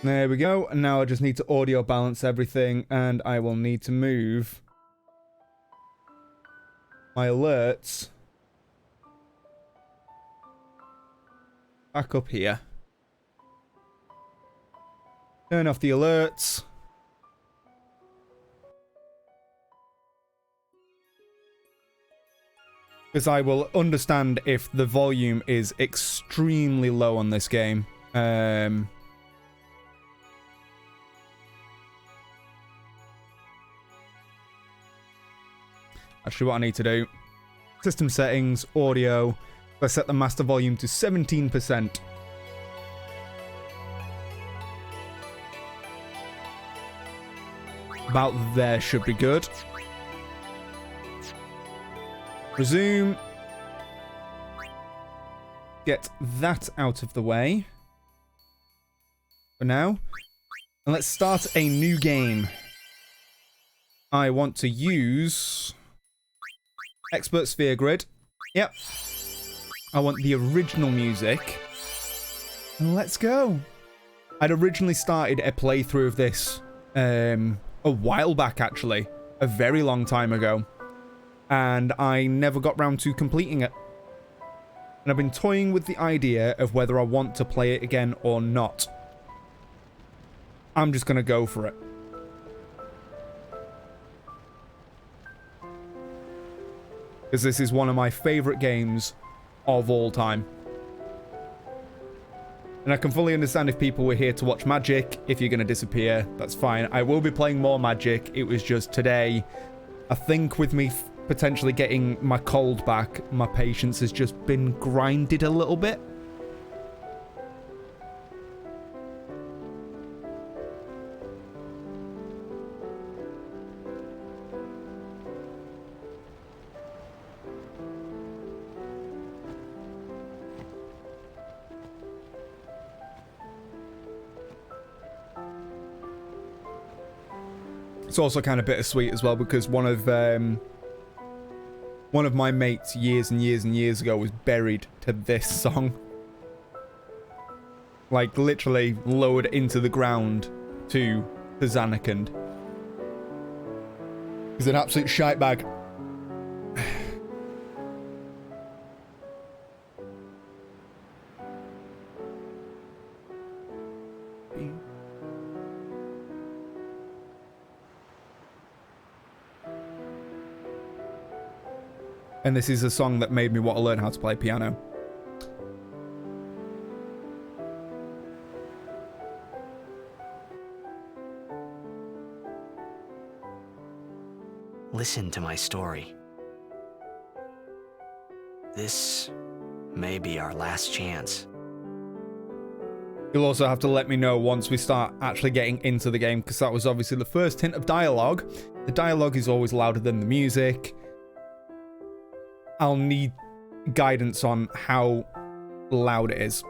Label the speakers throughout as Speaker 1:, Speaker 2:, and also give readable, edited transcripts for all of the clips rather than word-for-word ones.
Speaker 1: There we go. And now I just need to audio balance everything, and I will need to move my alerts back up here. Turn off the alerts. Because I will understand if the volume is extremely low on this game. Actually, what I need to do, system settings, audio. I set the master volume to 17%. About there should be good. Resume. Get that out of the way for now. And let's start a new game. I want to use Expert Sphere Grid. Yep. I want the original music. And let's go. I'd originally started a playthrough of this a while back, actually. A very long time ago. And I never got round to completing it. And I've been toying with the idea of whether I want to play it again or not. I'm just going to go for it. Because this is one of my favourite games of all time. And I can fully understand if people were here to watch Magic. If you're going to disappear, that's fine. I will be playing more Magic. It was just today. I think with me potentially getting my cold back, my patience has just been grinded a little bit. It's also kind of bittersweet as well because one of my mates years and years and years ago was buried to this song. Like literally lowered into the ground to the Zanarkand. He's an absolute shite bag. And this is a song that made me want to learn how to play piano.
Speaker 2: Listen to my story. This may be our last chance.
Speaker 1: You'll also have to let me know once we start actually getting into the game, because that was obviously the first hint of dialogue. The dialogue is always louder than the music. I'll need guidance on how loud it is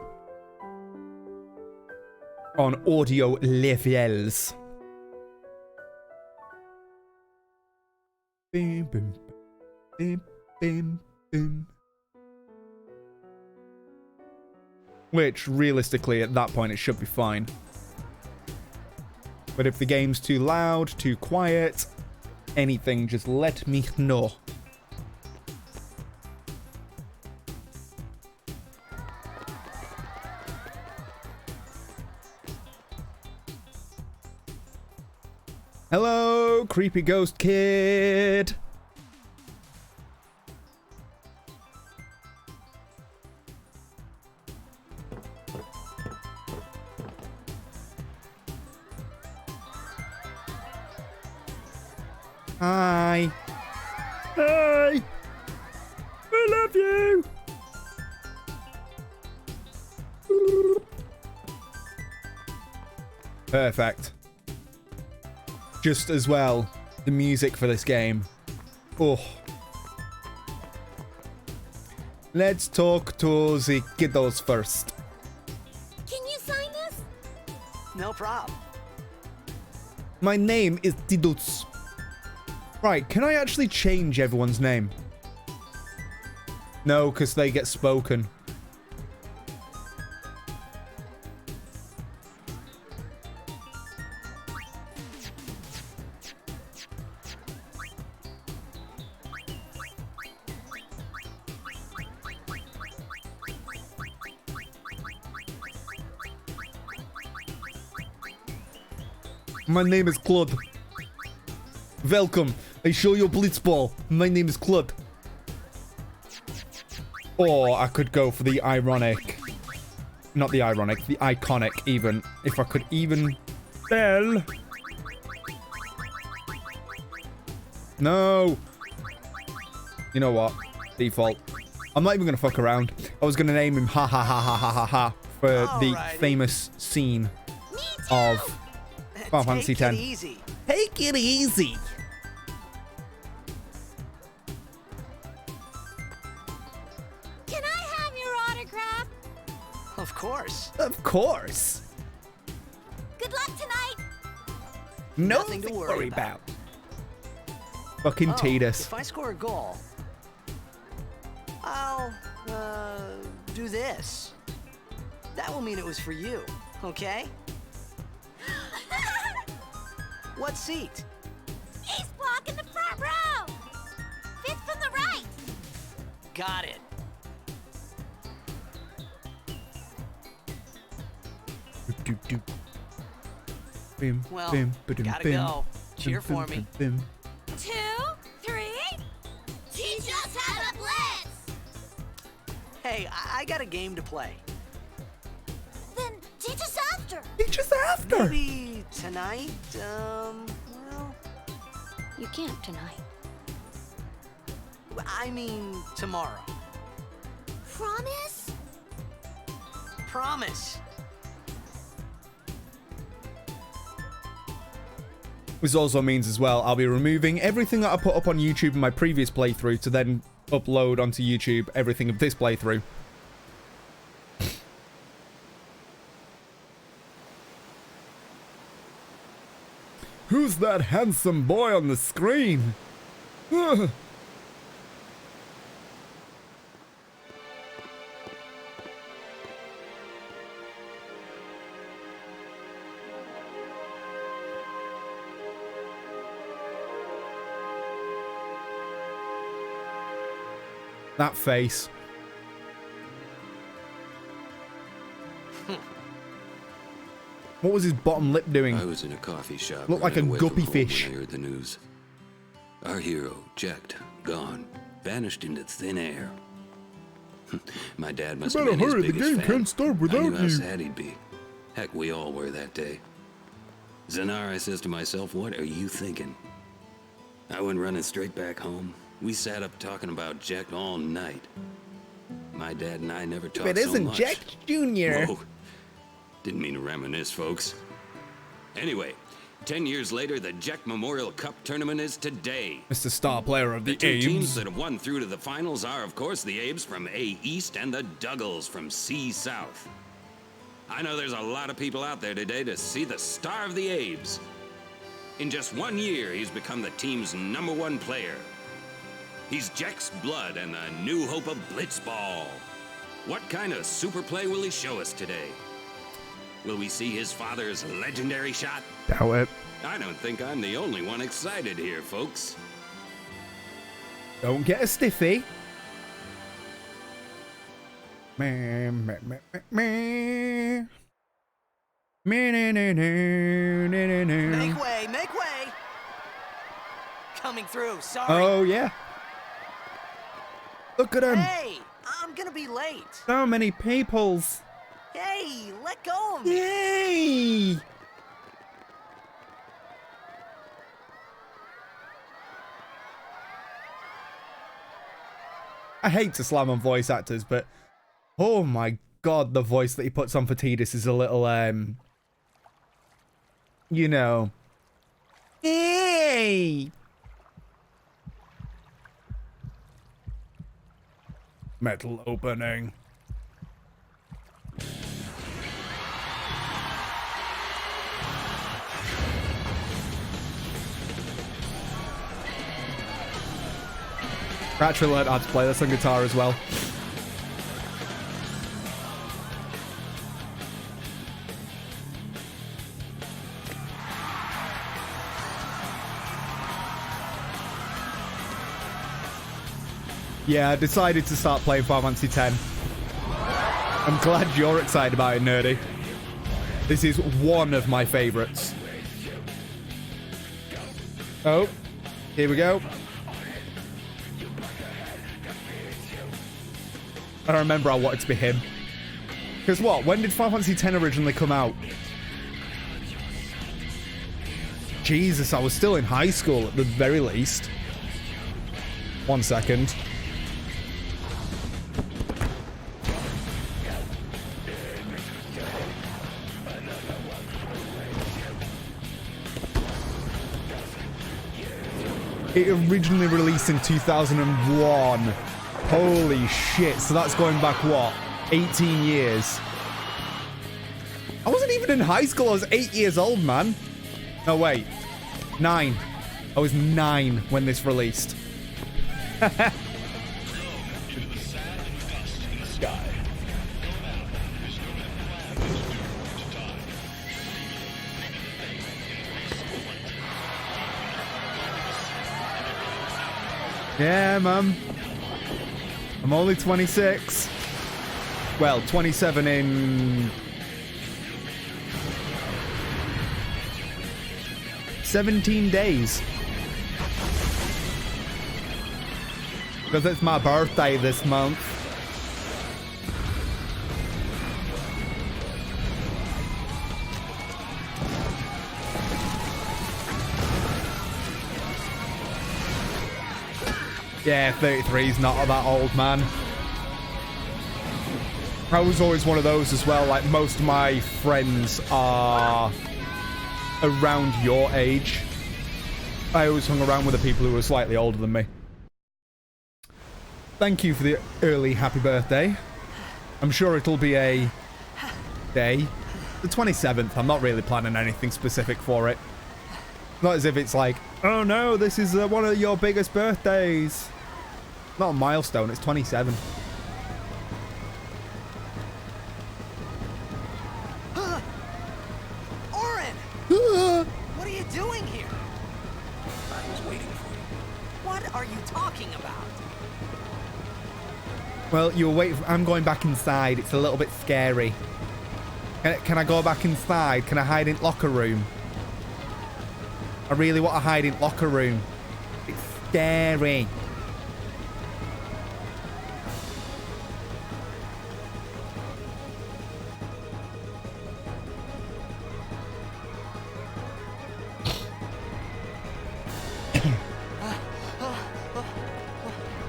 Speaker 1: on audio levels. Bim, bim, bim, bim, bim. Which, realistically, at that point, it should be fine. But if the game's too loud, too quiet, anything, just let me know. Hello, creepy ghost kid. Hi. Hi. I love you. Perfect. Just as well, the music for this game. Oh. Let's talk to the kiddos first.
Speaker 3: Can you sign this?
Speaker 2: No problem.
Speaker 1: My name is Tidus. Right, can I actually change everyone's name? No, because they get spoken. My name is Claude. Welcome. I show you Blitzball. My name is Claude. Or I could go for the ironic. Not the ironic, the iconic even. If I could even spell. No. You know what? Default. I'm not even going to fuck around. I was going to name him Ha Ha Ha Ha Ha Ha Ha for the famous scene of Final Fantasy X.
Speaker 2: Take it easy.
Speaker 1: Take it easy.
Speaker 3: Can I have your autograph?
Speaker 2: Of course.
Speaker 1: Of course.
Speaker 3: Good luck tonight.
Speaker 1: Nothing
Speaker 2: to worry about.
Speaker 1: Fucking Tidus.
Speaker 2: If I score a goal, I'll, do this. That will mean it was for you, okay? What seat?
Speaker 3: Ace block in the front row. Fifth from the right.
Speaker 2: Got it. Well, gotta go. Cheer for me.
Speaker 3: 2, 3. Teach us how to blitz.
Speaker 2: Hey, I got a game to play.
Speaker 3: Then teach us after.
Speaker 1: Teach us after.
Speaker 2: Maybe tonight, well,
Speaker 3: You can't tonight.
Speaker 2: I mean tomorrow.
Speaker 3: Promise?
Speaker 2: Promise.
Speaker 1: Which also means as well, I'll be removing everything that I put up on YouTube in my previous playthrough to then upload onto YouTube everything of this playthrough. Who's that handsome boy on the screen? That face. What was his bottom lip doing?
Speaker 4: I was in a coffee shop.
Speaker 1: Looked like a
Speaker 4: running away from
Speaker 1: guppy
Speaker 4: home
Speaker 1: fish.
Speaker 4: When I heard the news. Our hero, checked, gone, vanished into thin air. My dad must have been his biggest fan.
Speaker 1: start
Speaker 4: I knew how sad he'd be. Heck, we all were that day. Zanar, I says to myself, what are you thinking? I went running straight back home. We sat up talking about Jack all night. My dad and I never talked so much.
Speaker 1: It isn't Jack Jr.
Speaker 4: Whoa. Didn't mean to reminisce, folks. Anyway, 10 years later, the Jack Memorial Cup tournament is today.
Speaker 1: Mr. Star Player of the
Speaker 4: Two teams
Speaker 1: Abes.
Speaker 4: that have won through to the finals are, of course, the Abes from A East and the Duggles from C South. I know there's a lot of people out there today to see the star of the Abes. In just 1 year, he's become the team's #1 player. He's Jack's blood and the new hope of Blitzball. What kind of super play will he show us today? Will we see his father's legendary shot?
Speaker 1: Doubt it.
Speaker 4: I don't think I'm the only one excited here, folks.
Speaker 1: Don't get a stiffy. Make
Speaker 2: Make way, make way. Coming through, sorry.
Speaker 1: Oh, yeah. Look at him.
Speaker 2: Hey, I'm gonna be late.
Speaker 1: So many peoples.
Speaker 2: Hey, let go of me.
Speaker 1: Yay! I hate to slam on voice actors, but oh my god, the voice that he puts on for Tidus is a little, you know. Hey! Metal opening. I actually learned how to play this on guitar as well. Yeah, I decided to start playing Final Fantasy X. I'm glad you're excited about it, Nerdy. This is one of my favorites. Oh, here we go. I remember I wanted to be him. Because what? When did Final Fantasy X originally come out? Jesus, I was still in high school at the very least. 1 second. It originally released in 2001. Holy shit. So that's going back, what? 18 years. I wasn't even in high school. I was 8 years old, man. No, wait. 9. I was 9 when this released. Yeah, mum. I'm only 26. Well, 27 in 17 days. Because it's my birthday this month. Yeah, 33 is not that old, man. I was always one of those as well. Like, most of my friends are around your age. I always hung around with the people who were slightly older than me. Thank you for the early happy birthday. I'm sure it'll be a day. The 27th. I'm not really planning anything specific for it. Not as if it's like, oh no, this is one of your biggest birthdays. Not a milestone, it's 27.
Speaker 2: Orin! What are you doing here?
Speaker 5: I was waiting for you.
Speaker 2: What are you talking about?
Speaker 1: Well, you'll wait. I'm going back inside. It's a little bit scary. Can I go back inside? Can I hide in locker room? I really want to hide in locker room. It's scary.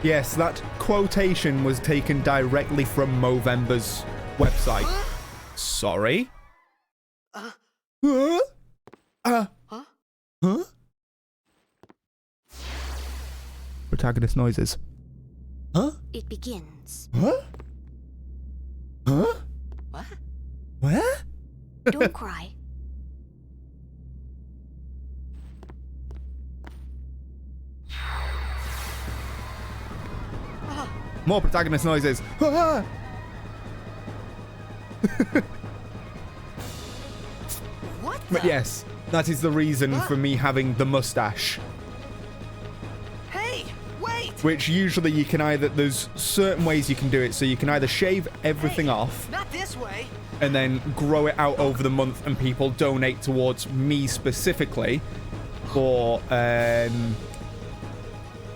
Speaker 1: Yes, that quotation was taken directly from Movember's website. Sorry? Huh? Huh? Protagonist noises. Huh?
Speaker 3: It begins.
Speaker 1: Huh? Huh?
Speaker 2: What?
Speaker 1: Where?
Speaker 3: Don't cry.
Speaker 1: More protagonist noises. Ah!
Speaker 2: What?
Speaker 1: But yes, that is the reason for me having the mustache.
Speaker 2: Hey, wait!
Speaker 1: Which usually you can either, there's certain ways you can do it. So you can either shave everything off
Speaker 2: Not this way.
Speaker 1: and then grow it out over the month, and people donate towards me specifically for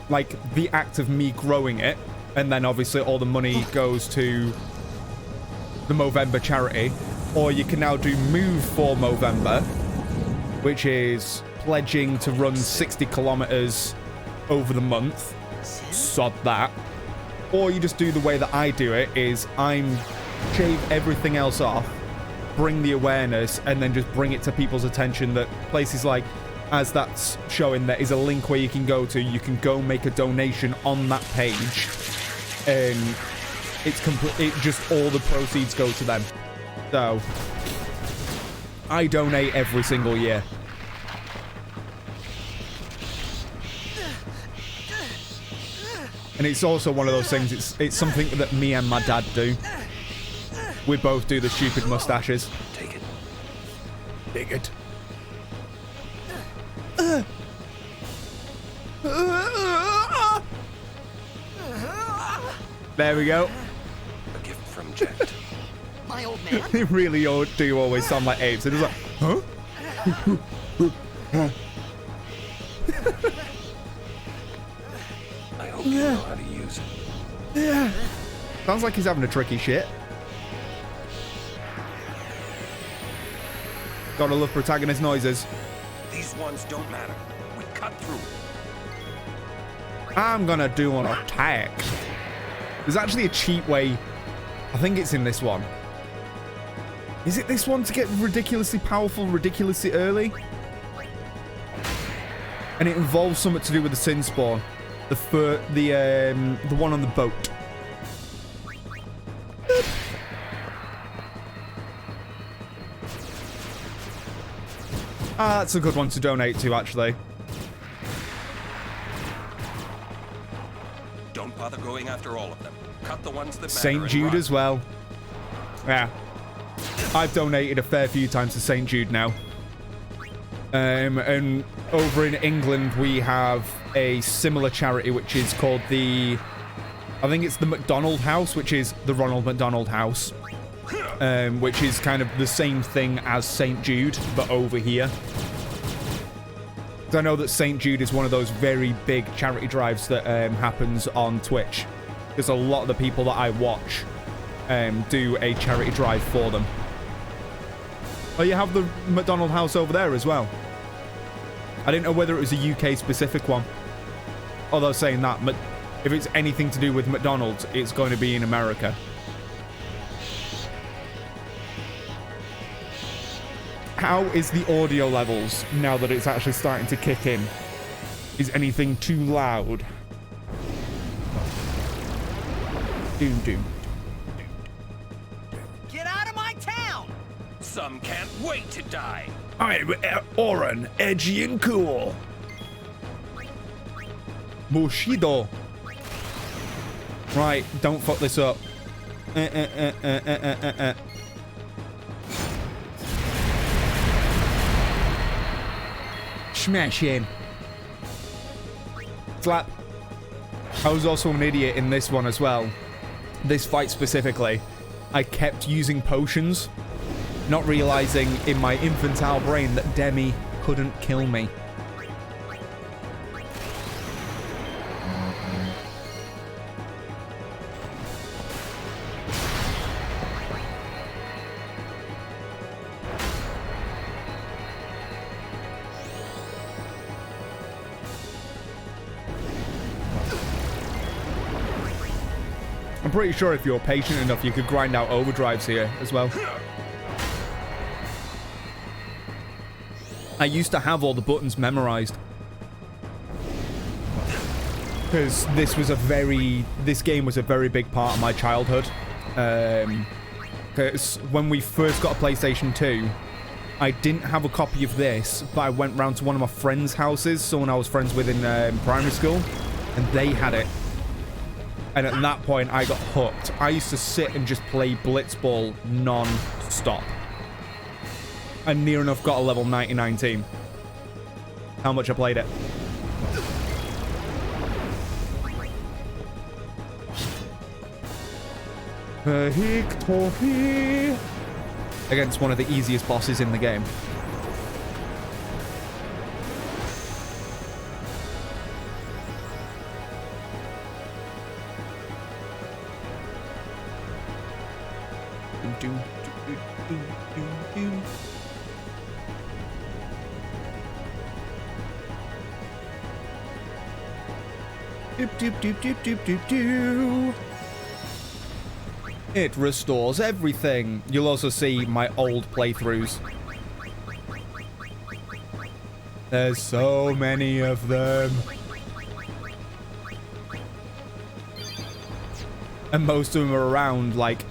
Speaker 1: like the act of me growing it, and then obviously all the money goes to the Movember charity. Or you can now do Move for Movember, which is pledging to run 60 kilometers over the month. Sod that. Or you just do the way that I do it, is I'm shave everything else off, bring the awareness, and then just bring it to people's attention that places like, as that's showing, there is a link where you can go to, you can go make a donation on that page, and it's it just all the proceeds go to them. So I donate every single year. And it's also one of those things, it's something that me and my dad do. We both do the stupid mustaches.
Speaker 5: Take it.
Speaker 1: Bigot. There we go.
Speaker 5: A gift from Jet.
Speaker 2: My old man?
Speaker 1: They really do always sound like apes. They're just like, huh?
Speaker 5: I hope you know how to use it.
Speaker 1: Sounds like he's having a tricky shit. Gotta love protagonist noises.
Speaker 5: These ones don't matter. We cut through.
Speaker 1: I'm gonna do an attack. There's actually a cheat way. I think it's in this one. Is it this one to get ridiculously powerful ridiculously early? And it involves something to do with the sin spawn. The one on the boat. Ah, that's a good one to donate to, actually.
Speaker 5: Don't bother going after all of them. Cut the ones that matter.
Speaker 1: St.
Speaker 5: and
Speaker 1: Jude
Speaker 5: run.
Speaker 1: as well. Yeah. I've donated a fair few times to St. Jude now. And over in England, we have a similar charity, which is called I think it's the McDonald House, which is the Ronald McDonald House. Which is kind of the same thing as St. Jude, but over here. I know that St. Jude is one of those very big charity drives that happens on Twitch. Because a lot of the people that I watch do a charity drive for them. Oh, you have the McDonald House over there as well. I didn't know whether it was a UK specific one. Although saying that, if it's anything to do with McDonald's, it's going to be in America. How is the audio levels now that it's actually starting to kick in? Is anything too loud? Doom, doom.
Speaker 2: Get out of my town!
Speaker 5: Some can't wait to die.
Speaker 1: I'm Oren, edgy and cool. Bushido. Right, don't fuck this up. Smash him. Slap. I was also an idiot in this one as well. This fight specifically. I kept using potions, not realizing in my infantile brain that Demi couldn't kill me. I'm pretty sure if you're patient enough, you could grind out overdrives here as well. I used to have all the buttons memorized. Because this game was a very big part of my childhood. Because when we first got a PlayStation 2, I didn't have a copy of this, but I went round to one of my friends' houses, someone I was friends with in primary school, and they had it. And at that point, I got hooked. I used to sit and just play Blitzball non-stop. I near enough got a level 99 team. How much I played it. Victory! Against one of the easiest bosses in the game. It restores everything. You'll also see my old playthroughs. There's so many of them. And most of them are around, like,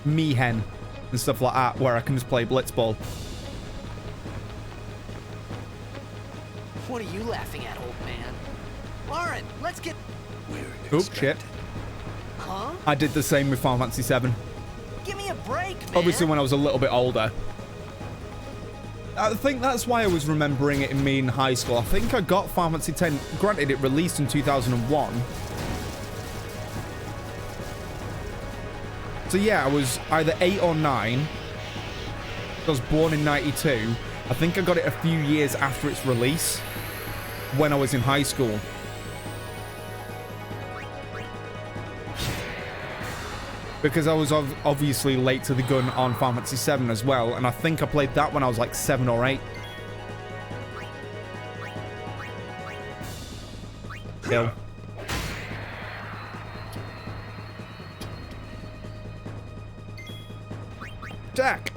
Speaker 1: Miihen and stuff like that, where I can just play Blitzball.
Speaker 2: What are you laughing at, old man? Lauren, let's get...
Speaker 5: We're
Speaker 1: Oop, shit.
Speaker 2: Huh?
Speaker 1: I did the same with Final Fantasy VII.
Speaker 2: Give me a break, man.
Speaker 1: Obviously when I was a little bit older. I think that's why I was remembering it in me in high school. I think I got Final Fantasy X. Granted, it released in 2001. So yeah, I was either 8 or 9. I was born in 92. I think I got it a few years after its release. when I was in high school. Because I was obviously late to the gun on Final Fantasy VII as well, and I think I played that when I was like 7 or 8. Kill. Attack!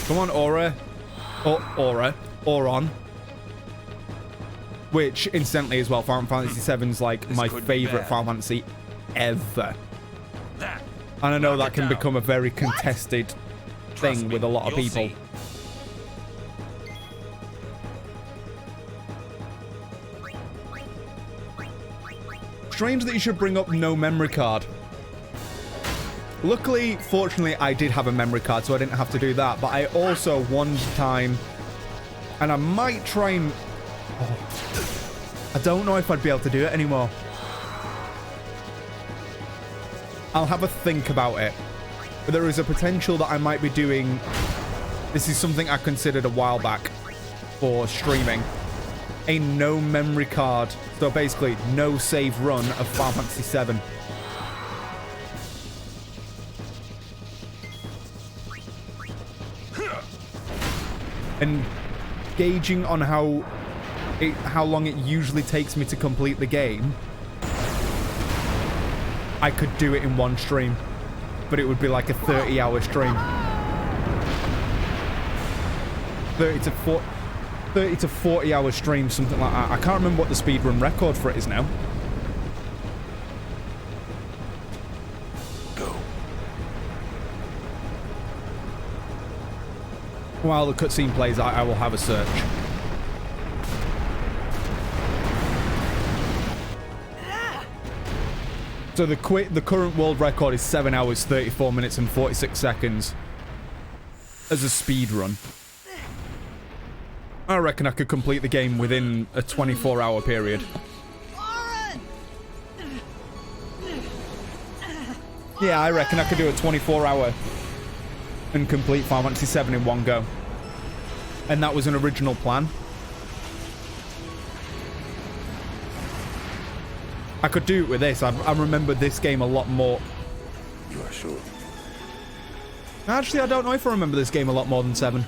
Speaker 1: Come on, Aura. Auron. Which, incidentally, as well, Final Fantasy VII's like
Speaker 5: This
Speaker 1: my
Speaker 5: could be
Speaker 1: favorite
Speaker 5: bad.
Speaker 1: Final Fantasy ever.
Speaker 5: That.
Speaker 1: And I know
Speaker 5: Knock
Speaker 1: that
Speaker 5: it
Speaker 1: can
Speaker 5: down.
Speaker 1: become a very contested
Speaker 5: Trust
Speaker 1: thing
Speaker 5: me,
Speaker 1: with a lot of
Speaker 5: you'll
Speaker 1: people.
Speaker 5: see.
Speaker 1: Strange that you should bring up no memory card. Luckily, fortunately, I did have a memory card, so I didn't have to do that. But I also, one time, and I might try and... I don't know if I'd be able to do it anymore. I'll have a think about it. But there is a potential that I might be doing... This is something I considered a while back for streaming. A no memory card. So basically, no save run of Final Fantasy VII. And gauging on how long it usually takes me to complete the game, I could do it in one stream, but it would be like a 30-hour stream. 30 to 40-hour stream, something like that. I can't remember what the speedrun record for it is now.
Speaker 5: Go.
Speaker 1: While the cutscene plays, I will have a search. So the current world record is 7 hours, 34 minutes, and 46 seconds as a speed run. I reckon I could complete the game within a 24-hour period. Yeah, I reckon I could do a 24-hour and complete Final Fantasy VII in one go. And that was an original plan. I could do it with this. I remember this game a lot more.
Speaker 5: You are sure?
Speaker 1: Actually, I don't know if I remember this game a lot more than 7.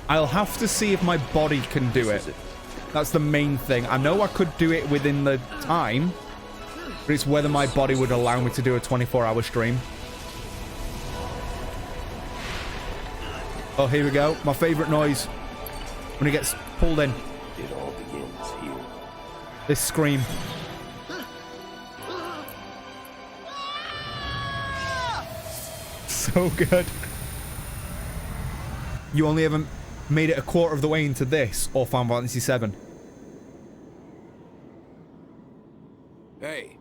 Speaker 1: I'll have to see if my body can do it. That's the main thing. I know I could do it within the time, but it's whether my body would allow me to do a 24-hour stream. Oh, here we go. My favorite noise. When he gets pulled in.
Speaker 5: It all begins here.
Speaker 1: This scream. So good. You only haven't made it a quarter of the way into this or Final Fantasy VII.
Speaker 5: Hey.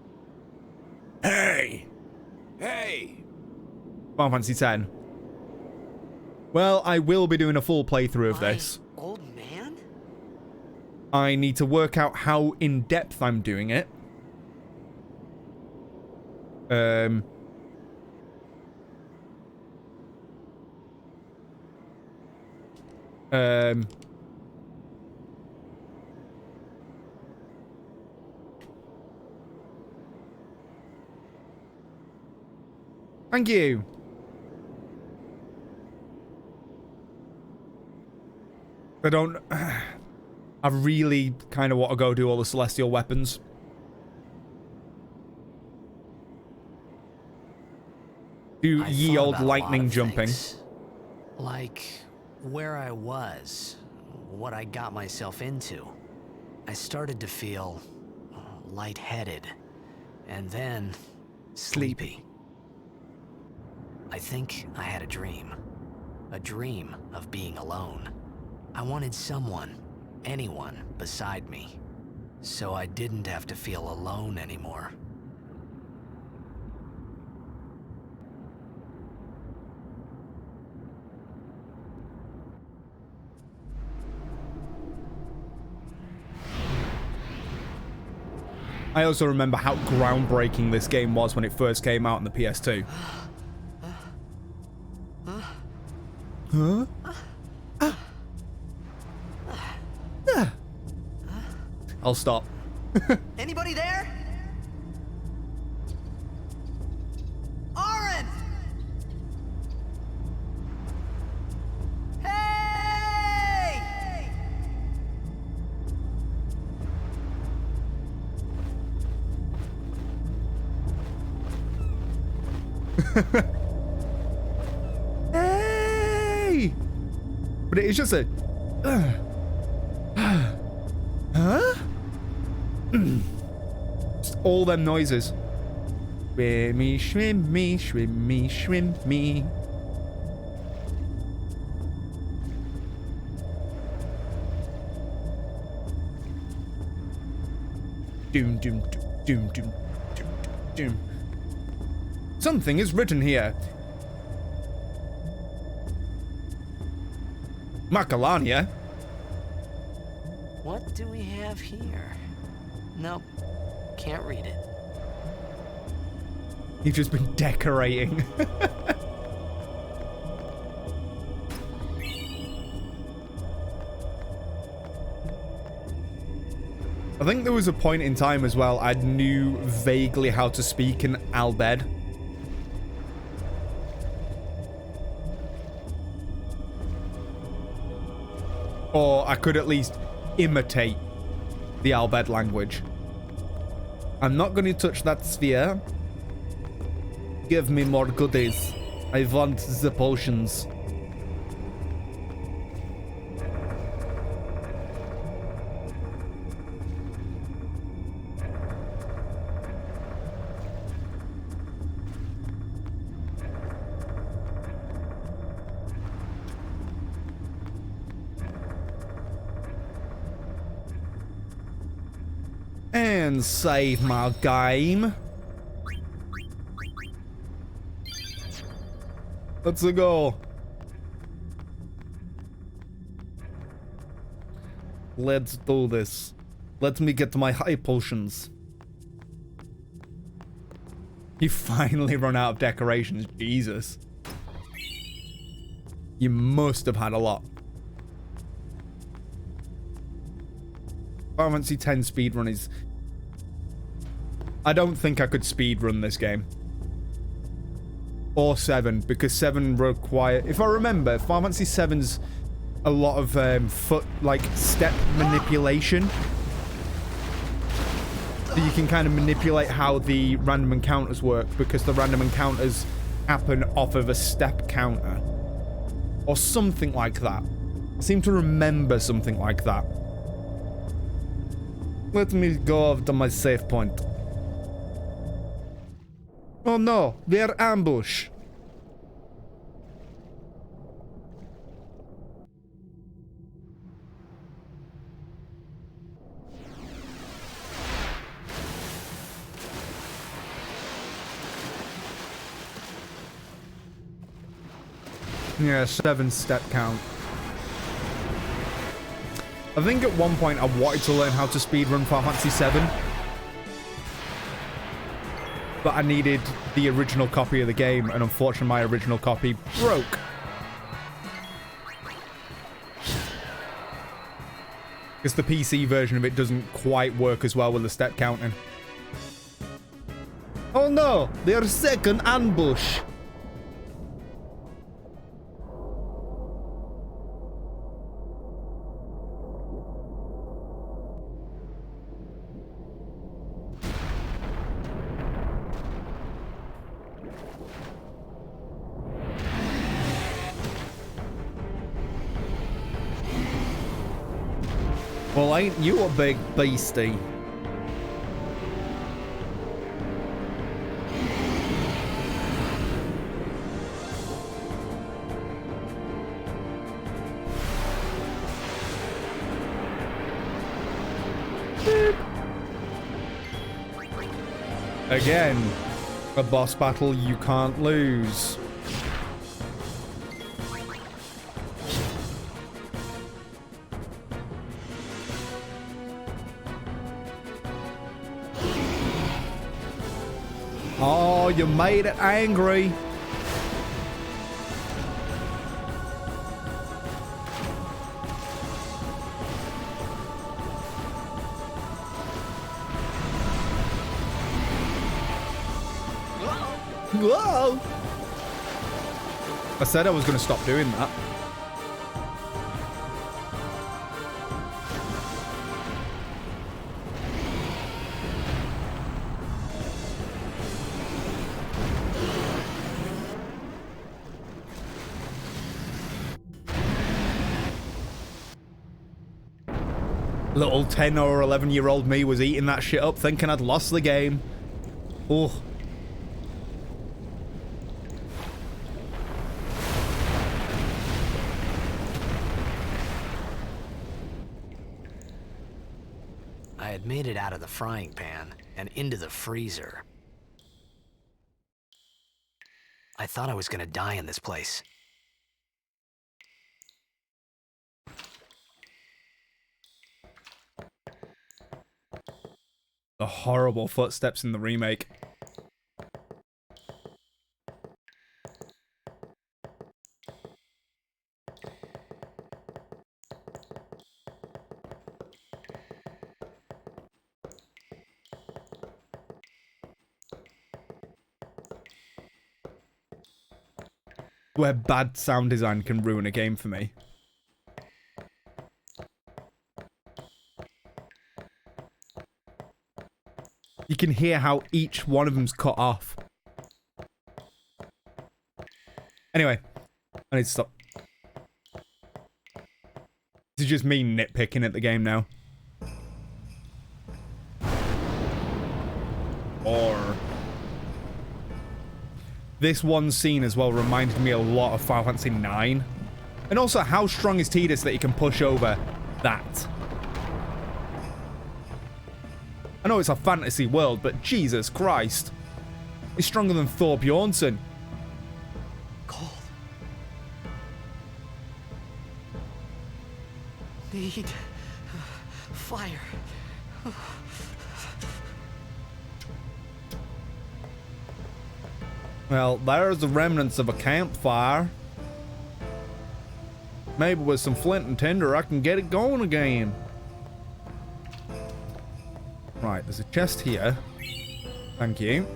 Speaker 5: Hey. Hey.
Speaker 1: Final Fantasy X. Well, I will be doing a full playthrough of this.
Speaker 2: Old man?
Speaker 1: I need to work out how in-depth I'm doing it. Thank you. I don't... I really kind of want to go do all the celestial weapons. Do
Speaker 2: I
Speaker 1: ye
Speaker 2: thought
Speaker 1: old
Speaker 2: about a lot
Speaker 1: lightning
Speaker 2: of
Speaker 1: jumping.
Speaker 2: things. Like where I was, what I got myself into. I started to feel lightheaded, and then sleepy. I think I had a dream of being alone. I wanted someone, anyone beside me, so I didn't have to feel alone anymore.
Speaker 1: I also remember how groundbreaking this game was when it first came out on the PS2. Huh? I'll stop.
Speaker 2: Anybody there? Aaron! Hey!
Speaker 1: Hey! But it's just a... huh? Just all them noises. Swimmy, swimmy, swimmy, swimmy. Doom, doom, doom, doom, doom, doom, doom. Something is written here. Macalania?
Speaker 2: What do we have here? Nope, can't read it.
Speaker 1: You've just been decorating. I think there was a point in time as well I knew vaguely how to speak in Albed. Or I could at least imitate the Albed language. I'm not going to touch that sphere. Give me more goodies. I want the potions. And save my game. Let's go. Let's do this. Let me get my high potions. You finally run out of decorations. Jesus. You must have had a lot. Final Fantasy X speedrun is... I don't think I could speedrun this game. Or 7, because 7 require... If I remember, Final Fantasy 7's a lot of step manipulation. So you can kind of manipulate how the random encounters work, because the random encounters happen off of a step counter. Or something like that. I seem to remember something like that. Let me go to my safe point. Oh no, they're ambush. Yeah, 7 step count. I think at one point I wanted to learn how to speedrun Final Fantasy 7. But I needed the original copy of the game, and unfortunately my original copy broke. Because the PC version of it doesn't quite work as well with the step counting. Oh no, their second ambush. Well, ain't you a big beastie? Again, a boss battle you can't lose. Oh, you made it angry. Whoa! I said I was going to stop doing that. Little 10 or 11-year-old me was eating that shit up thinking I'd lost the game. Oh.
Speaker 2: I had made it out of the frying pan and into the freezer. I thought I was gonna die in this place.
Speaker 1: The horrible footsteps in the remake. Where bad sound design can ruin a game for me. You can hear how each one of them's cut off. Anyway, I need to stop. This is just me nitpicking at the game now. Or this one scene as well reminded me a lot of Final Fantasy IX. And also, how strong is Tidus that he can push over that? I know it's a fantasy world, but Jesus Christ. He's stronger than Thor Bjornsson.
Speaker 2: Cold. Need fire.
Speaker 1: Well, there's the remnants of a campfire. Maybe with some flint and tinder I can get it going again. Right, there's a chest here. Thank you.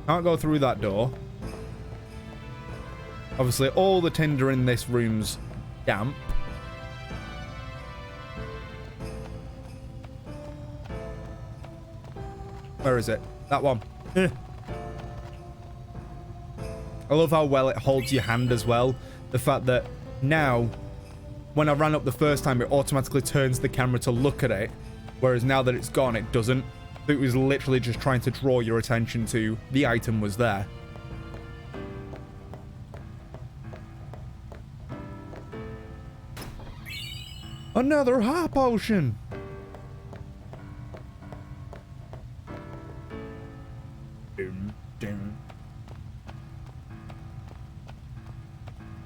Speaker 1: Can't go through that door. Obviously, all the tinder in this room's damp. Where is it? That one. I love how well it holds your hand as well. The fact that now, when I ran up the first time, it automatically turns the camera to look at it. Whereas now that it's gone, it doesn't. It was literally just trying to draw your attention to the item was there. Another heart potion!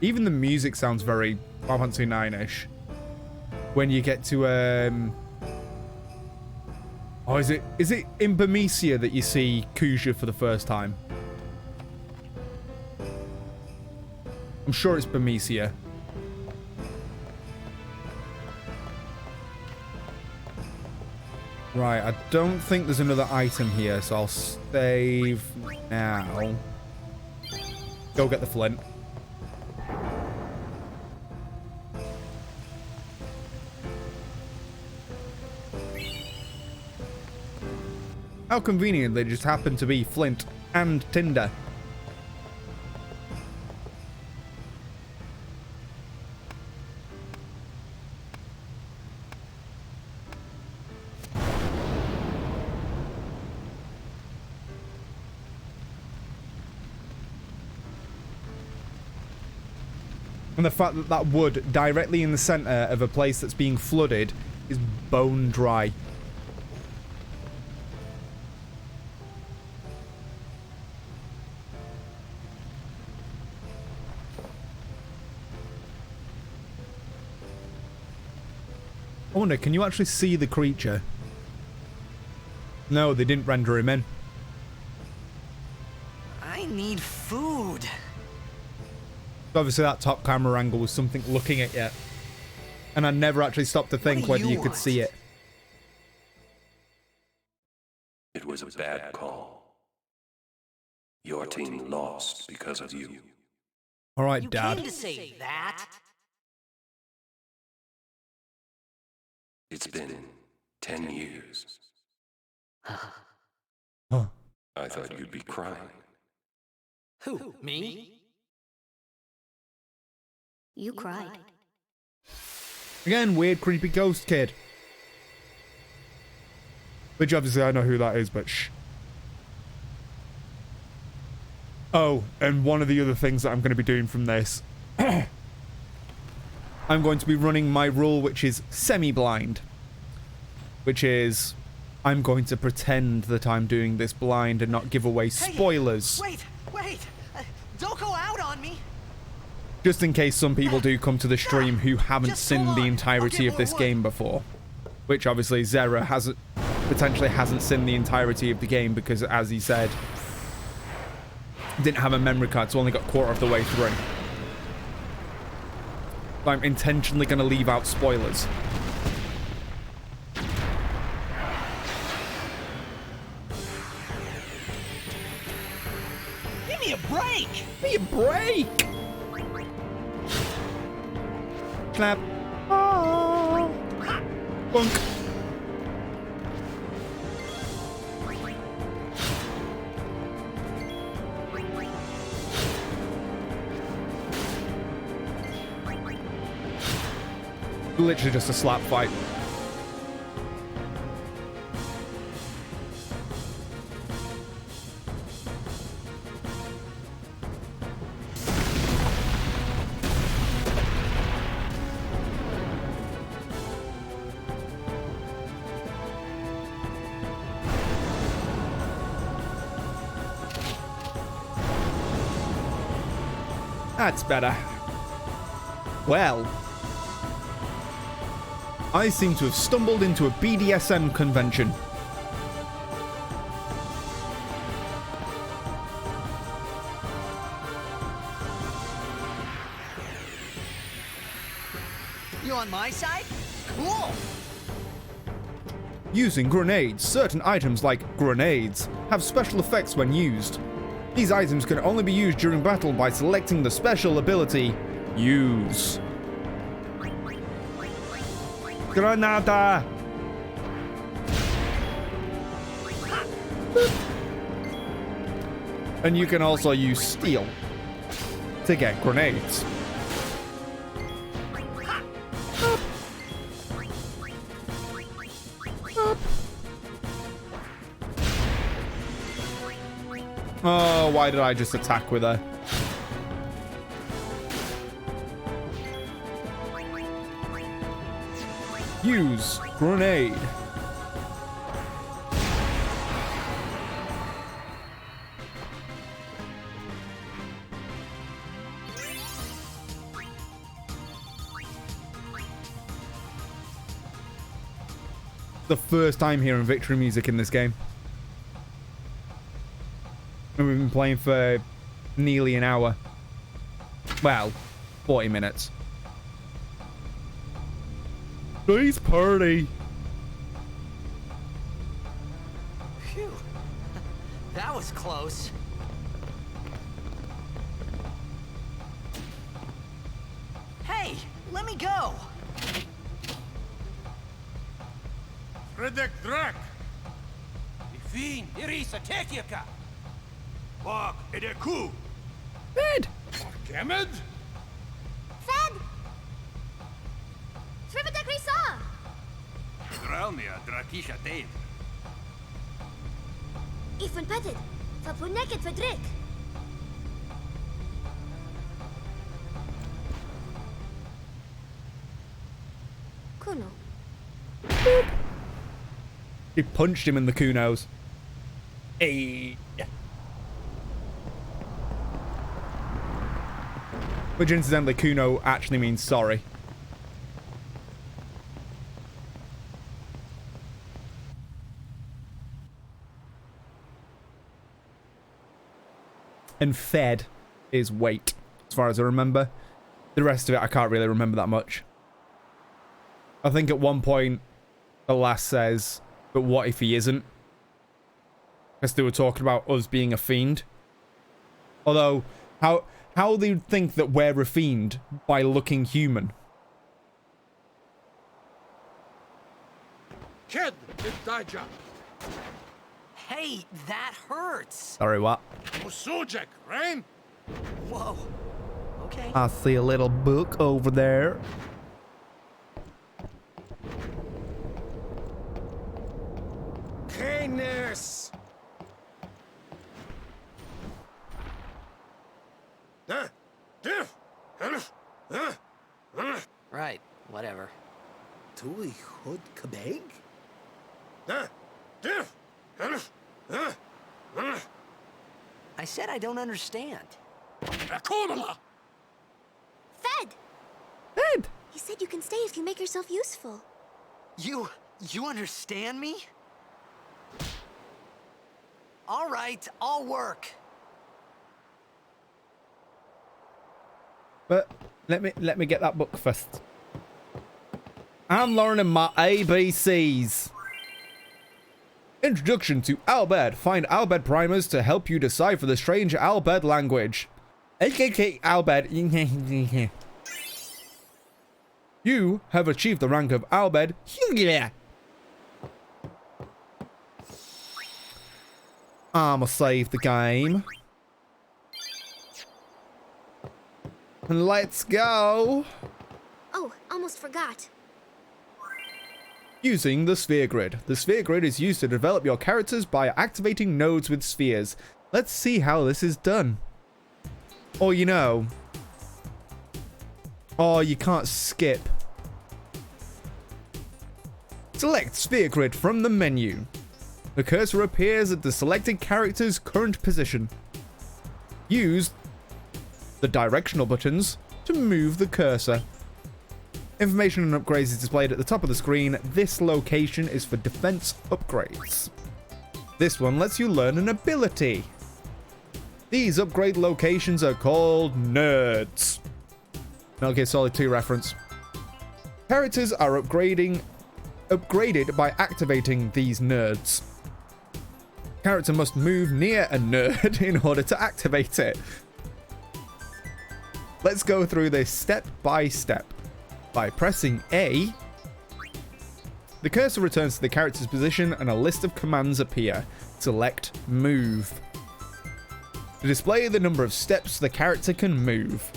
Speaker 1: Even the music sounds very Final Fantasy IX-ish. When you get to oh, is it in Bermesia that you see Kuja for the first time? I'm sure it's Bermesia. Right, I don't think there's another item here, so I'll save now. Go get the flint. How convenient they just happen to be flint and tinder. And the fact that that wood directly in the center of a place that's being flooded is bone dry. I wonder, can you actually see the creature? No, they didn't render him in.
Speaker 2: I need food.
Speaker 1: Obviously that top camera angle was something looking at you. And I never actually stopped to think whether you could see it.
Speaker 5: It was a bad call. Your team lost because of you.
Speaker 1: All right,
Speaker 2: You
Speaker 1: Dad.
Speaker 2: came to say that?
Speaker 5: It's been 10 years.
Speaker 1: Huh.
Speaker 5: I thought you'd be crying.
Speaker 2: Who, me?
Speaker 3: You cried.
Speaker 1: Again, weird, creepy ghost kid. Which obviously I know who that is, but shh. Oh, and one of the other things that I'm going to be doing from this. I'm going to be running my rule, which is semi-blind. Which is, I'm going to pretend that I'm doing this blind and not give away spoilers.
Speaker 2: Wait! Don't go out on me!
Speaker 1: Just in case some people do come to the stream who haven't
Speaker 2: Just
Speaker 1: seen
Speaker 2: hold
Speaker 1: the
Speaker 2: on.
Speaker 1: entirety
Speaker 2: I'll
Speaker 1: of
Speaker 2: get
Speaker 1: this
Speaker 2: more
Speaker 1: game before. Which obviously Zera potentially hasn't seen the entirety of the game because, as he said, didn't have a memory card, so only got a quarter of the way through. I'm intentionally going to leave out spoilers.
Speaker 2: Give me a break!
Speaker 1: Give me a break! Clap. Oh. Bunk. Literally just a slap fight. That's better. Well, I seem to have stumbled into a BDSM convention.
Speaker 2: You on my side? Cool!
Speaker 1: Using grenades, certain items like grenades have special effects when used. These items can only be used during battle by selecting the special ability Use. Granada! And you can also use steel to get grenades. Oh, why did I just attack with her? Use grenade. The first time hearing victory music in this game. And we've been playing for nearly an hour. Well, 40 minutes. Nice party.
Speaker 2: Phew. That was close. Hey, let me go!
Speaker 6: Redek Drak! Ifin, Irisa, Tekiaka! Bak, Edeku!
Speaker 1: Bed.
Speaker 6: Kemed?
Speaker 3: Fed! Trivida Grisa!
Speaker 6: Dralmia, Drakisha Dave.
Speaker 3: Ifun Petted! Fapuneket Fedrik! Kuno.
Speaker 1: He punched him in the kunos. Hey. Which incidentally, kuno actually means sorry. And fed is wait, as far as I remember. The rest of it, I can't really remember that much. I think at one point, the last says, but what if he isn't? Because they were talking about us being a fiend. Although, how they would think that we're refined by looking human.
Speaker 6: Kid, it's Daija.
Speaker 2: Hey, that hurts.
Speaker 1: Sorry, what?
Speaker 6: Usujek, right?
Speaker 2: Whoa. Okay.
Speaker 1: I see a little book over there.
Speaker 6: Canis.
Speaker 2: Right, whatever.
Speaker 7: Tui Hud Kabeg?
Speaker 2: I said I don't understand.
Speaker 6: Akumala.
Speaker 3: Fed!
Speaker 1: Ed!
Speaker 3: He said you can stay if you make yourself useful.
Speaker 2: You understand me? All right, I'll work.
Speaker 1: But let me get that book first. I'm learning my ABCs. Introduction to Albed. Find Albed primers to help you decipher the strange Albed language. AKK Albed. You have achieved the rank of Albed. I'ma save the game. And let's go.
Speaker 3: Oh, almost forgot.
Speaker 1: Using the sphere grid. The sphere grid is used to develop your characters by activating nodes with spheres. Let's see how this is done. Or you know. Oh, you can't skip. Select sphere grid from the menu. The cursor appears at the selected character's current position. Use the directional buttons to move the cursor. Information and upgrades is displayed at the top of the screen. This location is for defense upgrades. This one lets you learn an ability. These upgrade locations are called nerds. Metal Gear Solid 2 reference. Characters are upgraded by activating these nerds. Character must move near a nerd in order to activate it. Let's go through this step by step. By pressing A, the cursor returns to the character's position and a list of commands appear. Select Move. To display the number of steps the character can move.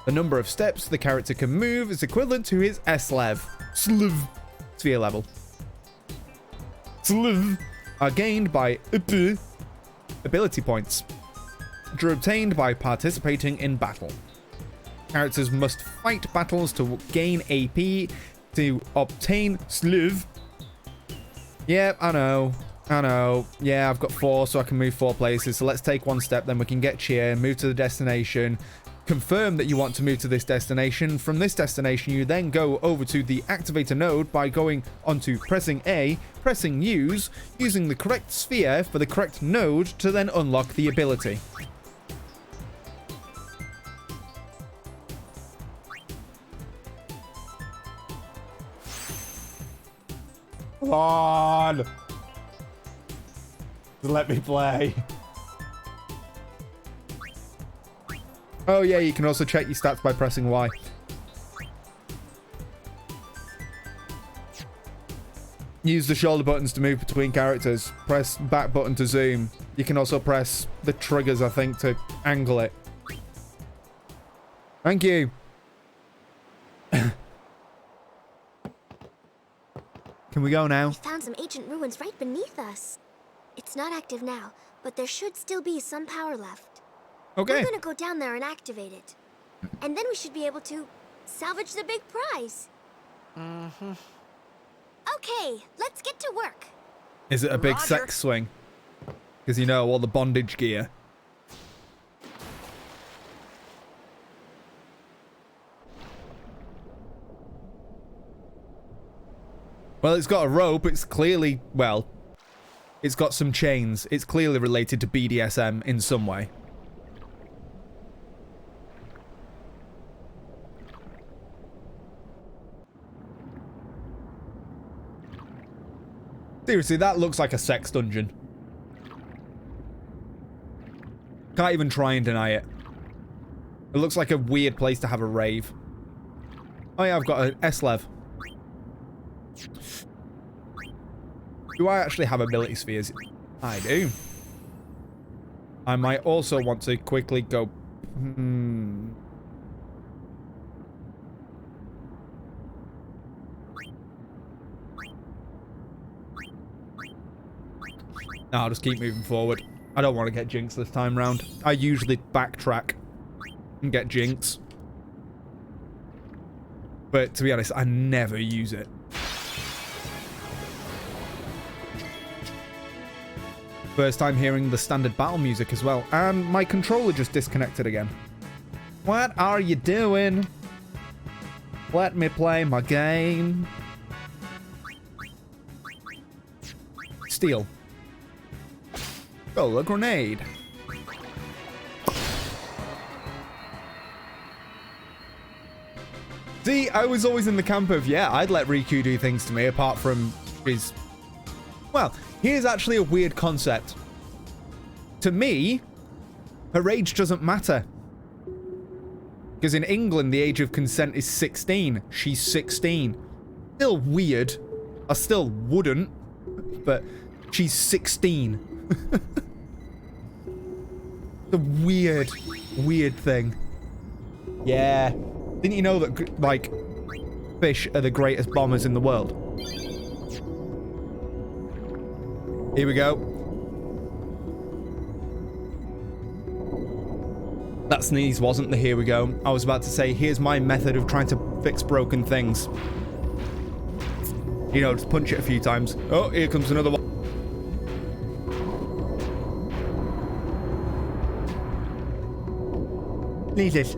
Speaker 1: The number of steps the character can move is equivalent to his S-Lev. Sphere level. Are gained by ability points, which are obtained by participating in battle. Characters must fight battles to gain AP to obtain Sliv. Yeah, I know. Yeah, I've got 4, so I can move 4 places. So let's take one step, then we can get cheer, move to the destination, confirm that you want to move to this destination. From this destination, you then go over to the activator node by going onto pressing A, pressing Use, using the correct sphere for the correct node to then unlock the ability. Come on! Just let me play. Oh yeah, you can also check your stats by pressing Y. Use the shoulder buttons to move between characters. Press back button to zoom. You can also press the triggers, I think, to angle it. Thank you. Can we go now?
Speaker 3: We found some ancient ruins right beneath us. It's not active now, but there should still be some power left.
Speaker 1: Okay.
Speaker 3: We're gonna go down there and activate it. And then we should be able to salvage the big prize.
Speaker 2: Mm-hmm.
Speaker 3: Okay, let's get to work.
Speaker 1: Is it a big
Speaker 2: Roger.
Speaker 1: sex swing? Because you know, all the bondage gear. Well, it's got a rope. It's clearly, well, it's got some chains. It's clearly related to BDSM in some way. Seriously, that looks like a sex dungeon. Can't even try and deny it. It looks like a weird place to have a rave. Oh yeah, I've got an S-Lev. Do I actually have ability spheres? I do. I might also want to quickly go... No, I'll just keep moving forward. I don't want to get Jinx this time round. I usually backtrack and get Jinx. But to be honest, I never use it. First time hearing the standard battle music as well. And my controller just disconnected again. What are you doing? Let me play my game. Steal. Oh, a grenade. See, I was always in the camp of, yeah, I'd let Riku do things to me apart from his... Well, here's actually a weird concept. To me, her age doesn't matter. Because in England, the age of consent is 16. She's 16. Still weird. I still wouldn't, but she's 16. The weird, weird thing. Yeah. Didn't you know that, like, fish are the greatest bombers in the world? Here we go. That sneeze wasn't the here we go. I was about to say, here's my method of trying to fix broken things. You know, just punch it a few times. Oh, here comes another one. Sneezes.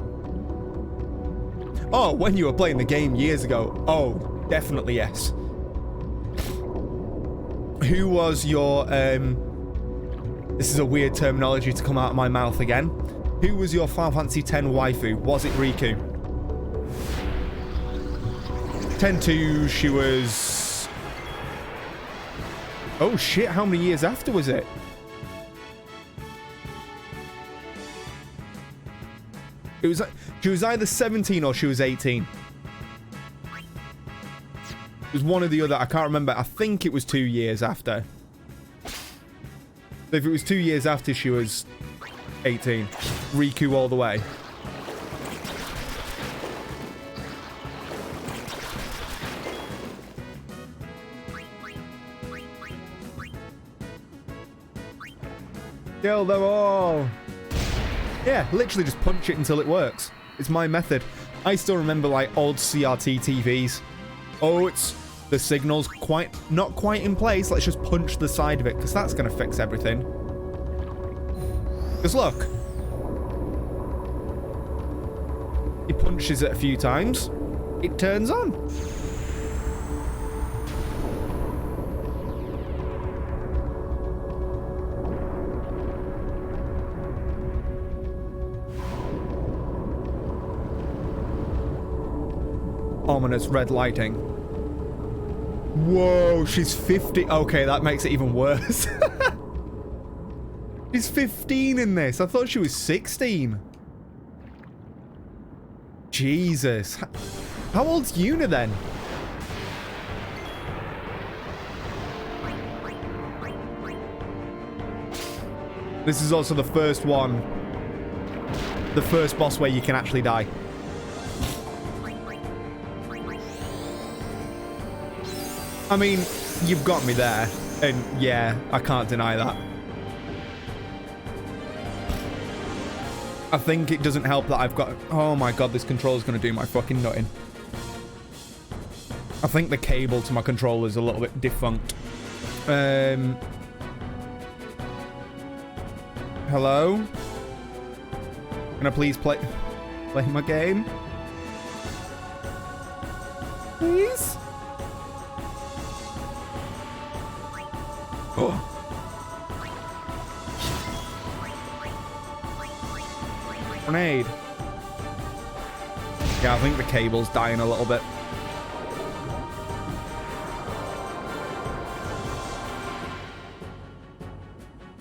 Speaker 1: Oh, when you were playing the game years ago. Oh, definitely yes. Who was your, this is a weird terminology to come out of my mouth again. Who was your Final Fantasy X waifu? Was it Riku? 10-2, she was... Oh shit, how many years after was it? It was, she was either 17 or she was 18. It was one or the other, I can't remember. I think it was 2 years after. So if it was 2 years after she was 18, Riku all the way. Kill them all. Yeah, literally just punch it until it works. It's my method. I still remember like old CRT TVs. Oh, it's the signal's not quite in place. Let's just punch the side of it because that's going to fix everything. Because look. He punches it a few times. It turns on. Ominous red lighting. Whoa, she's 50. Okay, that makes it even worse. She's 15 in this. I thought she was 16. Jesus. How old's Yuna then? This is also the first one. The first boss where you can actually die. I mean, you've got me there, and yeah, I can't deny that. I think it doesn't help that I've got... Oh my god, this controller's going to do my fucking nutting. I think the cable to my controller is a little bit defunct. Hello? Can I please play my game? Please? Oh. Grenade. Yeah, I think the cable's dying a little bit.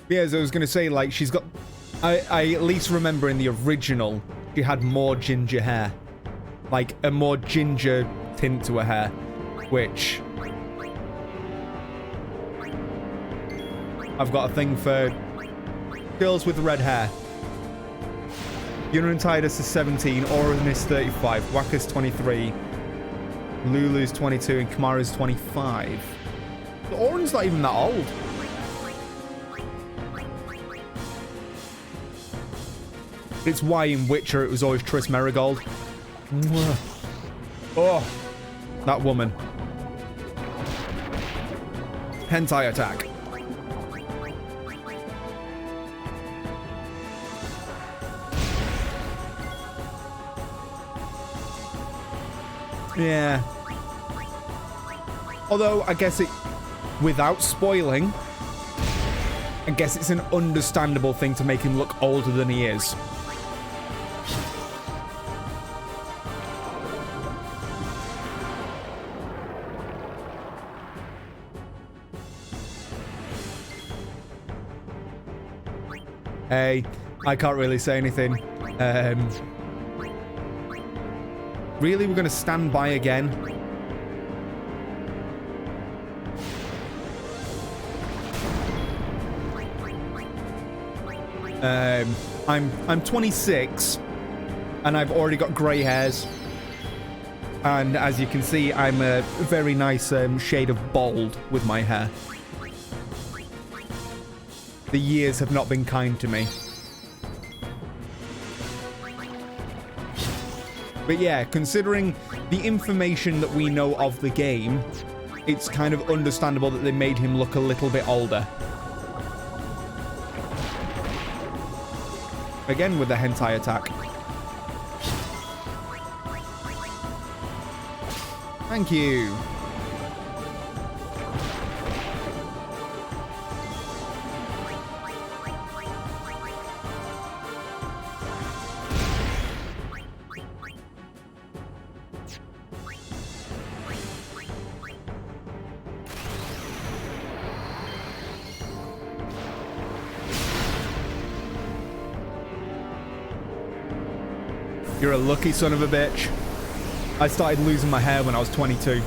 Speaker 1: Yeah, as I was going to say, like, she's got I at least remember in the original, she had more ginger hair. Like, a more ginger tint to her hair. Which... I've got a thing for girls with red hair. Yuna and Tidus is 17, Auron is 35, Wakka's 23, Lulu's 22, and Kamara's 25. But Auron's not even that old. It's why in Witcher it was always Triss Merigold. Mwah. Oh, that woman. Hentai attack. Yeah. Although, I guess it... Without spoiling... I guess it's an understandable thing to make him look older than he is. Hey, I can't really say anything. Really, we're going to stand by again? I'm 26, and I've already got grey hairs. And as you can see, I'm a very nice shade of bald with my hair. The years have not been kind to me. But yeah, considering the information that we know of the game, it's kind of understandable that they made him look a little bit older. Again with the hentai attack. Thank you. You're a lucky son of a bitch. I started losing my hair when I was 22.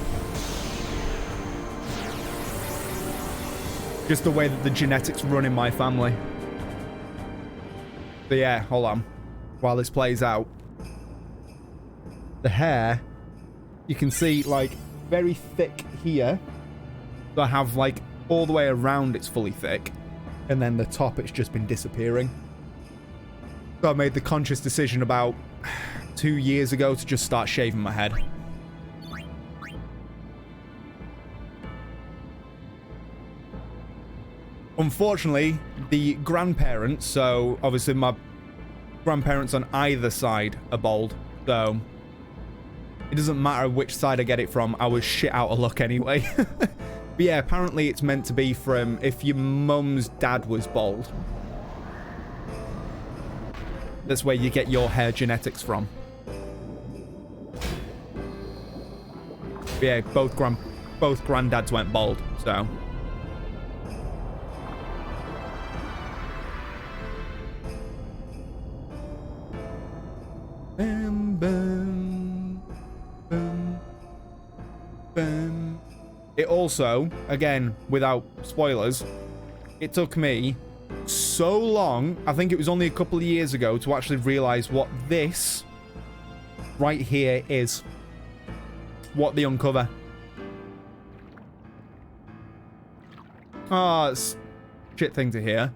Speaker 1: Just the way that the genetics run in my family. But yeah, hold on. While this plays out. The hair, you can see, like, very thick here. So I have, like, all the way around it's fully thick. And then the top, it's just been disappearing. So I made the conscious decision about 2 years ago to just start shaving my head. Unfortunately, the grandparents, so obviously my grandparents on either side are bald, so it doesn't matter which side I get it from, I was shit out of luck anyway. But yeah, apparently it's meant to be from if your mum's dad was bald. That's where you get your hair genetics from. But yeah, both granddads went bald, so. Bam, bam, bam, bam. It also, again, without spoilers, it took me so long, I think it was only a couple of years ago, to actually realize what this right here is. What they uncover. Ah, it's a shit thing to hear.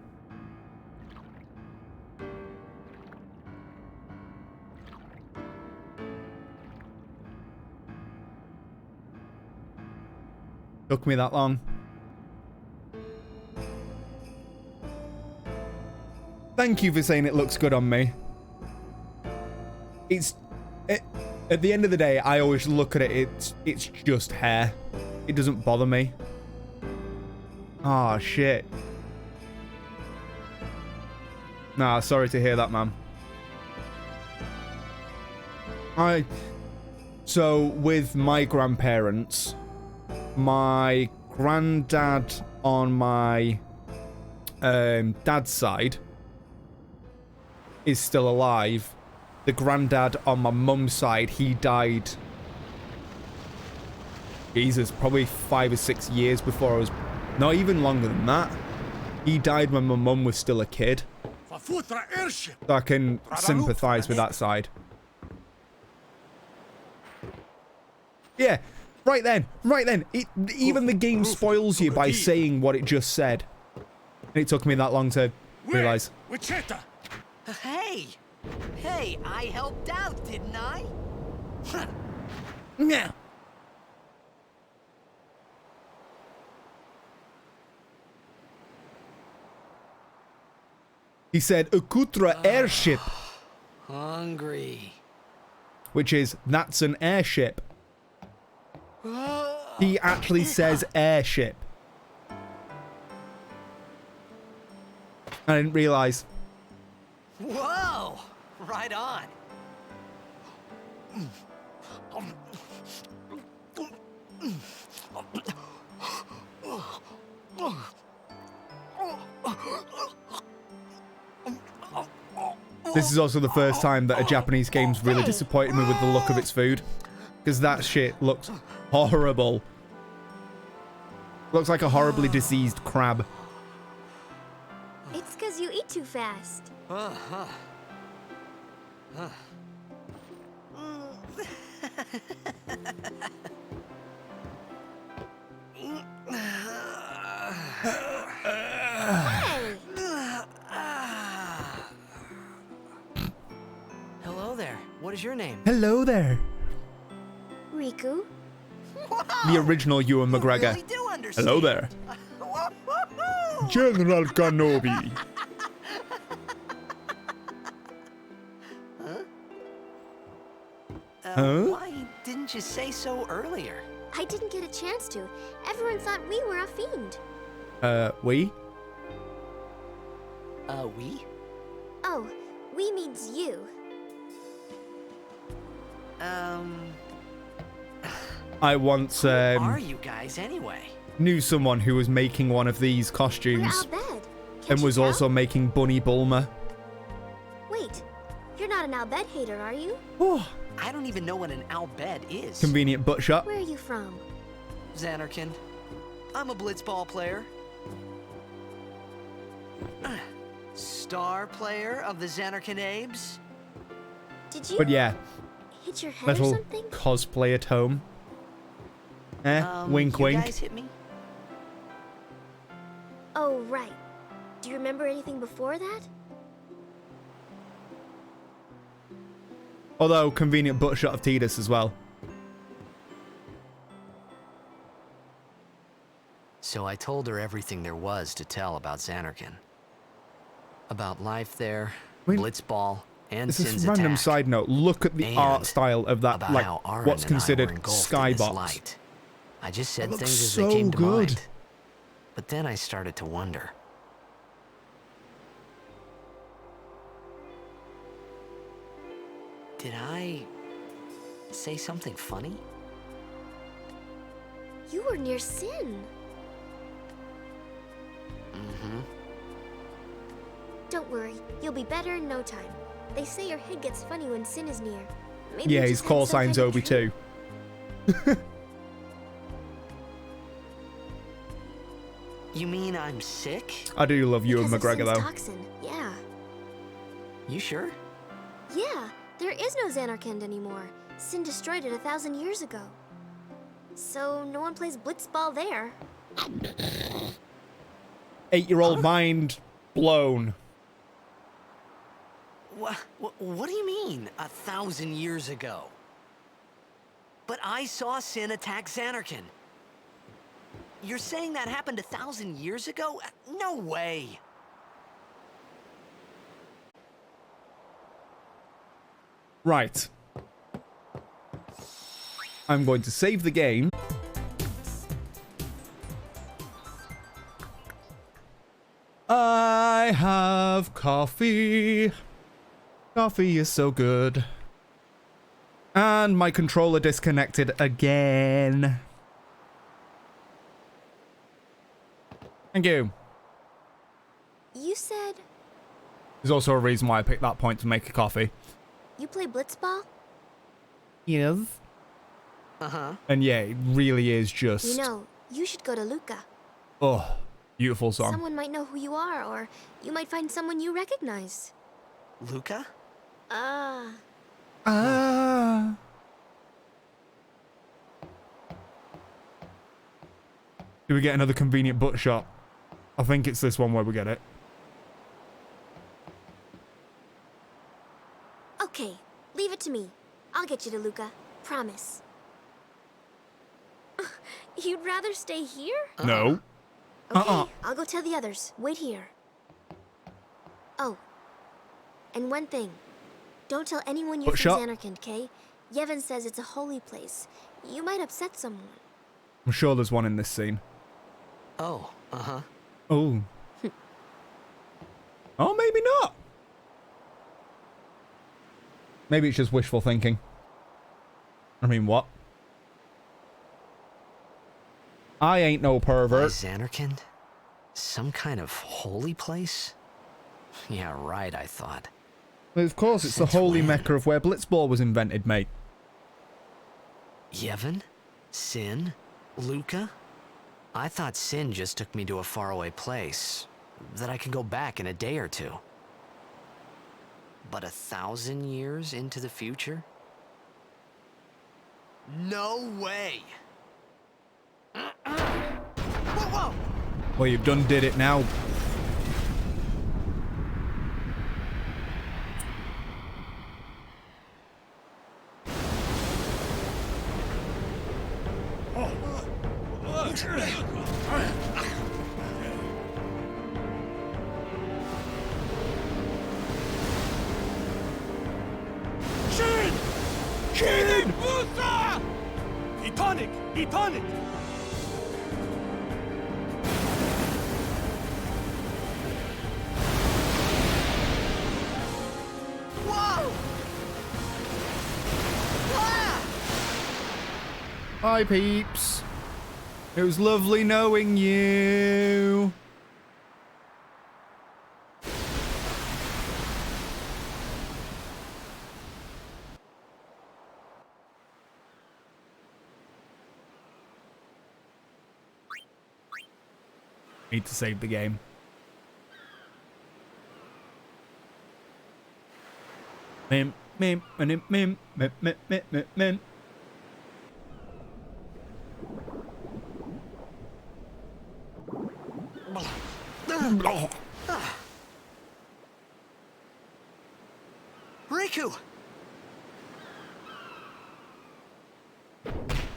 Speaker 1: Took me that long. Thank you for saying it looks good on me. At the end of the day, I always look at it, it's just hair. It doesn't bother me. Ah, shit. Nah, sorry to hear that, man. So, with my grandparents, my granddad on my dad's side is still alive. The granddad on my mum's side, he died. Jesus, probably 5 or 6 years before I was... Not even longer than that. He died when my mum was still a kid.
Speaker 6: Fafutra airship.
Speaker 1: So I can sympathize with that side. Yeah, right then. Even the game spoils you by saying what it just said. And it took me that long to realize.
Speaker 6: Wichita.
Speaker 2: Hey! Hey, I helped out, didn't I?
Speaker 1: Yeah. He said Akutra airship,
Speaker 2: Hungry.
Speaker 1: which is, that's an airship. He actually says airship. I didn't realize.
Speaker 2: Whoa! Right on.
Speaker 1: This is also the first time that a Japanese game's really disappointed me with the look of its food. Because that shit looks horrible. Looks like a horribly diseased crab.
Speaker 3: It's because you eat too fast. Hey!
Speaker 2: Hello there. What is your name?
Speaker 1: Hello there.
Speaker 3: Riku?
Speaker 1: The original Ewan
Speaker 2: You
Speaker 1: McGregor.
Speaker 2: really do understand.
Speaker 1: Hello there.
Speaker 2: Woo-hoo-hoo!
Speaker 1: General Kenobi. Huh?
Speaker 2: Why didn't you say so earlier?
Speaker 3: I didn't get a chance to. Everyone thought we were a fiend.
Speaker 1: We?
Speaker 2: We?
Speaker 3: Oh, we means you.
Speaker 1: I once
Speaker 2: Who are you guys anyway?
Speaker 1: knew someone who was making one of these
Speaker 3: We're
Speaker 1: costumes
Speaker 3: Al Bhed. Can't
Speaker 1: and
Speaker 3: you
Speaker 1: was
Speaker 3: tell?
Speaker 1: also making Bunny Bulma.
Speaker 3: Wait, you're not an Al Bhed hater, are you?
Speaker 1: Oh,
Speaker 2: I don't even know what an Al Bhed is.
Speaker 1: convenient butt shot.
Speaker 3: Where are you from?
Speaker 2: Xanarkin. I'm a blitzball player. Star player of the Xanarkin Abes.
Speaker 3: Did you
Speaker 1: But yeah,
Speaker 3: hit your head or
Speaker 1: little
Speaker 3: something?
Speaker 1: cosplay at home. Wink
Speaker 2: you
Speaker 1: wink.
Speaker 2: guys hit me?
Speaker 3: Oh, right. Do you remember anything before that?
Speaker 1: Although, convenient butt shot of Tidus as well.
Speaker 2: So I told her everything there was to tell about Xanarkin. About life there,
Speaker 1: I mean,
Speaker 2: blitzball, and
Speaker 1: It's a
Speaker 2: Sin's
Speaker 1: random
Speaker 2: attack.
Speaker 1: side note. Look at the
Speaker 2: And
Speaker 1: art style of that,
Speaker 2: about
Speaker 1: like,
Speaker 2: how Aaron
Speaker 1: what's
Speaker 2: and I were
Speaker 1: considered
Speaker 2: engulfed in this
Speaker 1: skybox.
Speaker 2: light. I just said
Speaker 1: That looks
Speaker 2: things as
Speaker 1: so
Speaker 2: they came to
Speaker 1: good.
Speaker 2: mind. But then I started to wonder. Did I say something funny?
Speaker 3: You were near Sin.
Speaker 2: Mm-hmm.
Speaker 3: Don't worry, you'll be better in no time. They say your head gets funny when Sin is near. Maybe
Speaker 1: Yeah,
Speaker 3: you
Speaker 1: his
Speaker 3: just had
Speaker 1: call
Speaker 3: some
Speaker 1: sign's
Speaker 3: kind of
Speaker 1: Obi
Speaker 3: dream.
Speaker 1: too.
Speaker 2: You mean I'm sick?
Speaker 1: I do love Ewan
Speaker 3: Because of
Speaker 1: McGregor
Speaker 3: Sin's
Speaker 1: though.
Speaker 3: toxin. Yeah.
Speaker 2: You sure?
Speaker 3: Yeah, there is no Xanarkand anymore. Sin destroyed it 1,000 years ago. So no one plays blitzball there.
Speaker 1: 8-year-old mind blown.
Speaker 2: What do you mean, 1,000 years ago? But I saw Sin attack Xanarkin. You're saying that happened 1,000 years ago? No way.
Speaker 1: Right. I'm going to save the game. I have coffee. Coffee is so good. And my controller disconnected again. Thank you.
Speaker 3: You said
Speaker 1: There's also a reason why I picked that point to make a coffee.
Speaker 3: You play blitzball?
Speaker 1: Yes.
Speaker 2: Uh-huh.
Speaker 1: And yeah, it really is just...
Speaker 3: You know, you should go to Luca.
Speaker 1: Oh, beautiful song.
Speaker 3: Someone might know who you are, or you might find someone you recognize.
Speaker 2: Luca?
Speaker 3: Ah.
Speaker 1: Ah. Do we get another convenient butt shot? I think it's this one where we get it.
Speaker 3: Okay, leave it to me. I'll get you to Luca. Promise. You'd rather stay here?
Speaker 1: No.
Speaker 3: Okay, I'll go tell the others. Wait here. Oh. And one thing. Don't tell anyone you're
Speaker 1: What
Speaker 3: from
Speaker 1: shot?
Speaker 3: Zanarkand, okay? Yevon says it's a holy place. You might upset someone.
Speaker 1: I'm sure there's one in this scene.
Speaker 2: Oh, uh-huh.
Speaker 1: Oh. Oh, maybe not. Maybe it's just wishful thinking. I mean, what? I ain't no
Speaker 2: Why,
Speaker 1: pervert.
Speaker 2: Zanarkand? Some kind of holy place? Yeah, right, I thought.
Speaker 1: Well, of course, it's the
Speaker 2: Since
Speaker 1: holy
Speaker 2: when?
Speaker 1: mecca of where Blitzball was invented, mate.
Speaker 2: Yevon? Sin? Luca? I thought Sin just took me to a faraway place, that I could go back in a day or two. But 1,000 years into the future? No way! Whoa!
Speaker 1: Well, you've done did it now.
Speaker 6: Shin!
Speaker 1: Shin!
Speaker 6: Usa! Etonic! Etonic!
Speaker 2: Whoa! Ah!
Speaker 1: Hi, peeps. It was lovely knowing you. Need to save the game. Mim, mim, mim, mim, mim, mim, mim, mim.
Speaker 2: Riku!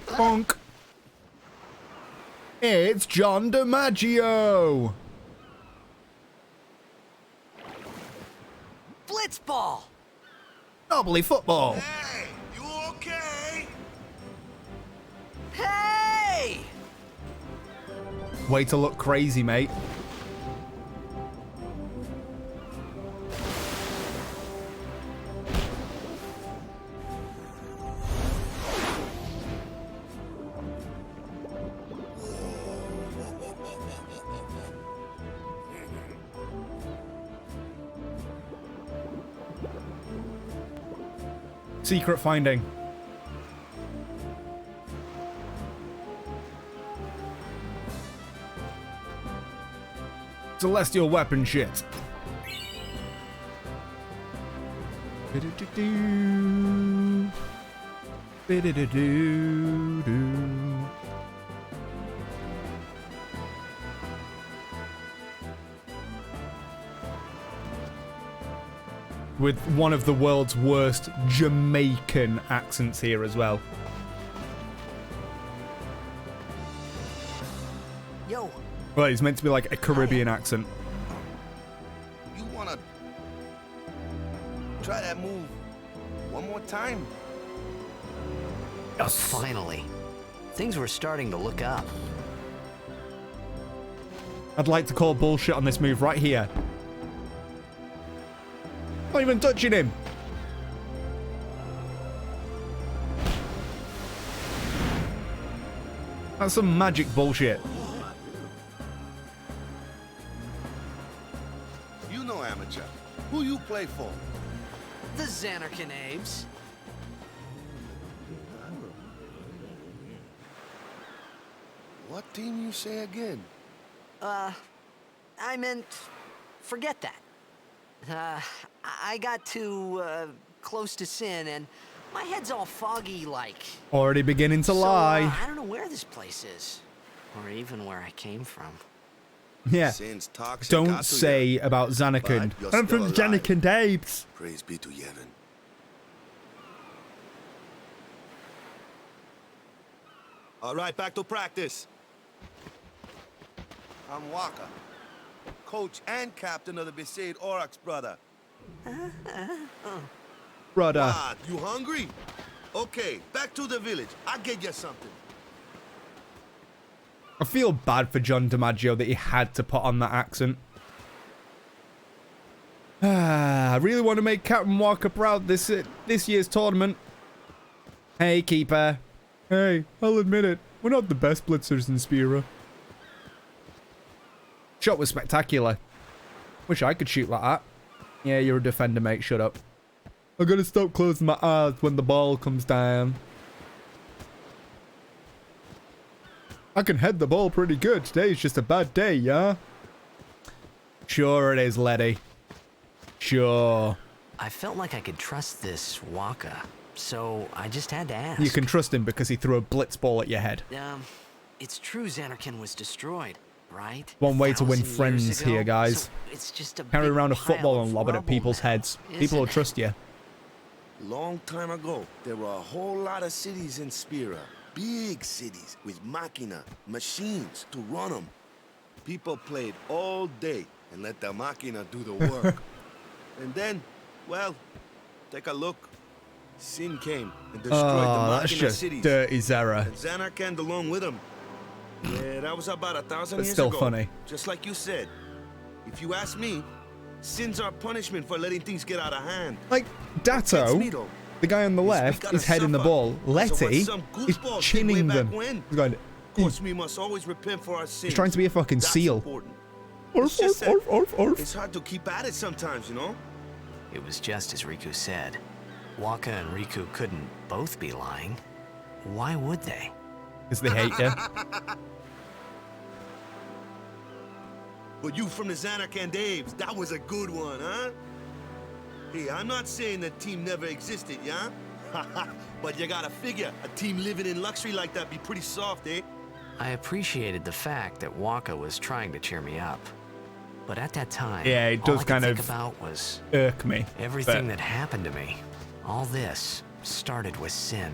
Speaker 1: Bonk. It's John DiMaggio.
Speaker 2: Blitzball!
Speaker 1: Knobbly football.
Speaker 6: Hey, you okay?
Speaker 2: Hey!
Speaker 1: Way to look crazy, mate. Secret finding. Celestial weapon shit. Bidididoo. Bidididoo-doo. With one of the world's worst Jamaican accents here as well.
Speaker 7: Yo,
Speaker 1: Well, he's meant to be like a Caribbean accent.
Speaker 7: you wanna try that move one more time?
Speaker 2: Finally. Things were starting to look up.
Speaker 1: I'd like to call bullshit on this move right here. Not even touching him. That's some magic bullshit.
Speaker 7: You know amateur. Who you play for?
Speaker 2: The Xanarkin Abes.
Speaker 7: What team you say again?
Speaker 2: I meant, forget that. I got too, close to Sin, and my head's all foggy like.
Speaker 1: Already beginning to lie.
Speaker 2: I don't know where this place is, or even where I came from.
Speaker 1: Yeah.
Speaker 7: Since toxic
Speaker 1: Don't
Speaker 7: got to
Speaker 1: say
Speaker 7: you,
Speaker 1: about Xanarkin.
Speaker 7: but you're
Speaker 1: I'm from
Speaker 7: still alive.
Speaker 1: Xanarkin Apes.
Speaker 7: Praise be to Yevon. All right, back to practice. I'm Waka, coach and captain of the Besaid Aurochs, brother.
Speaker 1: Brother.
Speaker 7: What, you hungry? Okay, back to the village. I'll get you something.
Speaker 1: I feel bad for John DiMaggio that he had to put on that accent. I really want to make Captain Walker proud this year's tournament. Hey, Keeper. Hey, I'll admit it. We're not the best blitzers in Spira. Shot was spectacular. Wish I could shoot like that. Yeah, you're a defender, mate. Shut up. I gotta stop closing my eyes when the ball comes down. I can head the ball pretty good. Today's just a bad day, yeah? Sure it is, Letty. Sure.
Speaker 2: I felt like I could trust this Waka, so I just had to ask.
Speaker 1: You can trust him because he threw a blitz ball at your head.
Speaker 2: It's true Xanarkin was destroyed, right?
Speaker 1: One way to win
Speaker 2: 1,000 years
Speaker 1: friends
Speaker 2: ago?
Speaker 1: here, guys.
Speaker 2: So it's just a
Speaker 1: Carry
Speaker 2: big
Speaker 1: around a
Speaker 2: pile
Speaker 1: football
Speaker 2: of
Speaker 1: and lob it at
Speaker 2: rubble
Speaker 1: people's
Speaker 2: now,
Speaker 1: heads.
Speaker 2: isn't
Speaker 1: People will
Speaker 2: it?
Speaker 1: trust you.
Speaker 7: Long time ago, there were a whole lot of cities in Spira. Big cities with machina, machines to run them. People played all day and let the machina do the work. And then, well, take a look. Sin came and destroyed the
Speaker 1: Oh, that's
Speaker 7: machina
Speaker 1: just
Speaker 7: cities.
Speaker 1: dirty Zera.
Speaker 7: And Xanarkand along with him. Yeah, that was about 1,000
Speaker 1: But
Speaker 7: years
Speaker 1: still
Speaker 7: ago.
Speaker 1: funny.
Speaker 7: Just like you said. If you ask me, sins are punishment for letting things get out of hand.
Speaker 1: Like,
Speaker 7: Gets me,
Speaker 1: Datto,
Speaker 7: though.
Speaker 1: the guy on the
Speaker 7: Is we
Speaker 1: left,
Speaker 7: gotta
Speaker 1: is heading the
Speaker 7: suffer.
Speaker 1: ball.
Speaker 7: So what
Speaker 1: Letty
Speaker 7: some
Speaker 1: is
Speaker 7: goofball did way
Speaker 1: chinning
Speaker 7: back
Speaker 1: them.
Speaker 7: when?
Speaker 1: He's going,
Speaker 7: Of course, we must always repent for our sins.
Speaker 1: he's trying to be a fucking
Speaker 7: That's
Speaker 1: seal.
Speaker 7: important.
Speaker 1: Orf,
Speaker 7: It's just
Speaker 1: orf,
Speaker 7: that
Speaker 1: orf, orf, orf.
Speaker 7: It's hard to keep at it sometimes, you know?
Speaker 2: It was just as Riku said. Waka and Riku couldn't both be lying. Why would they?
Speaker 1: Because they hate you.
Speaker 7: But you from the Xanarkand Abes, that was a good one, huh? Hey, I'm not saying the team never existed, yeah? But you gotta figure, a team living in luxury like that be pretty soft, eh?
Speaker 2: I appreciated the fact that Waka was trying to cheer me up. But at that time,
Speaker 1: Yeah, it
Speaker 2: all
Speaker 1: does
Speaker 2: I could
Speaker 1: kind
Speaker 2: think
Speaker 1: of
Speaker 2: about was
Speaker 1: Irk me.
Speaker 2: everything
Speaker 1: but
Speaker 2: that happened to me. All this started with Sin.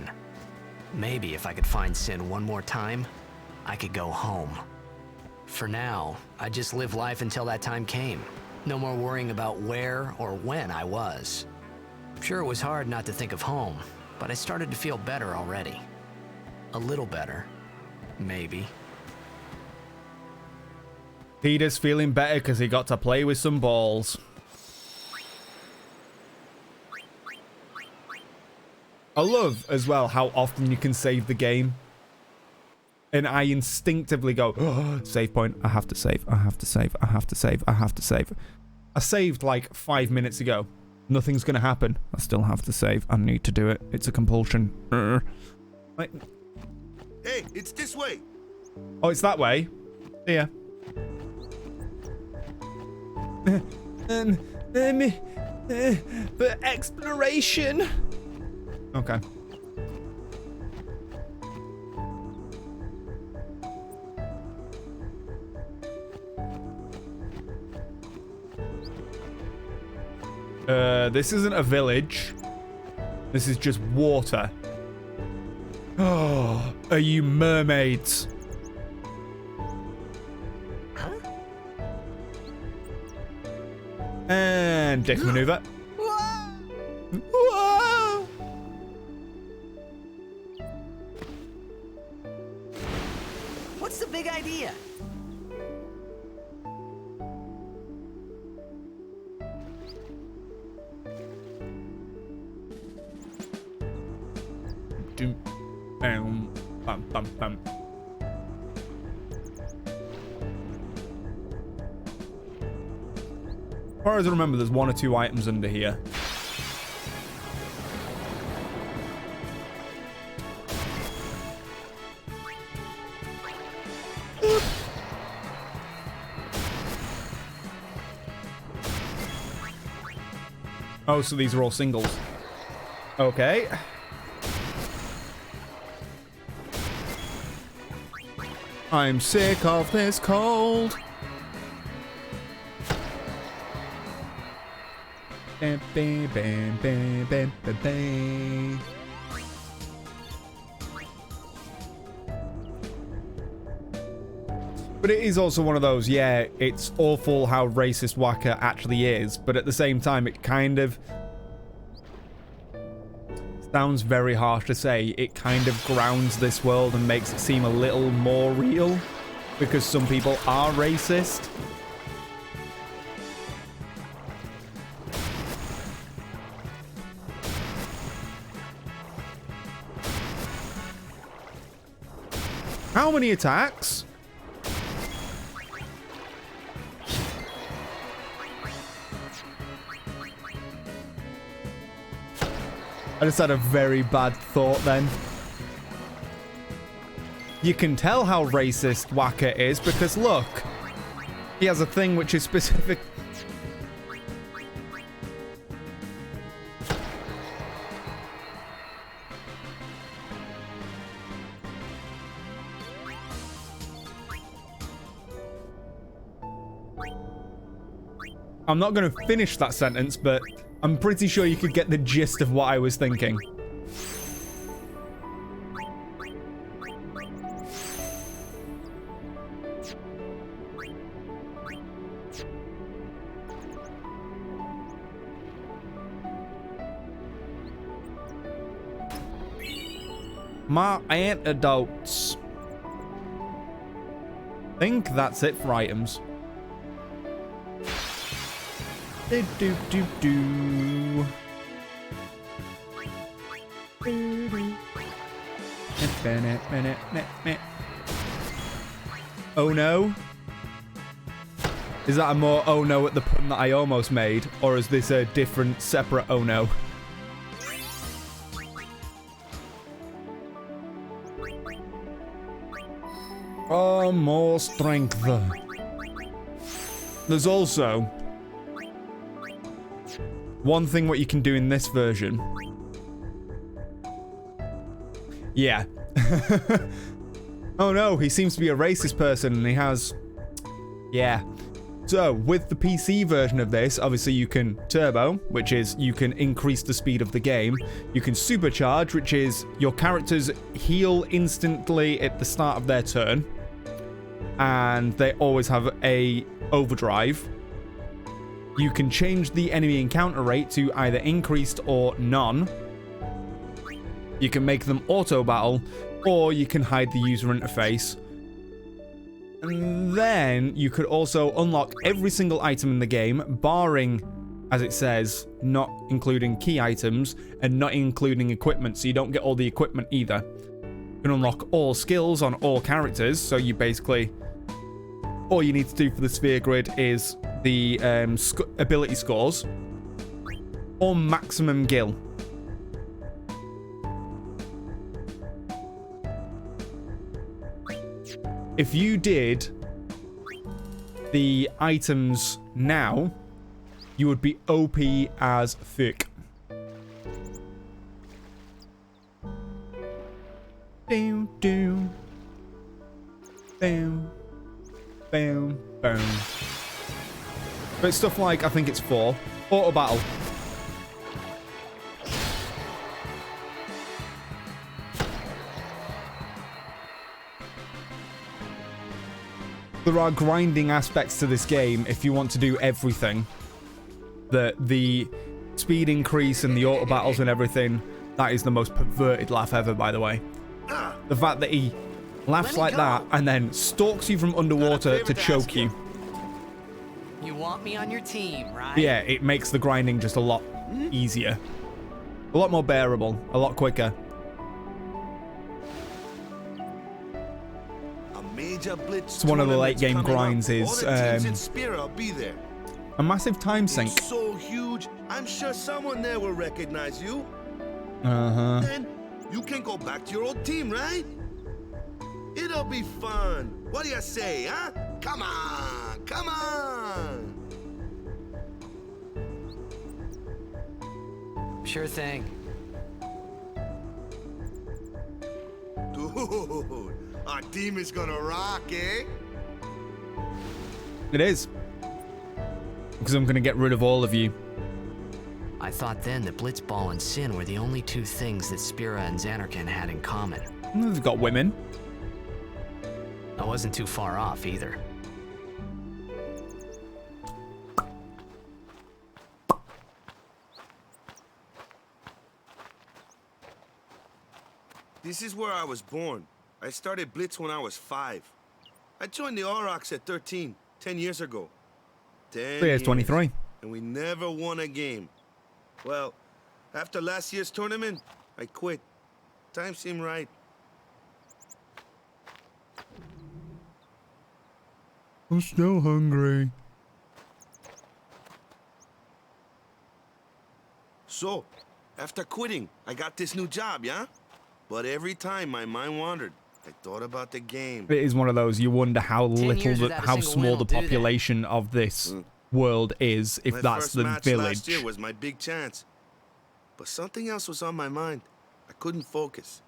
Speaker 2: Maybe if I could find Sin one more time, I could go home. For now, I just live life until that time came. No more worrying about where or when I was. Sure, it was hard not to think of home, but I started to feel better already. A little better, maybe.
Speaker 1: Peter's feeling better because he got to play with some balls. I love as well how often you can save the game. And I instinctively go, oh, save point, I have to save, I have to save, I have to save, I have to save. I saved like 5 minutes ago. Nothing's going to happen. I still have to save. I need to do it. It's a compulsion. Like,
Speaker 7: Hey, it's this way.
Speaker 1: oh, it's that way? Yeah. For exploration. Okay. This isn't a village. This is just water. Oh, are you mermaids? And dick maneuver. Whoa!
Speaker 2: What's the big idea?
Speaker 1: Doom, bam, bam, bam, bam. As far as I remember, there's 1 or 2 items under here. Oh, so these are all singles. Okay. I'm sick of this cold. Bam, bam, bam, bam, bam, bam, bam. But it is also one of those, yeah, it's awful how racist Wakka actually is, but at the same time, it kind of sounds very harsh to say. It kind of grounds this world and makes it seem a little more real, because some people are racist. How many attacks? I just had a very bad thought then. You can tell how racist Wakka is because look, he has a thing which is specific. I'm not going to finish that sentence, but I'm pretty sure you could get the gist of what I was thinking. My antidotes. I think that's it for items. Do do do do. Oh no? Is that a more oh no at the pun that I almost made? Or is this a different, separate oh no? Oh, more strength. There's also one thing what you can do in this version. Yeah. Oh no, he seems to be a racist person and he has... Yeah. So, with the PC version of this, obviously you can turbo, which is you can increase the speed of the game. You can supercharge, which is your characters heal instantly at the start of their turn. And they always have a overdrive. You can change the enemy encounter rate to either increased or none. You can make them auto battle, or you can hide the user interface. And then you could also unlock every single item in the game, barring, as it says, not including key items and not including equipment, so you don't get all the equipment either. You can unlock all skills on all characters, so you basically... all you need to do for the sphere grid is the ability scores or maximum gil. If you did the items now, you would be OP as fuck. Doom, doom. Boom. Boom, boom. But stuff like, I think it's 4. Auto battle. There are grinding aspects to this game if you want to do everything. The speed increase and the auto battles and everything, that is the most perverted laugh ever, by the way. The fact that he laughs like that and then stalks you from underwater to choke you.
Speaker 2: You want me on your team, right?
Speaker 1: Yeah, it makes the grinding just a lot easier. A lot more bearable. A lot quicker.
Speaker 7: A major blitz
Speaker 1: It's one of the late game grinds is
Speaker 7: all the teams in Spira will be there.
Speaker 1: A massive time sink.
Speaker 7: It's so huge, I'm sure someone there will recognize you.
Speaker 1: Uh-huh.
Speaker 7: Then you can go back to your old team, right? It'll be fun. What do you say, huh? Come on, come on.
Speaker 2: Sure thing.
Speaker 7: Dude, our team is gonna rock, eh?
Speaker 1: It is. Because I'm going to get rid of all of you.
Speaker 2: I thought then that Blitzball and Sin were the only two things that Spira and Xanarkand had in common.
Speaker 1: They've got women.
Speaker 2: I wasn't too far off either.
Speaker 7: This is where I was born. I started Blitz when I was 5. I joined the Aurochs at 13, 10 years ago. 10
Speaker 1: He's 23.
Speaker 7: And we never won a game. Well, after last year's tournament, I quit. Time seemed right.
Speaker 1: I'm still hungry.
Speaker 7: So, after quitting, I got this new job, yeah? But every time my mind wandered, I thought about the game.
Speaker 1: It is one of those, you wonder how
Speaker 2: 10
Speaker 1: little,
Speaker 2: years without a
Speaker 1: how
Speaker 2: single
Speaker 1: small
Speaker 2: win
Speaker 1: the
Speaker 2: will do that.
Speaker 1: population of this world is, if
Speaker 7: My
Speaker 1: that's
Speaker 7: first
Speaker 1: the
Speaker 7: match
Speaker 1: village.
Speaker 7: last year was my big chance. But something else was on my mind. I couldn't focus.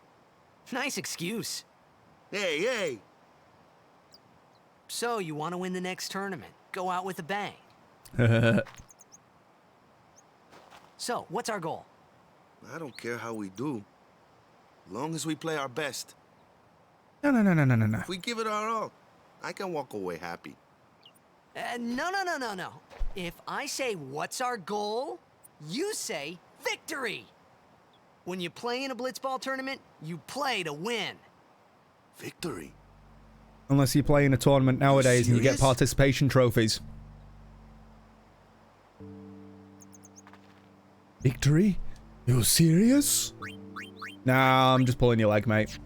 Speaker 2: Nice excuse.
Speaker 7: Hey, hey!
Speaker 2: So, you want to win the next tournament? Go out with a bang. So, what's our goal?
Speaker 7: I don't care how we do. Long as we play our best.
Speaker 1: No.
Speaker 7: If we give it our all, I can walk away happy.
Speaker 2: No. If I say, what's our goal? You say, victory! When you play in a Blitzball tournament, you play to win.
Speaker 7: Victory?
Speaker 1: Unless you play in a tournament nowadays and you get
Speaker 7: serious?
Speaker 1: participation trophies. Victory? You're serious? Nah, I'm just pulling your leg, mate.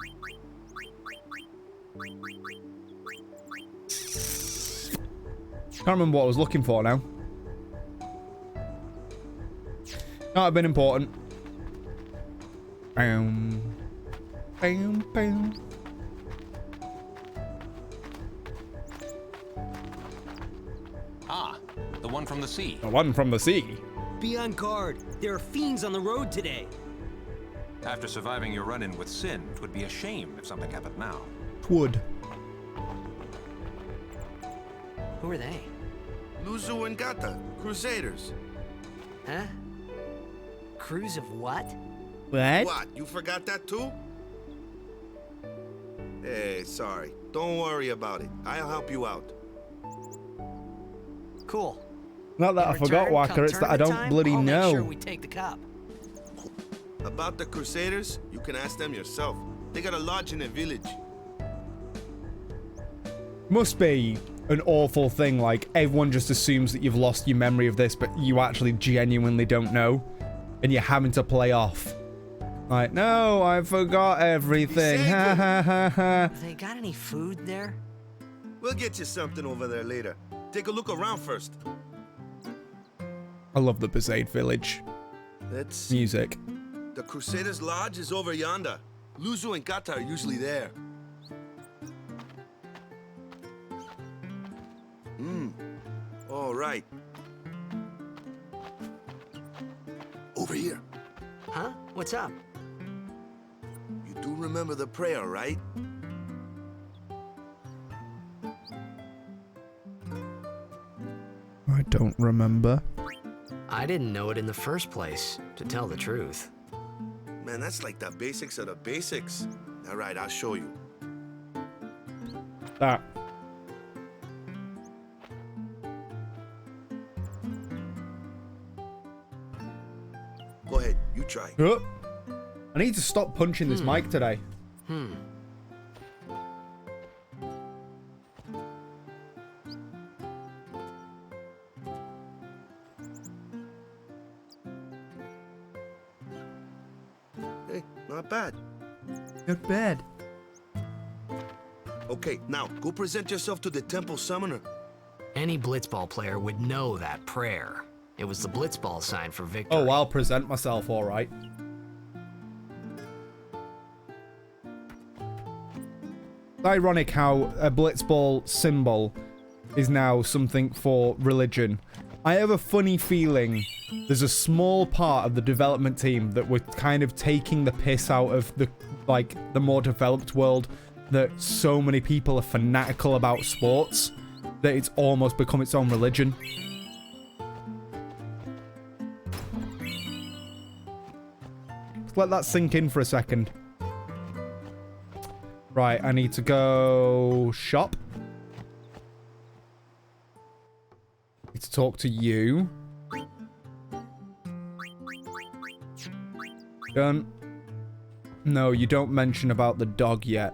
Speaker 1: Can't remember what I was looking for now. Not have been important. Bam. Bam, bam.
Speaker 8: Ah, the one from the sea.
Speaker 1: The one from the sea.
Speaker 9: Be on guard. There are fiends on the road today.
Speaker 8: After surviving your run-in with Sin, it would be a shame if something happened now.
Speaker 1: Wood.
Speaker 2: Who are they?
Speaker 7: Luzu and Gata, Crusaders.
Speaker 2: Huh? Crews of what?
Speaker 1: What?
Speaker 7: What, you forgot that too? Hey, sorry. Don't worry about it. I'll help you out.
Speaker 2: Cool.
Speaker 1: Not that I
Speaker 2: In
Speaker 1: forgot,
Speaker 2: return,
Speaker 1: Walker,
Speaker 2: come
Speaker 1: it's that I
Speaker 2: tournament
Speaker 1: don't
Speaker 2: time,
Speaker 1: bloody
Speaker 2: I'll
Speaker 1: know.
Speaker 2: Make sure we take the cup.
Speaker 7: About the Crusaders, you can ask them yourself. They got a lodge in a village.
Speaker 1: Must be an awful thing, like, everyone just assumes that you've lost your memory of this, but you actually genuinely don't know, and you're having to play off. Like, no, I forgot everything, ha ha ha ha.
Speaker 2: They got any food there?
Speaker 7: We'll get you something over there later. Take a look around first.
Speaker 1: I love the Besaid village.
Speaker 7: Let's see.
Speaker 1: Music.
Speaker 7: The Crusaders' lodge is over yonder. Luzu and Gata are usually there. All right. Over here.
Speaker 2: Huh? What's up?
Speaker 7: You do remember the prayer, right?
Speaker 1: I don't remember.
Speaker 2: I didn't know it in the first place, to tell the truth.
Speaker 7: Man, that's like the basics of the basics. All right, I'll show you.
Speaker 1: That.
Speaker 7: Go ahead, you try.
Speaker 1: Oh. I need to stop punching this mic today.
Speaker 7: Hey, not bad.
Speaker 1: Not bad.
Speaker 7: Okay, now go present yourself to the temple summoner.
Speaker 2: Any blitzball player would know that prayer. It was the blitzball sign for victory.
Speaker 1: Oh, I'll present myself, all right. It's ironic how a blitzball symbol is now something for religion. I have a funny feeling there's a small part of the development team that were kind of taking the piss out of the more developed world, that so many people are fanatical about sports that it's almost become its own religion. Let that sink in for a second. Right, I need to go shop. Need to talk to you. Done. No, you don't mention about the dog yet.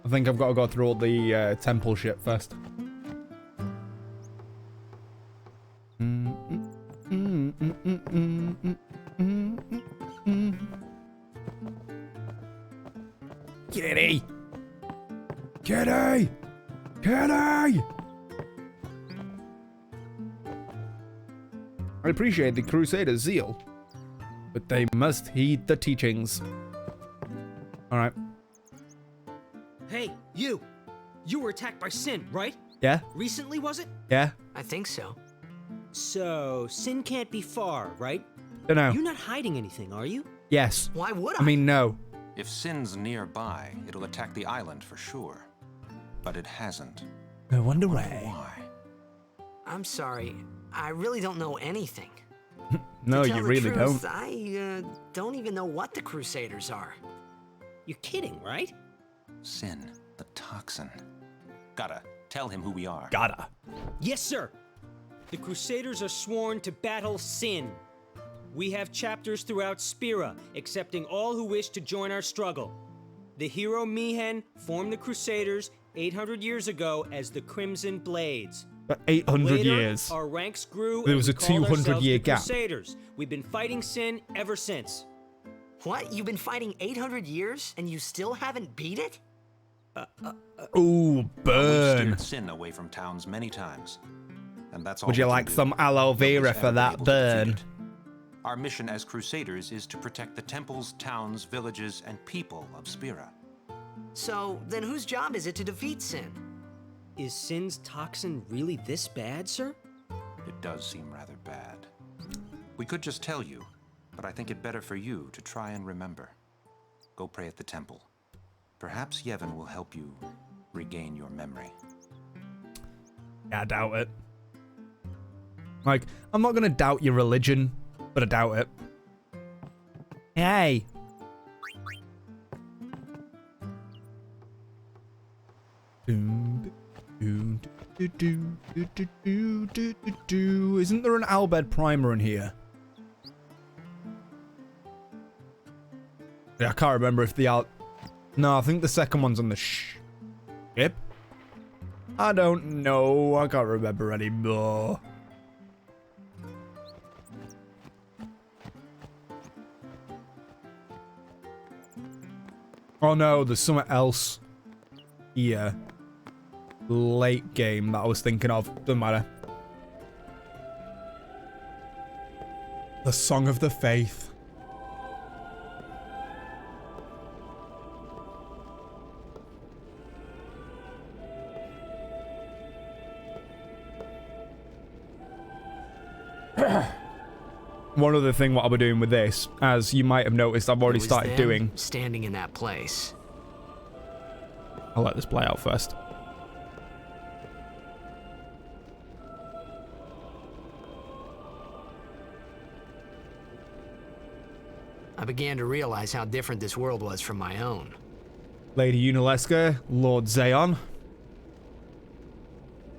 Speaker 1: I think I've got to go through all the temple shit first. Kitty! Kitty! Kitty! I appreciate the Crusaders' zeal, but they must heed the teachings. Alright.
Speaker 9: Hey, you! You were attacked by Sin, right?
Speaker 1: Yeah?
Speaker 9: Recently, was it?
Speaker 1: Yeah?
Speaker 2: I think so.
Speaker 9: So, Sin can't be far, right?
Speaker 1: Dunno.
Speaker 9: You're not hiding anything, are you?
Speaker 1: Yes.
Speaker 2: Why would
Speaker 1: I mean, no.
Speaker 8: If Sin's nearby, it'll attack the island for sure. But it hasn't.
Speaker 1: I wonder why.
Speaker 8: Why?
Speaker 2: I'm sorry. I really don't know anything.
Speaker 1: No,
Speaker 2: To
Speaker 1: you
Speaker 2: tell the
Speaker 1: really
Speaker 2: truth,
Speaker 1: don't.
Speaker 2: I don't even know what the Crusaders are.
Speaker 9: You're kidding, right?
Speaker 8: Sin, the toxin. Gotta tell him who we are.
Speaker 1: Gotta.
Speaker 9: Yes, sir. The Crusaders are sworn to battle Sin. We have chapters throughout Spira, accepting all who wish to join our struggle. The hero Mihen formed the Crusaders 800 years ago as the Crimson Blades.
Speaker 1: 800
Speaker 9: Later,
Speaker 1: years.
Speaker 9: Our ranks grew.
Speaker 1: There
Speaker 9: and
Speaker 1: was
Speaker 9: we
Speaker 1: a
Speaker 9: called
Speaker 1: 200-year
Speaker 9: ourselves the
Speaker 1: gap.
Speaker 9: Crusaders. We've been fighting Sin ever since.
Speaker 2: What? You've been fighting 800 years and you still haven't beat it?
Speaker 1: Ooh,
Speaker 8: We've
Speaker 1: burn.
Speaker 8: steered Sin away from towns many times. And that's all
Speaker 1: Would you
Speaker 8: we can
Speaker 1: like
Speaker 8: do.
Speaker 1: some aloe vera
Speaker 8: Nobody's
Speaker 1: for
Speaker 8: ever been
Speaker 1: that
Speaker 8: able to
Speaker 1: burn?
Speaker 8: defeat it. Our mission as Crusaders is to protect the temples, towns, villages, and people of Spira.
Speaker 2: So, then whose job is it to defeat Sin?
Speaker 9: Is Sin's toxin really this bad, sir?
Speaker 8: It does seem rather bad. We could just tell you, but I think it better for you to try and remember. Go pray at the temple. Perhaps Yevon will help you regain your memory.
Speaker 1: Yeah, I doubt it. Like, I'm not gonna doubt your religion, but I doubt it. Hey. Isn't there an Albed primer in here? Yeah, I can't remember if the No, I think the second one's on the ship. I don't know. I can't remember anymore. Oh no, there's something else here. Late game that I was thinking of. Doesn't matter. The Song of the Faith. One other thing what I'll be doing with this, as you might have noticed, I've already
Speaker 2: It was
Speaker 1: started
Speaker 2: them
Speaker 1: doing.
Speaker 2: standing in that place.
Speaker 1: I'll let this play out first.
Speaker 2: I began to realize how different this world was from my own.
Speaker 1: Lady Unaleska, Lord Zayon.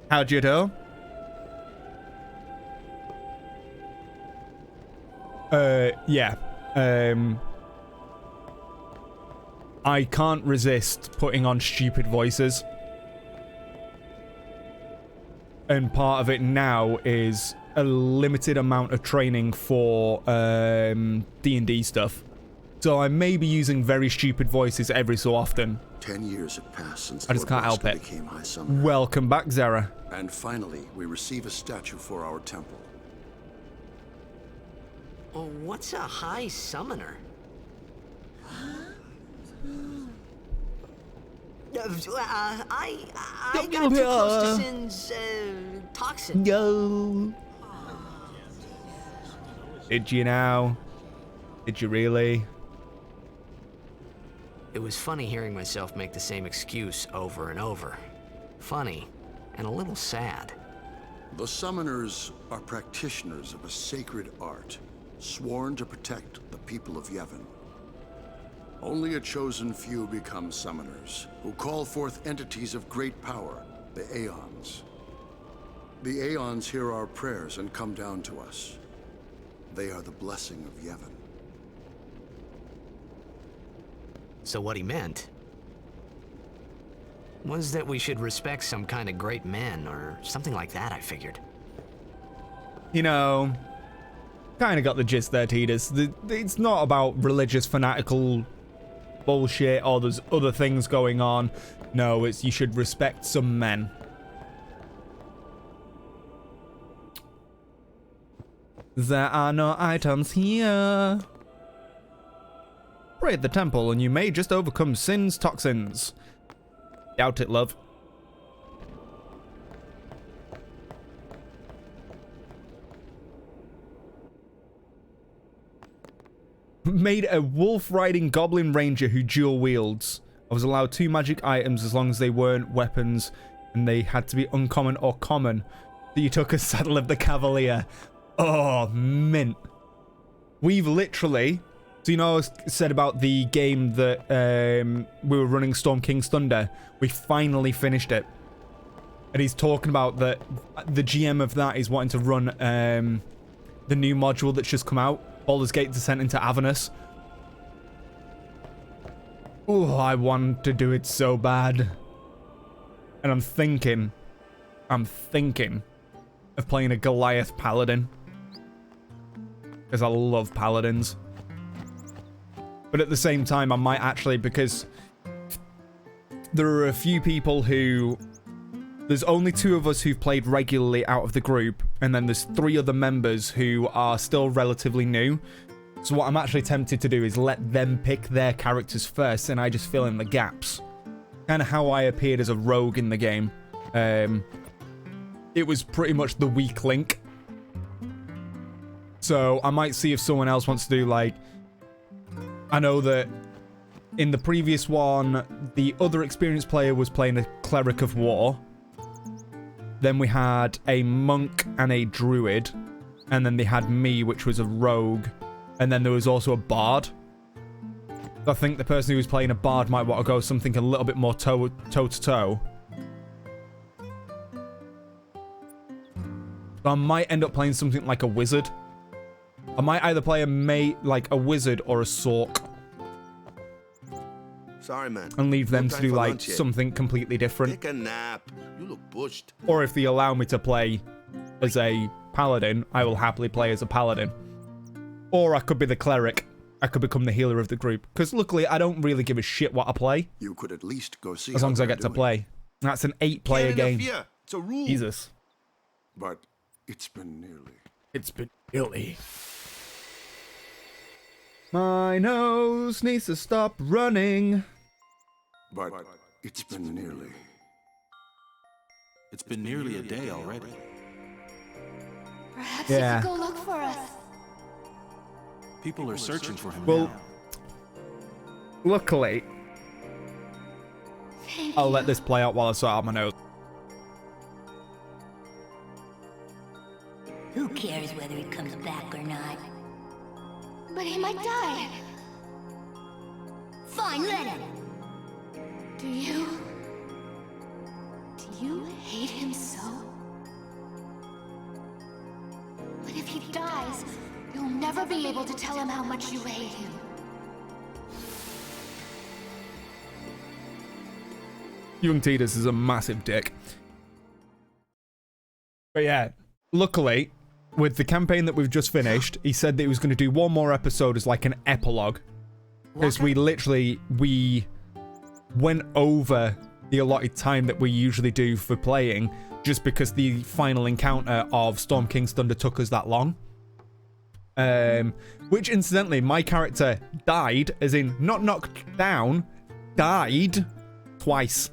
Speaker 1: How'd you do? Yeah. I can't resist putting on stupid voices. And part of it now is a limited amount of training for D&D stuff. So I may be using very stupid voices every so often.
Speaker 10: 10 years have passed since
Speaker 1: I just can't help it.
Speaker 10: became High Summoner.
Speaker 1: Welcome back, Zera.
Speaker 10: And finally, we receive a statue for our temple.
Speaker 2: Oh, what's a High Summoner? I got too close to Sin's toxin.
Speaker 1: No. Did you now? Did you really?
Speaker 2: It was funny hearing myself make the same excuse over and over. Funny, and a little sad.
Speaker 10: The Summoners are practitioners of a sacred art, sworn to protect the people of Yevon. Only a chosen few become Summoners, who call forth entities of great power, the Aeons. The Aeons hear our prayers and come down to us. They are the blessing of Yevon.
Speaker 2: So what he meant was that we should respect some kind of great men, or something like that, I figured.
Speaker 1: You know, kind of got the gist there, Tidus. It's not about religious fanatical bullshit or there's other things going on. No, it's you should respect some men. There are no items here. Pray at the temple and you may just overcome Sin's toxins. Doubt it, love. Made a wolf-riding goblin ranger who dual wields. I was allowed 2 magic items as long as they weren't weapons and they had to be uncommon or common. So you took a saddle of the cavalier. Oh, mint. We've literally... So you know I said about the game that we were running Storm King's Thunder? We finally finished it. And he's talking about that the GM of that is wanting to run the new module that's just come out. Baldur's Gate Descent into Avernus. Oh, I want to do it so bad. And I'm thinking of playing a Goliath Paladin. Because I love Paladins. But at the same time, I might actually, because there are a few people who... There's only 2 of us who've played regularly out of the group, and then there's 3 other members who are still relatively new. So what I'm actually tempted to do is let them pick their characters first, and I just fill in the gaps. Kind of how I appeared as a rogue in the game. It was pretty much the weak link. So I might see if someone else wants to do, like... I know that in the previous one, the other experienced player was playing a cleric of war. Then we had a monk and a druid. And then they had me, which was a rogue. And then there was also a bard. So I think the person who was playing a bard might want to go something a little bit more toe-to-toe. So I might end up playing something like a wizard. I might either play a wizard or a sork.
Speaker 7: Sorry, man.
Speaker 1: And leave them
Speaker 7: No
Speaker 1: to do,
Speaker 7: time for
Speaker 1: like,
Speaker 7: lunch yet.
Speaker 1: something completely different.
Speaker 7: Take a nap. You look bushed.
Speaker 1: Or if they allow me to play as a paladin, I will happily play as a paladin. Or I could be the cleric. I could become the healer of the group. Because luckily, I don't really give a shit what I play.
Speaker 10: You could at least go see
Speaker 1: As long as I
Speaker 10: how
Speaker 1: get to
Speaker 10: they're doing.
Speaker 1: play. That's an 8-player
Speaker 7: Can't
Speaker 1: game.
Speaker 7: interfere. It's a rule.
Speaker 1: Jesus.
Speaker 10: But it's been nearly.
Speaker 1: It's been nearly. My nose needs to stop running.
Speaker 10: But it's been nearly.
Speaker 5: It's been nearly a day already.
Speaker 11: Perhaps
Speaker 1: Yeah.
Speaker 11: you could go look for us.
Speaker 5: People are searching for him
Speaker 1: Well,
Speaker 5: now.
Speaker 1: luckily,
Speaker 11: Thank
Speaker 1: I'll
Speaker 11: you.
Speaker 1: let this play out while I sort out my nose.
Speaker 12: Who cares whether he comes back or not?
Speaker 11: But he might die.
Speaker 12: Fine, let him.
Speaker 11: Do you hate him so? But if he dies, you'll never be able to tell him how much you hate him.
Speaker 1: Young Tidus is a massive dick. But yeah, luckily, with the campaign that we've just finished, he said that he was going to do one more episode as like an epilogue. Because we went over the allotted time that we usually do for playing, just because the final encounter of Storm King's Thunder took us that long. Which incidentally, my character died, as in not knocked down, died twice.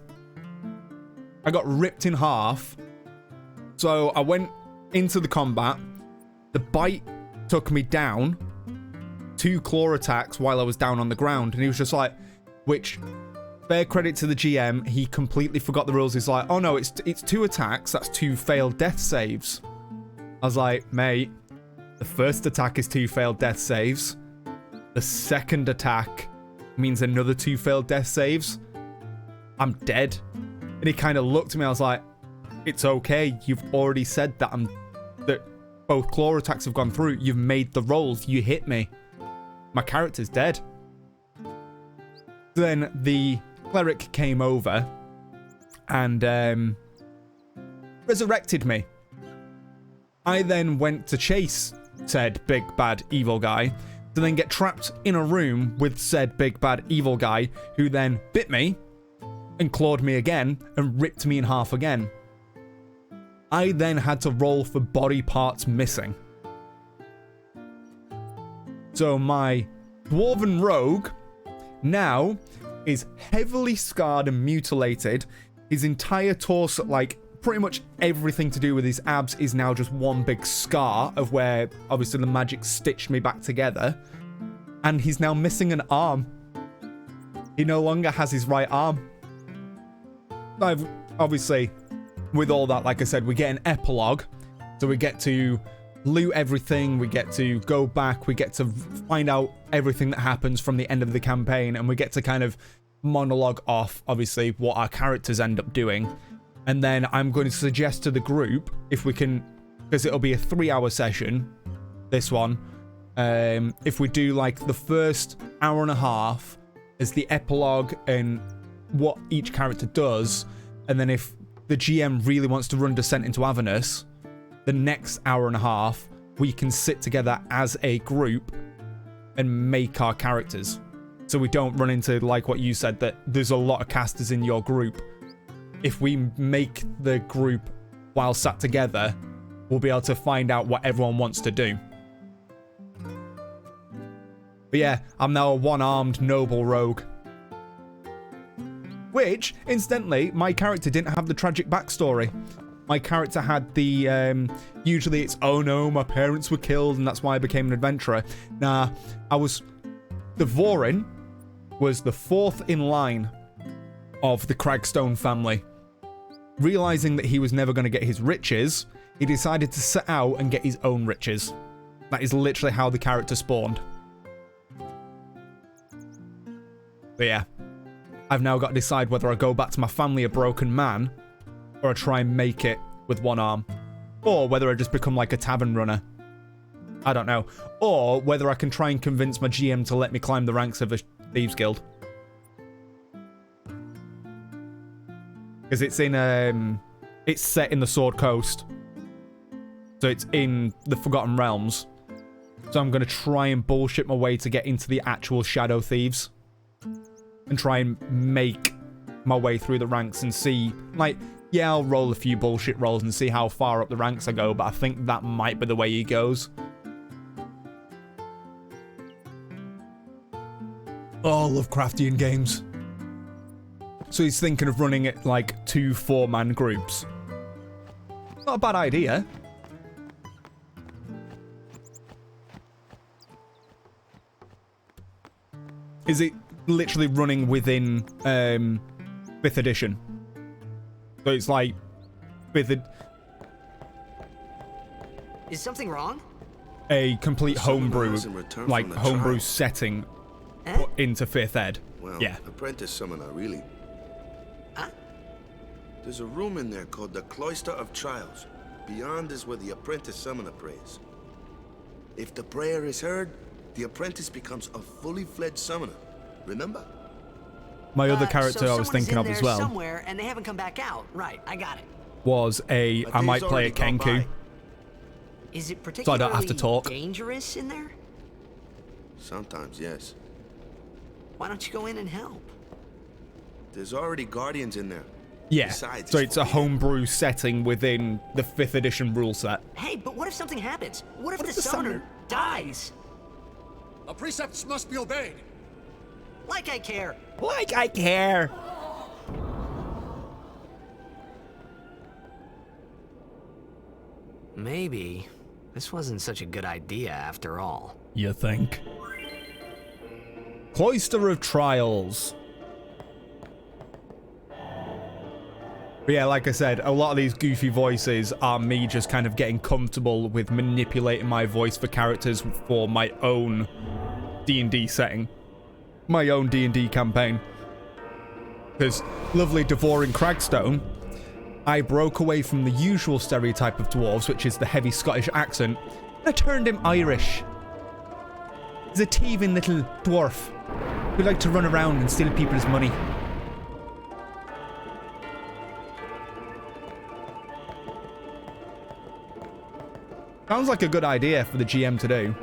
Speaker 1: I got ripped in half. So I went into the combat. The bite took me down. 2 claw attacks while I was down on the ground. And he was just like, which, fair credit to the GM, he completely forgot the rules. He's like, oh no, it's 2 attacks. That's 2 failed death saves. I was like, mate, the first attack is 2 failed death saves. The second attack means another 2 failed death saves. I'm dead. And he kind of looked at me. I was like, it's okay. You've already said that that both claw attacks have gone through. You've made the rolls. You hit me. My character's dead. Then the cleric came over and resurrected me. I then went to chase said big bad evil guy to then get trapped in a room with said big bad evil guy, who then bit me and clawed me again and ripped me in half again. I then had to roll for body parts missing. So my dwarven rogue now is heavily scarred and mutilated. His entire torso, like pretty much everything to do with his abs, is now just one big scar of where obviously the magic stitched me back together. And he's now missing an arm. He no longer has his right arm. I've obviously, with all that, like I said, we get an epilogue. So we get to loot everything, we get to go back, we get to find out everything that happens from the end of the campaign, and we get to kind of monologue off, obviously, what our characters end up doing. And then I'm going to suggest to the group, if we can, because it'll be a 3-hour session, this one, if we do like the first hour and a half as the epilogue and what each character does, and then if the GM really wants to run Descent into Avernus, the next hour and a half, we can sit together as a group and make our characters. So we don't run into, like what you said, that there's a lot of casters in your group. If we make the group while sat together, we'll be able to find out what everyone wants to do. But yeah, I'm now a one-armed noble rogue. Which, incidentally, my character didn't have the tragic backstory. My character had the, usually it's, oh no, my parents were killed and that's why I became an adventurer. Nah, the Vorin was the 4th in line of the Cragstone family. Realizing that he was never going to get his riches, he decided to set out and get his own riches. That is literally how the character spawned. But yeah, I've now got to decide whether I go back to my family a broken man, or I try and make it with one arm. Or whether I just become like a tavern runner. I don't know. Or whether I can try and convince my GM to let me climb the ranks of a Thieves Guild. Because it's in, it's set in the Sword Coast. So it's in the Forgotten Realms. So I'm going to try and bullshit my way to get into the actual Shadow Thieves. And try and make my way through the ranks and see, like, yeah, I'll roll a few bullshit rolls and see how far up the ranks I go, but I think that might be the way he goes. Oh, Lovecraftian games. So he's thinking of running it like 2 4-man groups. Not a bad idea. Is it literally running within 5th edition? So it's like 5th
Speaker 2: Is something wrong?
Speaker 1: A complete homebrew, like homebrew setting put into 5th ed.
Speaker 7: Well,
Speaker 1: yeah.
Speaker 7: Apprentice summoner, really. Huh? There's a room in there called the Cloister of Trials. Beyond is where the apprentice summoner prays. If the prayer is heard, the apprentice becomes a fully fledged summoner. Remember?
Speaker 1: My other character
Speaker 2: so
Speaker 1: I was thinking of as well
Speaker 2: somewhere and they haven't come back out. Right, I got it.
Speaker 1: was I might play a Kenku.
Speaker 2: Is it particularly
Speaker 1: so I don't have to talk.
Speaker 2: dangerous in there?
Speaker 7: Sometimes, yes.
Speaker 2: Why don't you go in and help?
Speaker 7: There's already guardians in there.
Speaker 1: Yeah,
Speaker 7: Besides,
Speaker 1: so it's a homebrew setting within the 5th edition rule set.
Speaker 2: Hey, but what if something happens? What if the summoner dies?
Speaker 6: Our precepts must be obeyed.
Speaker 2: Like I care.
Speaker 1: Like I care.
Speaker 2: Maybe this wasn't such a good idea after all.
Speaker 1: You think? Cloister of Trials. But yeah, like I said, a lot of these goofy voices are me just kind of getting comfortable with manipulating my voice for characters for my own D&D setting. My own D&D campaign. Because lovely Devorin Cragstone, I broke away from the usual stereotype of dwarves, which is the heavy Scottish accent, and I turned him Irish. He's a thieving little dwarf who likes to run around and steal people's money. Sounds like a good idea for the GM to do.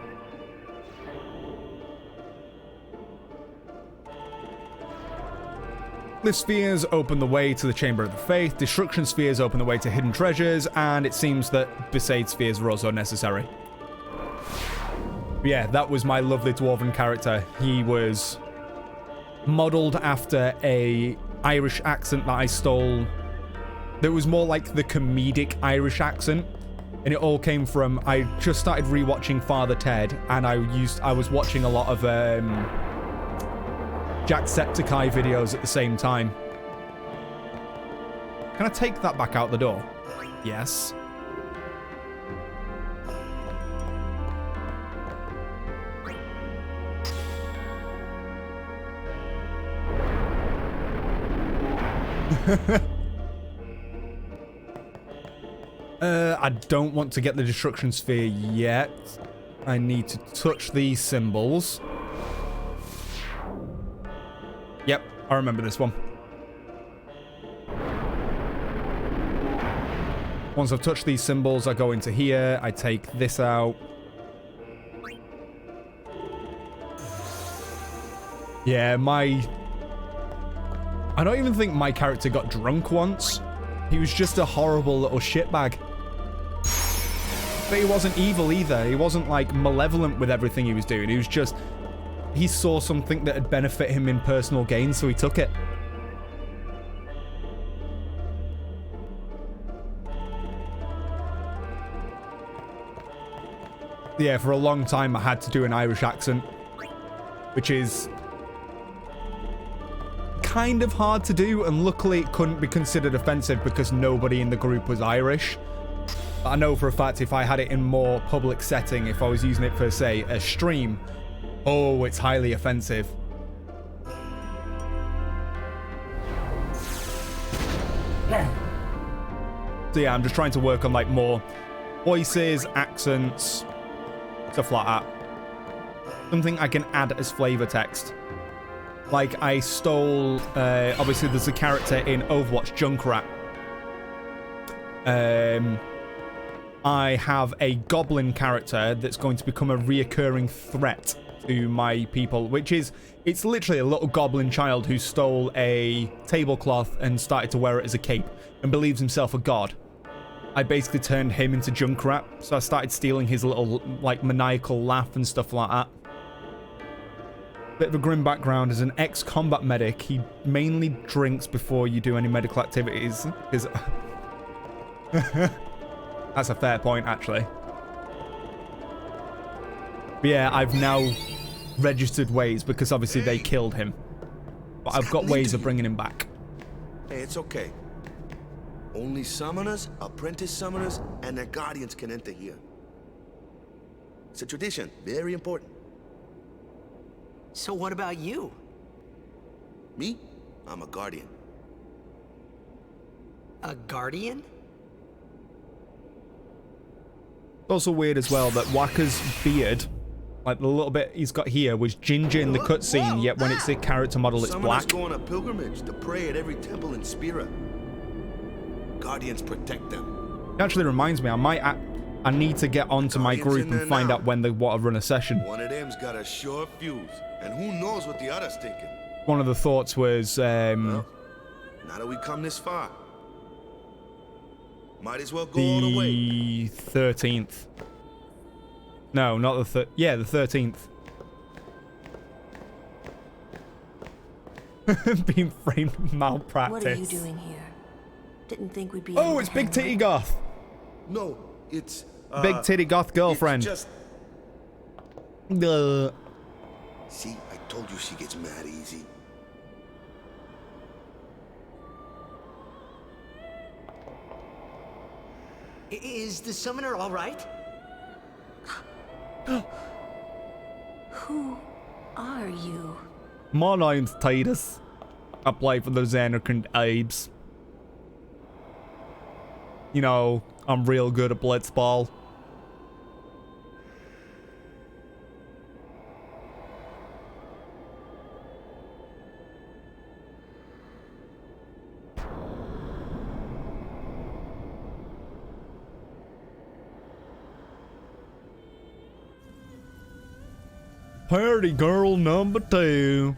Speaker 1: The spheres open the way to the Chamber of the Faith, destruction spheres open the way to hidden treasures, and it seems that Besaid spheres are also necessary. But yeah, that was my lovely dwarven character. He was modelled after a Irish accent that I stole. That was more like the comedic Irish accent. And it all came from, I just started rewatching Father Ted, and I was watching a lot of Jacksepticeye videos at the same time. Can I take that back out the door? Yes. I don't want to get the destruction sphere yet. I need to touch these symbols. Yep, I remember this one. Once I've touched these symbols, I go into here, I take this out. Yeah, I don't even think my character got drunk once. He was just a horrible little shitbag. But he wasn't evil either. He wasn't, like, malevolent with everything he was doing. He was just... He saw something that had benefit him in personal gain, so he took it. Yeah, for a long time I had to do an Irish accent, which is kind of hard to do, and luckily it couldn't be considered offensive because nobody in the group was Irish. But I know for a fact if I had it in more public setting, if I was using it for, say, a stream, oh, it's highly offensive. So yeah, I'm just trying to work on, like, more voices, accents, stuff like that. Something I can add as flavor text. Like, I stole, obviously there's a character in Overwatch, Junkrat. I have a goblin character that's going to become a reoccurring threat to my people, which is, it's literally a little goblin child who stole a tablecloth and started to wear it as a cape and believes himself a god. I basically turned him into Junkrat, so I started stealing his little, like, maniacal laugh and stuff like that. Bit of a grim background. As an ex-combat medic, he mainly drinks before you do any medical activities. That's a fair point, actually. But yeah, I've now registered ways because obviously they killed him. But I've got ways of bringing him back.
Speaker 7: Hey, it's okay. Only summoners, apprentice summoners, and their guardians can enter here. It's a tradition, very important.
Speaker 2: So what about you?
Speaker 7: Me? I'm a guardian.
Speaker 2: A guardian?
Speaker 1: It's also weird as well that Wakka's beard, like the little bit he's got here, was ginger in the cutscene, yet when it's a character model, it's black.
Speaker 7: Summoners go on a pilgrimage to pray at every temple in Spira. Guardians protect them.
Speaker 1: It actually reminds me, I might I need to get onto my group and find out when they want to run a session.
Speaker 7: One of them's got a short fuse, and who knows what the other's thinking.
Speaker 1: One of the thoughts was,
Speaker 7: Well, now that we come this far, might as well go all the way.
Speaker 1: the 13th. No, not the the 13th. Being framed malpractice.
Speaker 13: What are you doing here? Didn't think we'd be.
Speaker 1: Oh, it's Big Titty Goth.
Speaker 7: No, it's
Speaker 1: Big Titty Goth girlfriend.
Speaker 7: Just...
Speaker 1: See,
Speaker 7: I told you she gets mad easy.
Speaker 2: Is the summoner all right?
Speaker 13: Who are you?
Speaker 1: My name's Titus. I play for the Zanarkand Abes. You know, I'm real good at Blitzball. Party girl number 2.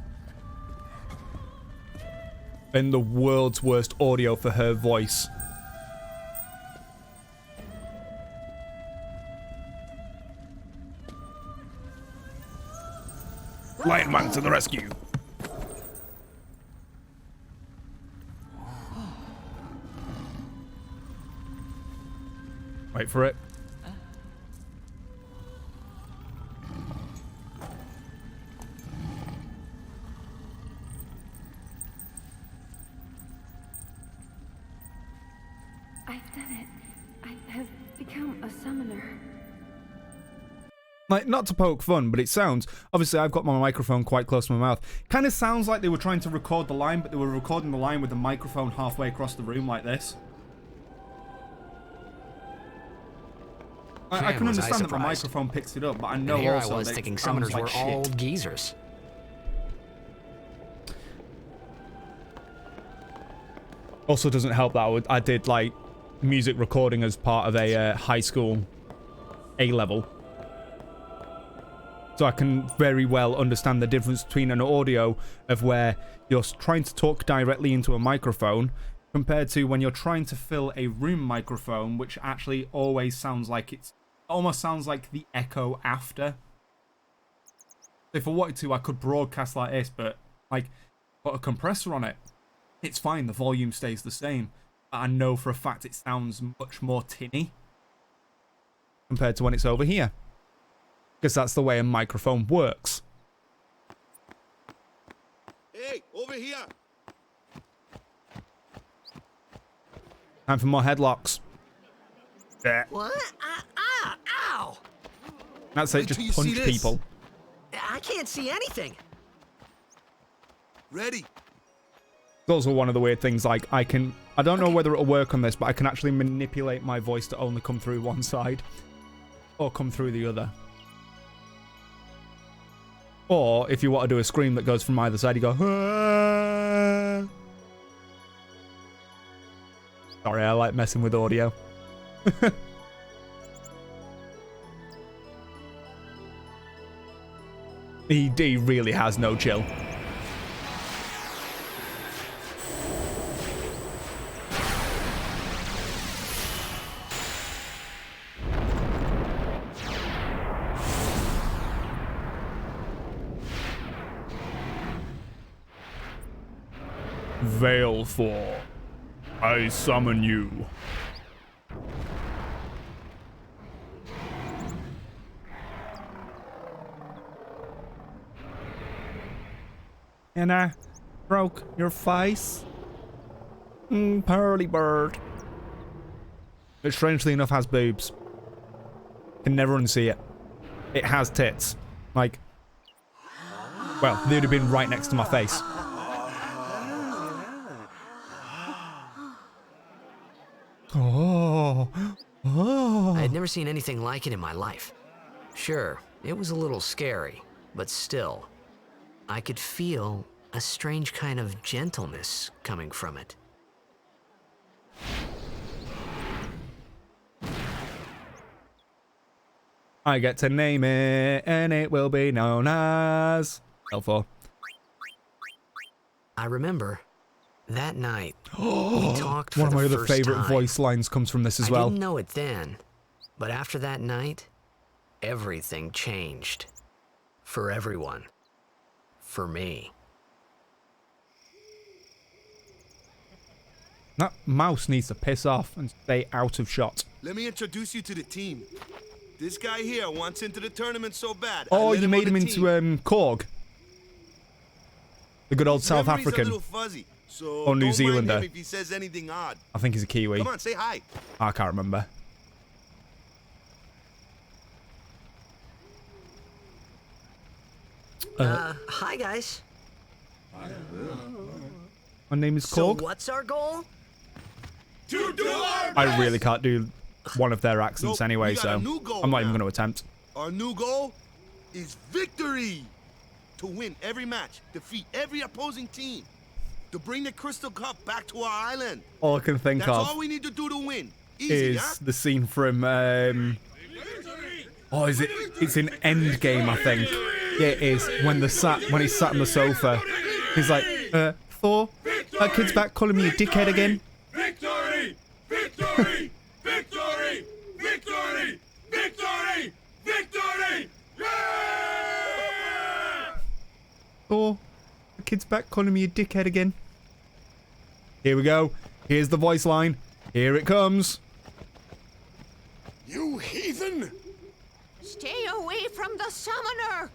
Speaker 1: And the world's worst audio for her voice. Lion Man to the rescue. Wait for it.
Speaker 14: I've done it. I have become a summoner.
Speaker 1: Like, not to poke fun, but it sounds... Obviously, I've got my microphone quite close to my mouth. Kind of sounds like they were trying to record the line, but they were recording the line with the microphone halfway across the room like this. I can understand that my microphone picks it up, but I know
Speaker 2: and here
Speaker 1: also
Speaker 2: I was
Speaker 1: that
Speaker 2: thinking
Speaker 1: it sounds
Speaker 2: summoners
Speaker 1: like
Speaker 2: were
Speaker 1: shit.
Speaker 2: all geezers.
Speaker 1: Also doesn't help that I did, like, music recording as part of a high school A-level. So I can very well understand the difference between an audio of where you're trying to talk directly into a microphone compared to when you're trying to fill a room microphone, which actually always sounds like almost sounds like the echo after. If I wanted to, I could broadcast like this, but, like, put a compressor on it. It's fine, the volume stays the same. But I know for a fact it sounds much more tinny compared to when it's over here. Because that's the way a microphone works.
Speaker 7: Hey, over here!
Speaker 1: Time for more headlocks.
Speaker 2: What? Ow!
Speaker 1: That's it, just punch people.
Speaker 2: I can't see anything.
Speaker 7: Ready?
Speaker 1: It's also one of the weird things, like, I don't know whether it'll work on this, but I can actually manipulate my voice to only come through one side. Or come through the other. Or, if you want to do a scream that goes from either side, you go, Aah! Sorry, I like messing with audio. He really has no chill. Veilfor, I summon you. And I broke your face. Pearly bird. It strangely enough has boobs. Can never unsee it. It has tits. Like, well, they would have been right next to my face. Oh.
Speaker 2: I had never seen anything like it in my life. Sure, it was a little scary, but still, I could feel a strange kind of gentleness coming from it.
Speaker 1: I get to name it, and it will be known as L4.
Speaker 2: I remember that night we talked for
Speaker 1: One of my
Speaker 2: the
Speaker 1: other
Speaker 2: first
Speaker 1: favorite
Speaker 2: time.
Speaker 1: voice lines comes from this as well.
Speaker 2: I didn't know it then, but after that night, everything changed. For everyone. For me.
Speaker 1: That mouse needs to piss off and stay out of shot.
Speaker 7: Let me introduce you to the team. This guy here wants into the tournament so bad.
Speaker 1: Oh,
Speaker 7: I let
Speaker 1: you made
Speaker 7: on
Speaker 1: him
Speaker 7: the
Speaker 1: into
Speaker 7: team.
Speaker 1: Korg. The good old
Speaker 7: His
Speaker 1: South
Speaker 7: memory's a
Speaker 1: African.
Speaker 7: little fuzzy, so
Speaker 1: Or New
Speaker 7: don't mind
Speaker 1: Zealander.
Speaker 7: him if he says anything odd.
Speaker 1: I think he's a Kiwi.
Speaker 7: Come on, say hi.
Speaker 1: I can't remember.
Speaker 2: Hi guys.
Speaker 1: My name is
Speaker 2: So
Speaker 1: Korg.
Speaker 2: what's our goal?
Speaker 7: To do our
Speaker 1: I really can't do one of their accents
Speaker 7: Nope,
Speaker 1: anyway,
Speaker 7: we got
Speaker 1: so
Speaker 7: a new goal
Speaker 1: I'm not even
Speaker 7: now.
Speaker 1: going to attempt.
Speaker 7: Our new goal is victory. To win every match, defeat every opposing team, to bring the Crystal Cup back to our island.
Speaker 1: All I can think
Speaker 7: That's
Speaker 1: of
Speaker 7: all we need to do to win. Easy,
Speaker 1: is
Speaker 7: huh?
Speaker 1: the scene from oh, is it? It's in Endgame, I think. Yeah, it is. When he's sat on the sofa, he's like, Thor, that kid's back calling me a dickhead again.
Speaker 5: Victory! Victory! Victory! Victory! Victory! Victory!
Speaker 1: Thor, the kid's back calling me a dickhead again. Here we go. Here's the voice line. Here it comes.
Speaker 10: You heathen!
Speaker 11: Stay away from the summoner!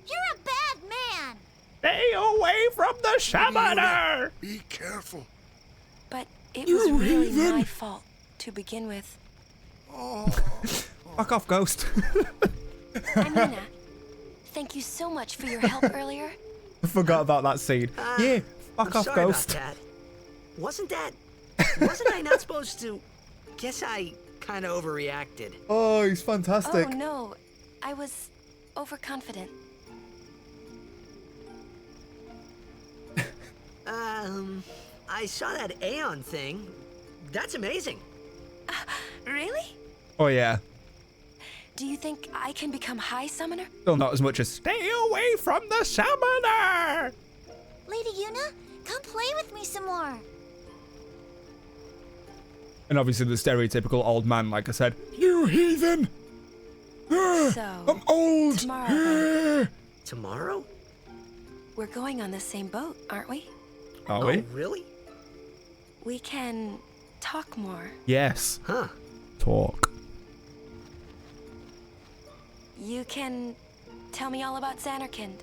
Speaker 11: You're a bad man!
Speaker 1: Stay away from the summoner!
Speaker 10: Be careful.
Speaker 13: But it was really my fault to begin with.
Speaker 1: Fuck off, Ghost.
Speaker 13: Amina, thank you so much for your help earlier.
Speaker 1: I forgot about that scene. Yeah, fuck
Speaker 2: I'm
Speaker 1: off,
Speaker 2: sorry
Speaker 1: Ghost.
Speaker 2: About that. Wasn't I not supposed to? Guess I kind of overreacted.
Speaker 1: Oh, he's fantastic.
Speaker 13: Oh no, I was overconfident.
Speaker 2: I saw that Aeon thing. That's amazing.
Speaker 13: Really?
Speaker 1: Oh, yeah.
Speaker 13: Do you think I can become High Summoner?
Speaker 1: Still not as much as stay away from the summoner!
Speaker 3: Lady Yuna, come play with me some more.
Speaker 1: And obviously the stereotypical old man, like I said. You heathen!
Speaker 13: So,
Speaker 1: I'm old!
Speaker 13: tomorrow then,
Speaker 2: Tomorrow?
Speaker 13: we're going on the same boat, aren't we?
Speaker 1: Are we?
Speaker 2: Oh, really?
Speaker 13: We can talk more.
Speaker 1: Yes.
Speaker 2: Huh.
Speaker 1: Talk.
Speaker 13: You can tell me all about Xanarkand.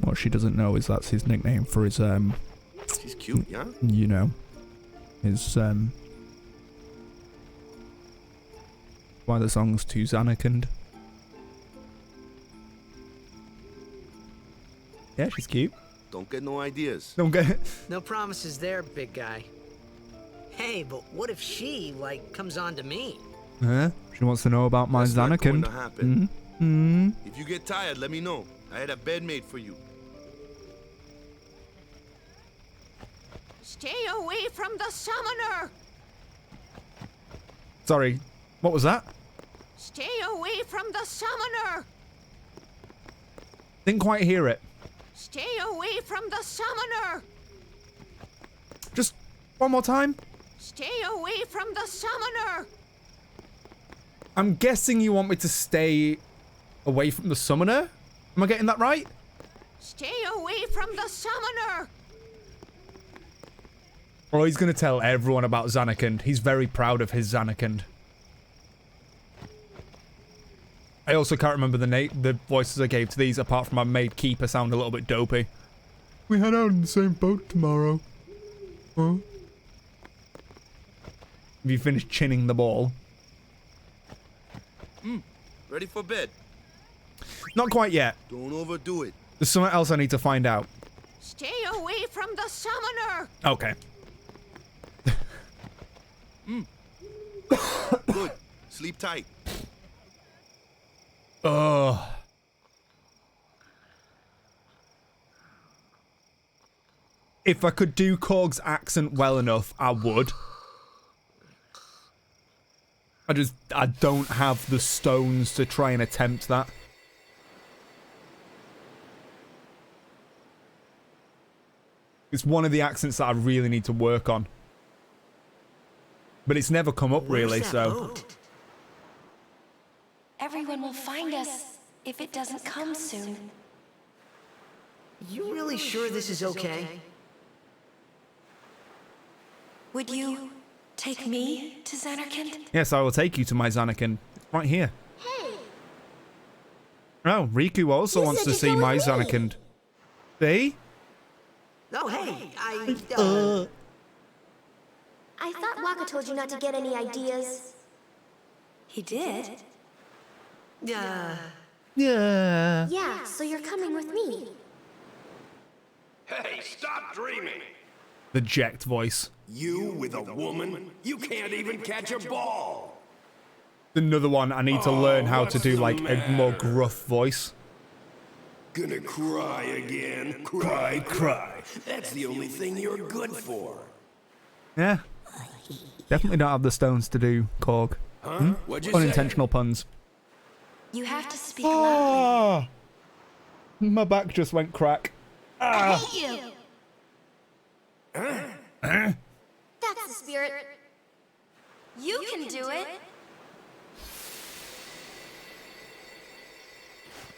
Speaker 1: What she doesn't know is that's his nickname for his,
Speaker 7: She's cute, yeah?
Speaker 1: you know, his, why the song's to Xanarkand. Yeah, she's cute.
Speaker 7: Don't get no ideas.
Speaker 1: Don't get it.
Speaker 2: No promises there, big guy. Hey, but what if she, comes on to me?
Speaker 1: She wants to know about my
Speaker 7: That's not going
Speaker 1: Xanarkand.
Speaker 7: to happen.
Speaker 1: Mm-hmm.
Speaker 7: If you get tired, let me know. I had a bed made for you.
Speaker 11: Stay away from the summoner!
Speaker 1: Sorry, what was that?
Speaker 11: Stay away from the summoner!
Speaker 1: Didn't quite hear it.
Speaker 11: Stay away from the summoner!
Speaker 1: Just one more time.
Speaker 11: Stay away from the summoner!
Speaker 1: I'm guessing you want me to stay away from the summoner? Am I getting that right?
Speaker 11: Stay away from the summoner!
Speaker 1: Oh, he's going to tell everyone about Xanarkand. He's very proud of his Xanarkand. I also can't remember the voices I gave to these, apart from I made Keeper sound a little bit dopey. We head out in the same boat tomorrow. Huh? Have you finished chinning the ball?
Speaker 7: Ready for bed?
Speaker 1: Not quite yet.
Speaker 7: Don't overdo it.
Speaker 1: There's something else I need to find out.
Speaker 11: Stay away from the summoner!
Speaker 1: Okay.
Speaker 7: Good. Sleep tight.
Speaker 1: Ugh. If I could do Korg's accent well enough, I would. I don't have the stones to try and attempt that. It's one of the accents that I really need to work on. But it's never come up really, so...
Speaker 13: Everyone will find us if it doesn't come soon.
Speaker 2: You really sure this is okay?
Speaker 13: Would you take me to Zanarkand?
Speaker 1: Yes, I will take you to my Zanarkand. Right here.
Speaker 3: Hey!
Speaker 1: Oh, Riku also wants to see my Zanarkand. See?
Speaker 2: Oh, hey,
Speaker 3: I thought Waka told you not to get any ideas.
Speaker 13: He did?
Speaker 1: Yeah.
Speaker 3: Yeah, so you're coming with me.
Speaker 5: Hey, stop dreaming!
Speaker 1: The Jekt voice.
Speaker 5: You with a woman? You can't even catch a ball!
Speaker 1: Another one I need to learn how to do, like, a more gruff voice.
Speaker 5: Gonna cry again? Cry. That's the only thing you're good for.
Speaker 1: Yeah. Definitely don't have the stones to do Korg.
Speaker 5: Huh? What'd you
Speaker 1: Unintentional puns.
Speaker 13: You have to speak loudly.
Speaker 1: My back just went crack.
Speaker 3: I hate you! That's the spirit.
Speaker 13: You can do it.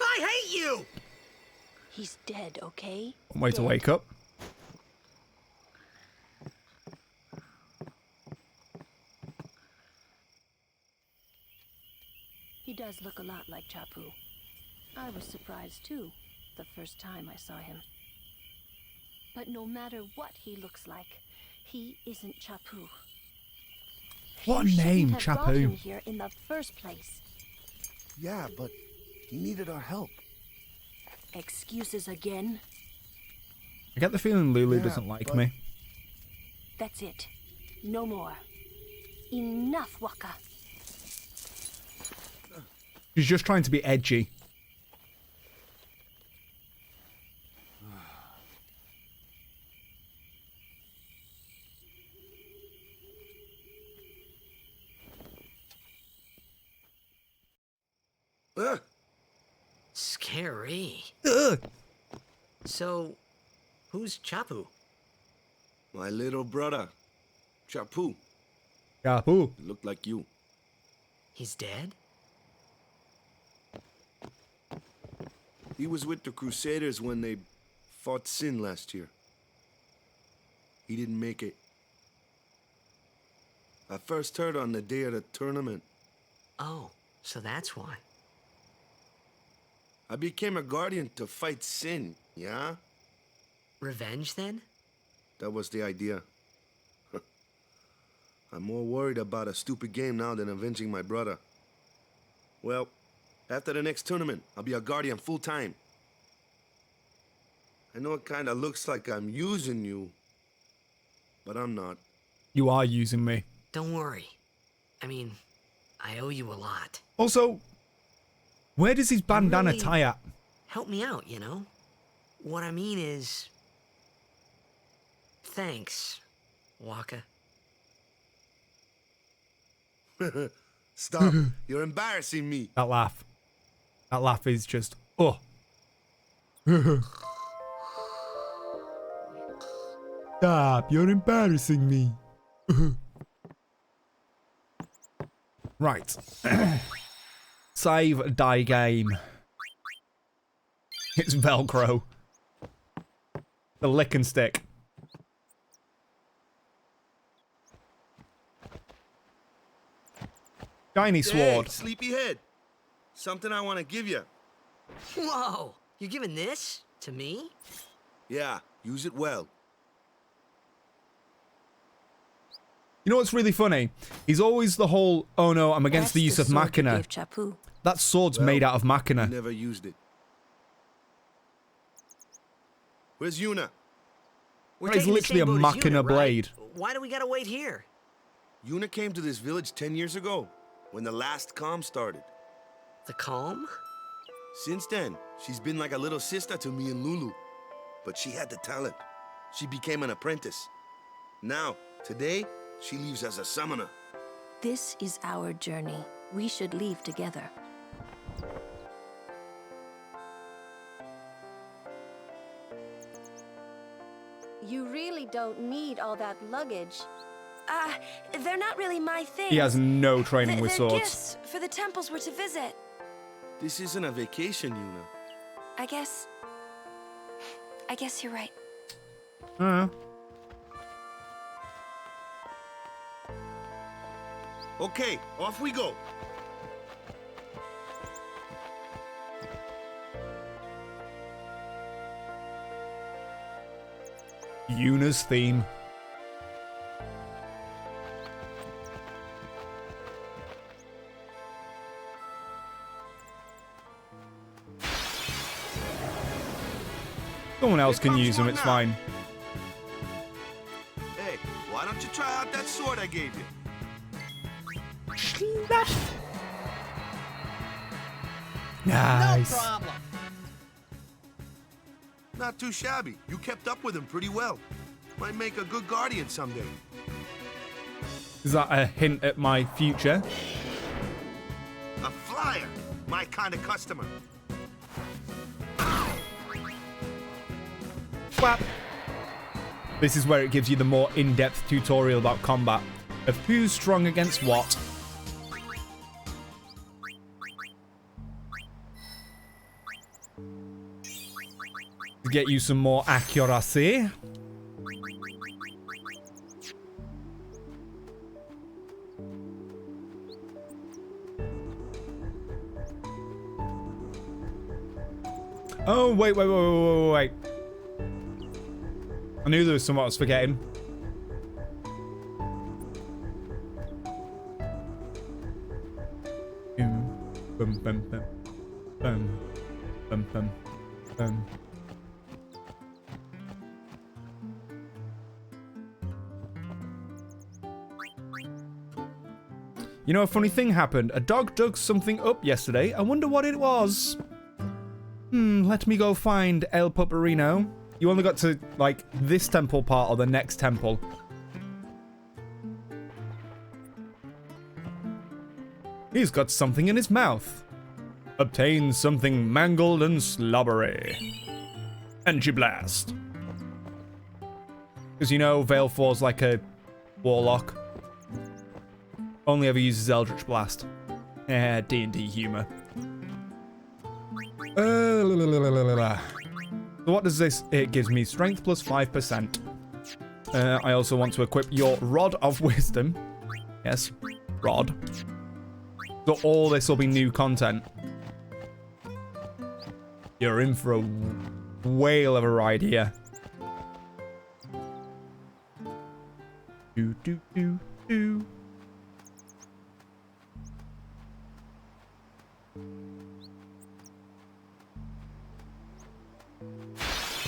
Speaker 2: I hate you!
Speaker 12: He's dead, okay?
Speaker 1: One way to wake up.
Speaker 12: He does look a lot like Chapu. I was surprised too, the first time I saw him. But no matter what he looks like, he isn't Chapu.
Speaker 1: What
Speaker 12: You
Speaker 1: name,
Speaker 12: shouldn't have brought him
Speaker 1: Chapu?
Speaker 12: here in the first place.
Speaker 7: Yeah, but he needed our help.
Speaker 12: Excuses again?
Speaker 1: I get the feeling Lulu
Speaker 7: Yeah,
Speaker 1: doesn't like
Speaker 7: but-
Speaker 1: me.
Speaker 12: That's it. No more. Enough, Waka.
Speaker 1: She's just trying to be edgy.
Speaker 2: Scary.
Speaker 1: Ugh.
Speaker 2: So, who's Chapu?
Speaker 7: My little brother, Chapu.
Speaker 1: Chapu.
Speaker 7: He looked like you.
Speaker 2: He's dead?
Speaker 7: He was with the Crusaders when they fought Sin last year. He didn't make it. I first heard on the day of the tournament.
Speaker 2: Oh, so that's why.
Speaker 7: I became a guardian to fight Sin, yeah?
Speaker 2: Revenge, then?
Speaker 7: That was the idea. I'm more worried about a stupid game now than avenging my brother. Well, after the next tournament, I'll be a guardian full-time. I know it kinda looks like I'm using you, but I'm not.
Speaker 1: You are using me.
Speaker 2: Don't worry. I mean, I owe you a lot.
Speaker 1: Also, where does his bandana
Speaker 2: Really?
Speaker 1: tie at?
Speaker 2: Help me out, you know? What I mean is... Thanks, Waka.
Speaker 7: Stop. You're embarrassing me.
Speaker 1: That laugh. That laugh is just, oh. Stop, you're embarrassing me. Right. Save, die game. It's Velcro. The lick and stick. Shiny sword.
Speaker 7: Hey, sleepyhead. Something I want to give you.
Speaker 2: Whoa! You're giving this to me?
Speaker 7: Yeah, use it well.
Speaker 1: You know what's really funny? He's always the whole, oh no, I'm against the use of Machina.
Speaker 12: Gave Chapu.
Speaker 1: That sword's
Speaker 7: Well,
Speaker 1: made out of
Speaker 7: I
Speaker 1: Machina.
Speaker 7: never used it. Where's Yuna?
Speaker 2: We're
Speaker 1: It's
Speaker 2: taking the
Speaker 1: literally
Speaker 2: same
Speaker 1: a
Speaker 2: boat as
Speaker 1: Machina
Speaker 2: Yuna, right?
Speaker 1: blade.
Speaker 2: Why do we gotta wait here?
Speaker 7: Yuna came to this village 10 years ago, when the last calm started.
Speaker 2: The calm?
Speaker 7: Since then, she's been like a little sister to me and Lulu. But she had the talent. She became an apprentice. Now, today, she leaves as a summoner.
Speaker 12: This is our journey. We should leave together.
Speaker 14: You really don't need all that luggage.
Speaker 13: They're not really my thing.
Speaker 1: He has no training with
Speaker 13: They're
Speaker 1: swords.
Speaker 13: gifts for the temples we're to visit.
Speaker 7: This isn't a vacation, Yuna.
Speaker 13: I guess you're right.
Speaker 7: Okay, off we go.
Speaker 1: Yuna's theme. Someone else can use them, it's fine.
Speaker 7: Hey, why don't you try out that sword I gave you?
Speaker 1: Nice.
Speaker 6: No problem.
Speaker 7: Not too shabby. You kept up with him pretty well. Might make a good guardian someday.
Speaker 1: Is that a hint at my future?
Speaker 7: A flyer. My kind of customer.
Speaker 1: Whap. This is where it gives you the more in-depth tutorial about combat, of who's strong against what. To get you some more accuracy. Oh, wait. I knew there was something I was forgetting. Bum, bum, bum, bum, bum, bum, bum. You know, a funny thing happened. A dog dug something up yesterday. I wonder what it was. Let me go find El Puperino. You only got to, like, this temple part or the next temple. He's got something in his mouth. Obtains something mangled and slobbery. Energy Blast. Because, you know, Valefor's like a warlock. Only ever uses Eldritch Blast. D&D humor. So what does this? It gives me strength plus 5%. I also want to equip your Rod of Wisdom. Yes, Rod. So all this will be new content. You're in for a whale of a ride here. Do.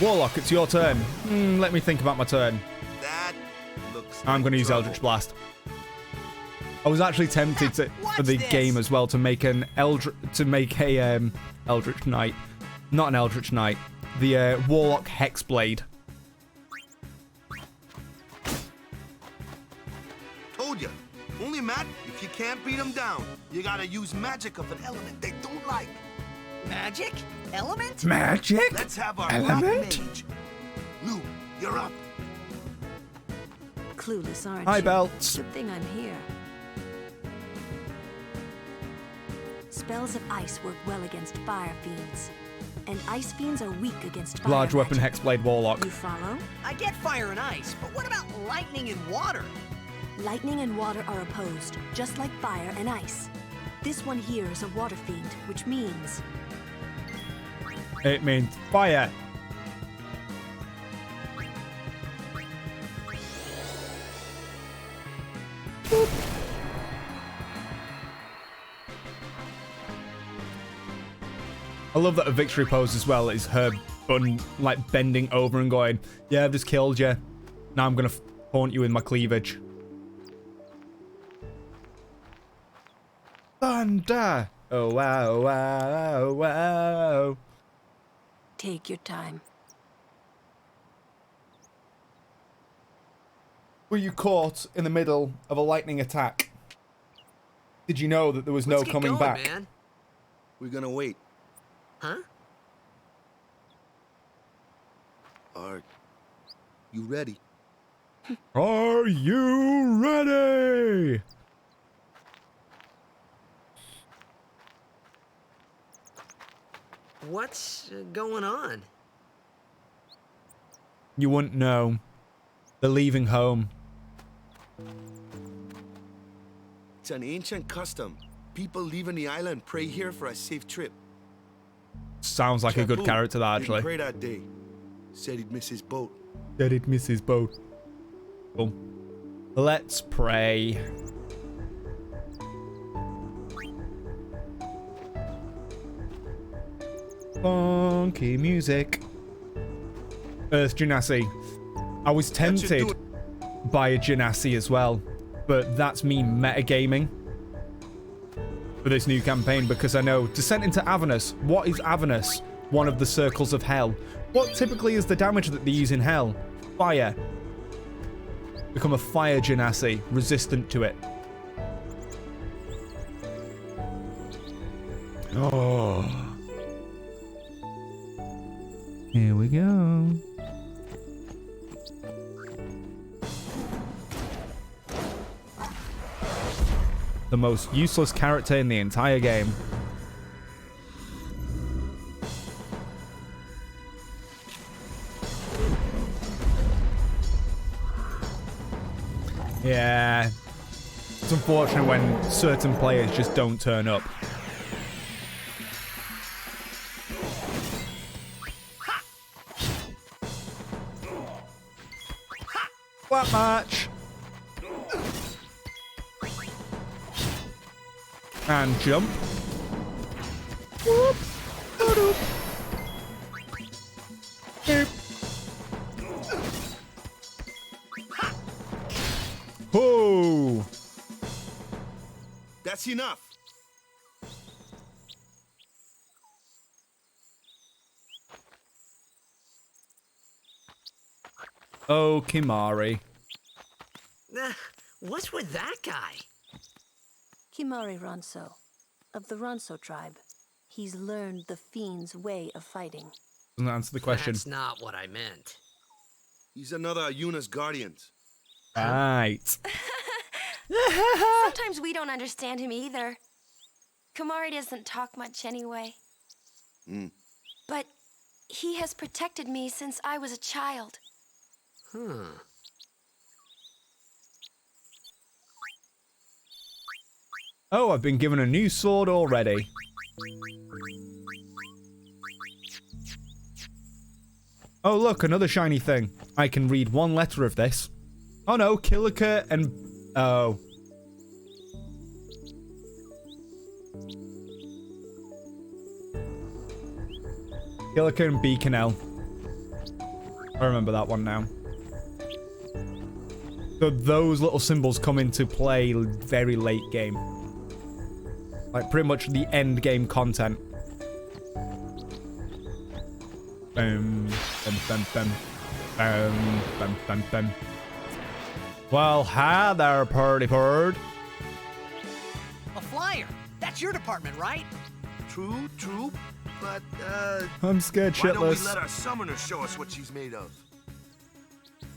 Speaker 1: Warlock, it's your turn. Let me think about my turn.
Speaker 7: That looks
Speaker 1: I'm going to use Eldritch Blast. I was actually tempted to, for the game as well, to make an Eldritch Knight, not an Eldritch Knight, the Warlock Hexblade.
Speaker 7: Told ya. Only Matt, if you can't beat them down, you gotta use magic of an element they don't like.
Speaker 15: Magic? Element?
Speaker 1: Magic?
Speaker 7: Let's have our
Speaker 1: element?
Speaker 7: black mage. Lou, you're up.
Speaker 12: Clueless, aren't
Speaker 1: Hi,
Speaker 12: you?
Speaker 1: Belts.
Speaker 12: Good thing I'm here. Spells of ice work well against fire fiends, and ice fiends are weak against fire
Speaker 1: Large weapon
Speaker 12: magic.
Speaker 1: Hexblade Warlock.
Speaker 12: You follow?
Speaker 15: I get fire and ice, but what about lightning and water?
Speaker 12: Lightning and water are opposed, just like fire and ice. This one here is a water fiend, which means...
Speaker 1: It means fire. I love that a victory pose as well is her like bending over and going, yeah, I've just killed you. Now I'm going to haunt you with my cleavage. Thunder! Oh, wow, wow, wow.
Speaker 12: Take your time.
Speaker 1: Were you caught in the middle of a lightning attack? Did you know that there was no
Speaker 15: Let's get
Speaker 1: coming
Speaker 15: going,
Speaker 1: back?
Speaker 15: Man.
Speaker 7: We're gonna wait.
Speaker 15: Huh?
Speaker 7: Are you ready?
Speaker 1: Are you ready?
Speaker 15: What's going on?
Speaker 1: You wouldn't know. They're leaving home.
Speaker 7: It's an ancient custom. People leaving the island pray here for a safe trip.
Speaker 1: Sounds like a good
Speaker 7: Chapu
Speaker 1: character, that,
Speaker 7: didn't
Speaker 1: actually.
Speaker 7: pray that day. Said he'd miss his boat.
Speaker 1: Said he'd miss his boat. Cool. Let's pray. Funky music. Earth Genasi. I was tempted by a Genasi as well, but that's me metagaming for this new campaign because I know Descent into Avernus. What is Avernus? One of the circles of hell. What typically is the damage that they use in hell? Fire. Become a fire Genasi, resistant to it. Oh. Here we go. The most useless character in the entire game. Yeah. It's unfortunate when certain players just don't turn up. What match? And jump. Whoop. Ba-doop. Boop. Oh.
Speaker 7: That's enough.
Speaker 1: Oh, Kimahri.
Speaker 15: What's with that guy?
Speaker 12: Kimahri Ronso, of the Ronso tribe. He's learned the Fiend's way of fighting.
Speaker 1: Doesn't answer the question.
Speaker 15: That's not what I meant.
Speaker 7: He's another Yuna's guardians.
Speaker 1: Right.
Speaker 13: Sometimes we don't understand him either. Kimahri doesn't talk much anyway. But he has protected me since I was a child.
Speaker 1: Oh, I've been given a new sword already. Oh, look, another shiny thing. I can read one letter of this. Oh no, Kilika and... Oh. Kilika and Beaconel. I remember that one now. So those little symbols come into play very late game. Like pretty much the end game content. Boom, bum, bum, bum, bum, bum, bum, bum. Well, hi there, Purdy Bird.
Speaker 15: A flyer. That's your department, right?
Speaker 7: True, but
Speaker 1: I'm scared
Speaker 7: why don't we
Speaker 1: shitless.
Speaker 7: let our summoner show us what she's made of?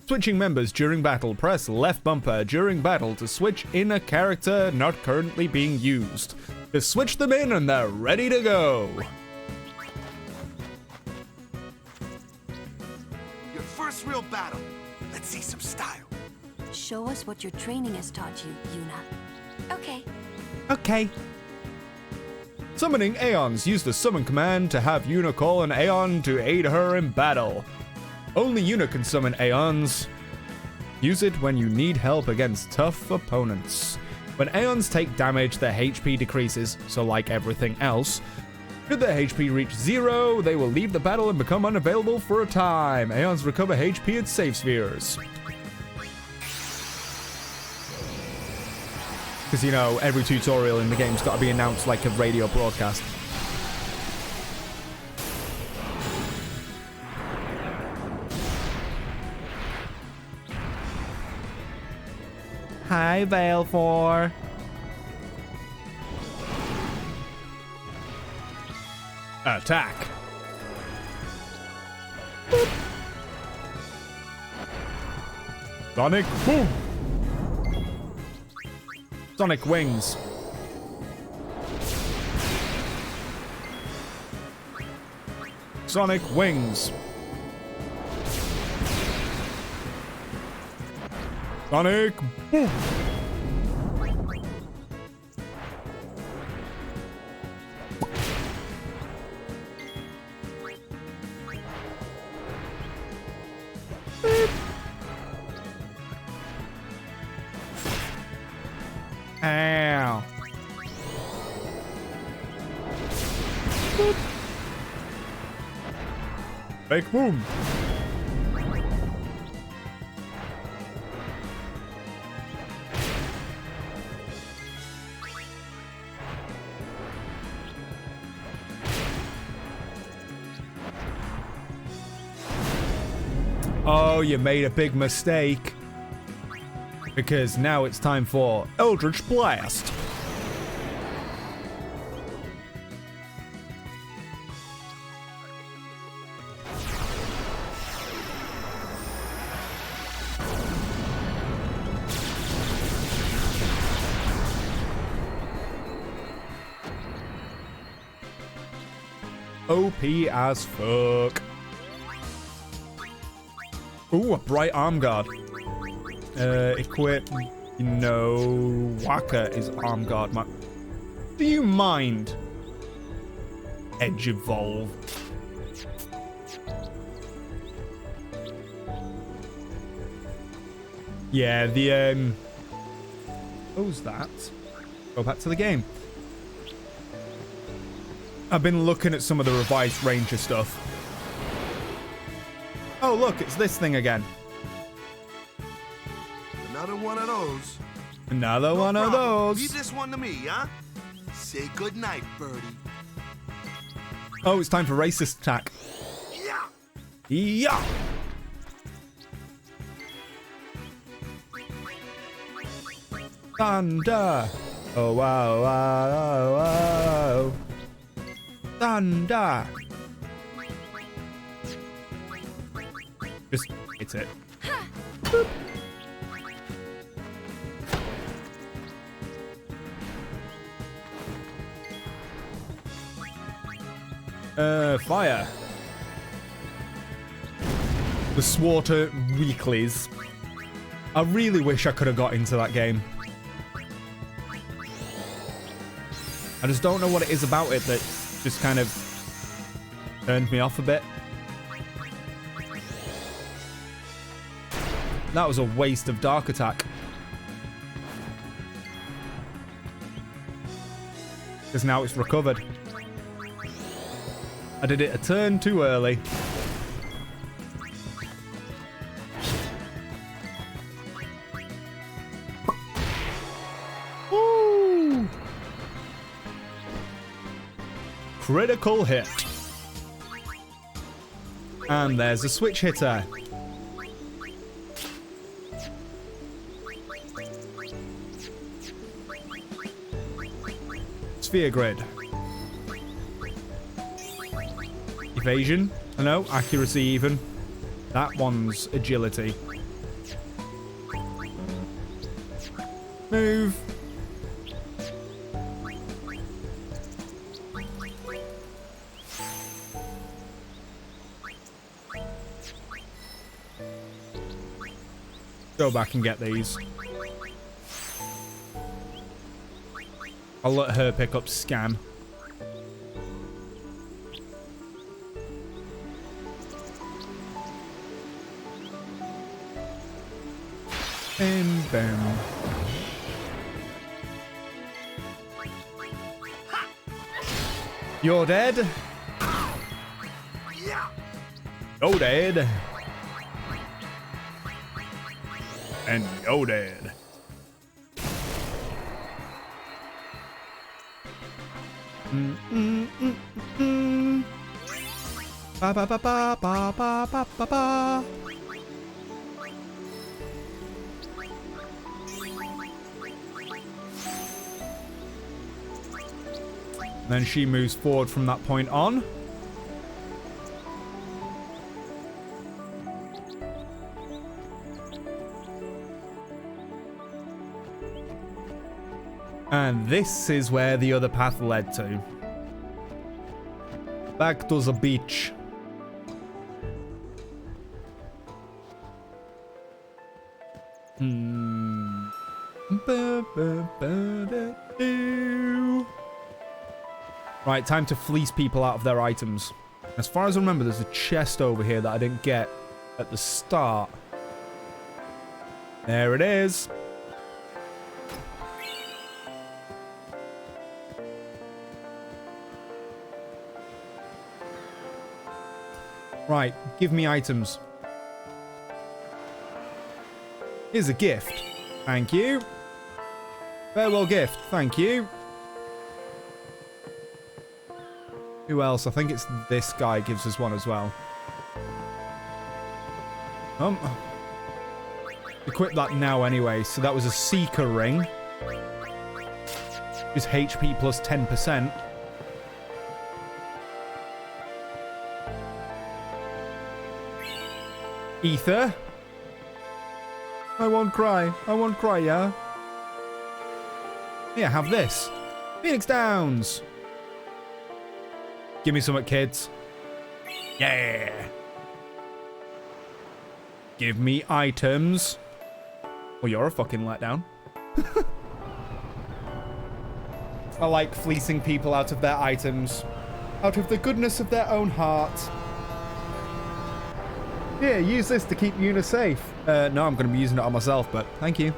Speaker 1: Switching members during battle. Press left bumper during battle to switch in a character not currently being used. Just switch them in and they're ready to go.
Speaker 7: Your first real battle. Let's see some style.
Speaker 12: Show us what your training has taught you, Yuna.
Speaker 13: Okay.
Speaker 1: Okay. Summoning Aeons. Use the summon command to have Yuna call an Aeon to aid her in battle. Only Yuna can summon Aeons. Use it when you need help against tough opponents. When Aeons take damage, their HP decreases, so like everything else, should their HP reach 0, they will leave the battle and become unavailable for a time. Aeons recover HP at save spheres. Because, you know, every tutorial in the game's got to be announced like a radio broadcast. Hi, Balefore. Attack. Sonic boom. Sonic wings. Sonic wings. Sonic boom. Ow. Boop. Fake boom. Oh, you made a big mistake. Because now it's time for Eldritch Blast. OP as fuck. Ooh, a bright arm guard. Equip. No. Waka is arm guard. Do you mind? Edge evolve. Yeah, the what was that? Go back to the game. I've been looking at some of the revised Ranger stuff. Oh, look, it's this thing again.
Speaker 7: Another one of those.
Speaker 1: Another one of those.
Speaker 7: Leave this one to me, huh? Say goodnight, birdie.
Speaker 1: Oh, it's time for racist attack.
Speaker 7: Yeah.
Speaker 1: Yeah. Thunder. Oh, wow, wow, wow, wow. Thunder. Just hit it. Boop. Fire. The Swarter Weeklies. I really wish I could have got into that game. I just don't know what it is about it that just kind of turned me off a bit. That was a waste of Dark Attack. Because now it's recovered. I did it a turn too early. Woo! Critical hit. And there's a switch hitter. Sphere grid. Evasion. I know, accuracy even. That one's agility. Move. Go back and get these. I'll let her pick up Scan. And bam. You're dead. You're dead. And you're dead. Ba ba ba ba ba ba ba ba ba. And then she moves forward from that point on. And this is where the other path led to. Back to the beach. Right, time to fleece people out of their items. As far as I remember, there's a chest over here that I didn't get at the start. There it is. Right, give me items. Here's a gift. Thank you. Farewell gift. Thank you. Who else? I think it's this guy gives us one as well. Equip that now anyway. So that was a Seeker ring. Is HP plus 10%. Ether. I won't cry. I won't cry, yeah? Yeah, have this. Phoenix Downs. Give me some, kids. Yeah. Give me items. Well, you're a fucking letdown. I like fleecing people out of their items. Out of the goodness of their own heart. Yeah, use this to keep Yuna safe. No, I'm going to be using it on myself, but thank you.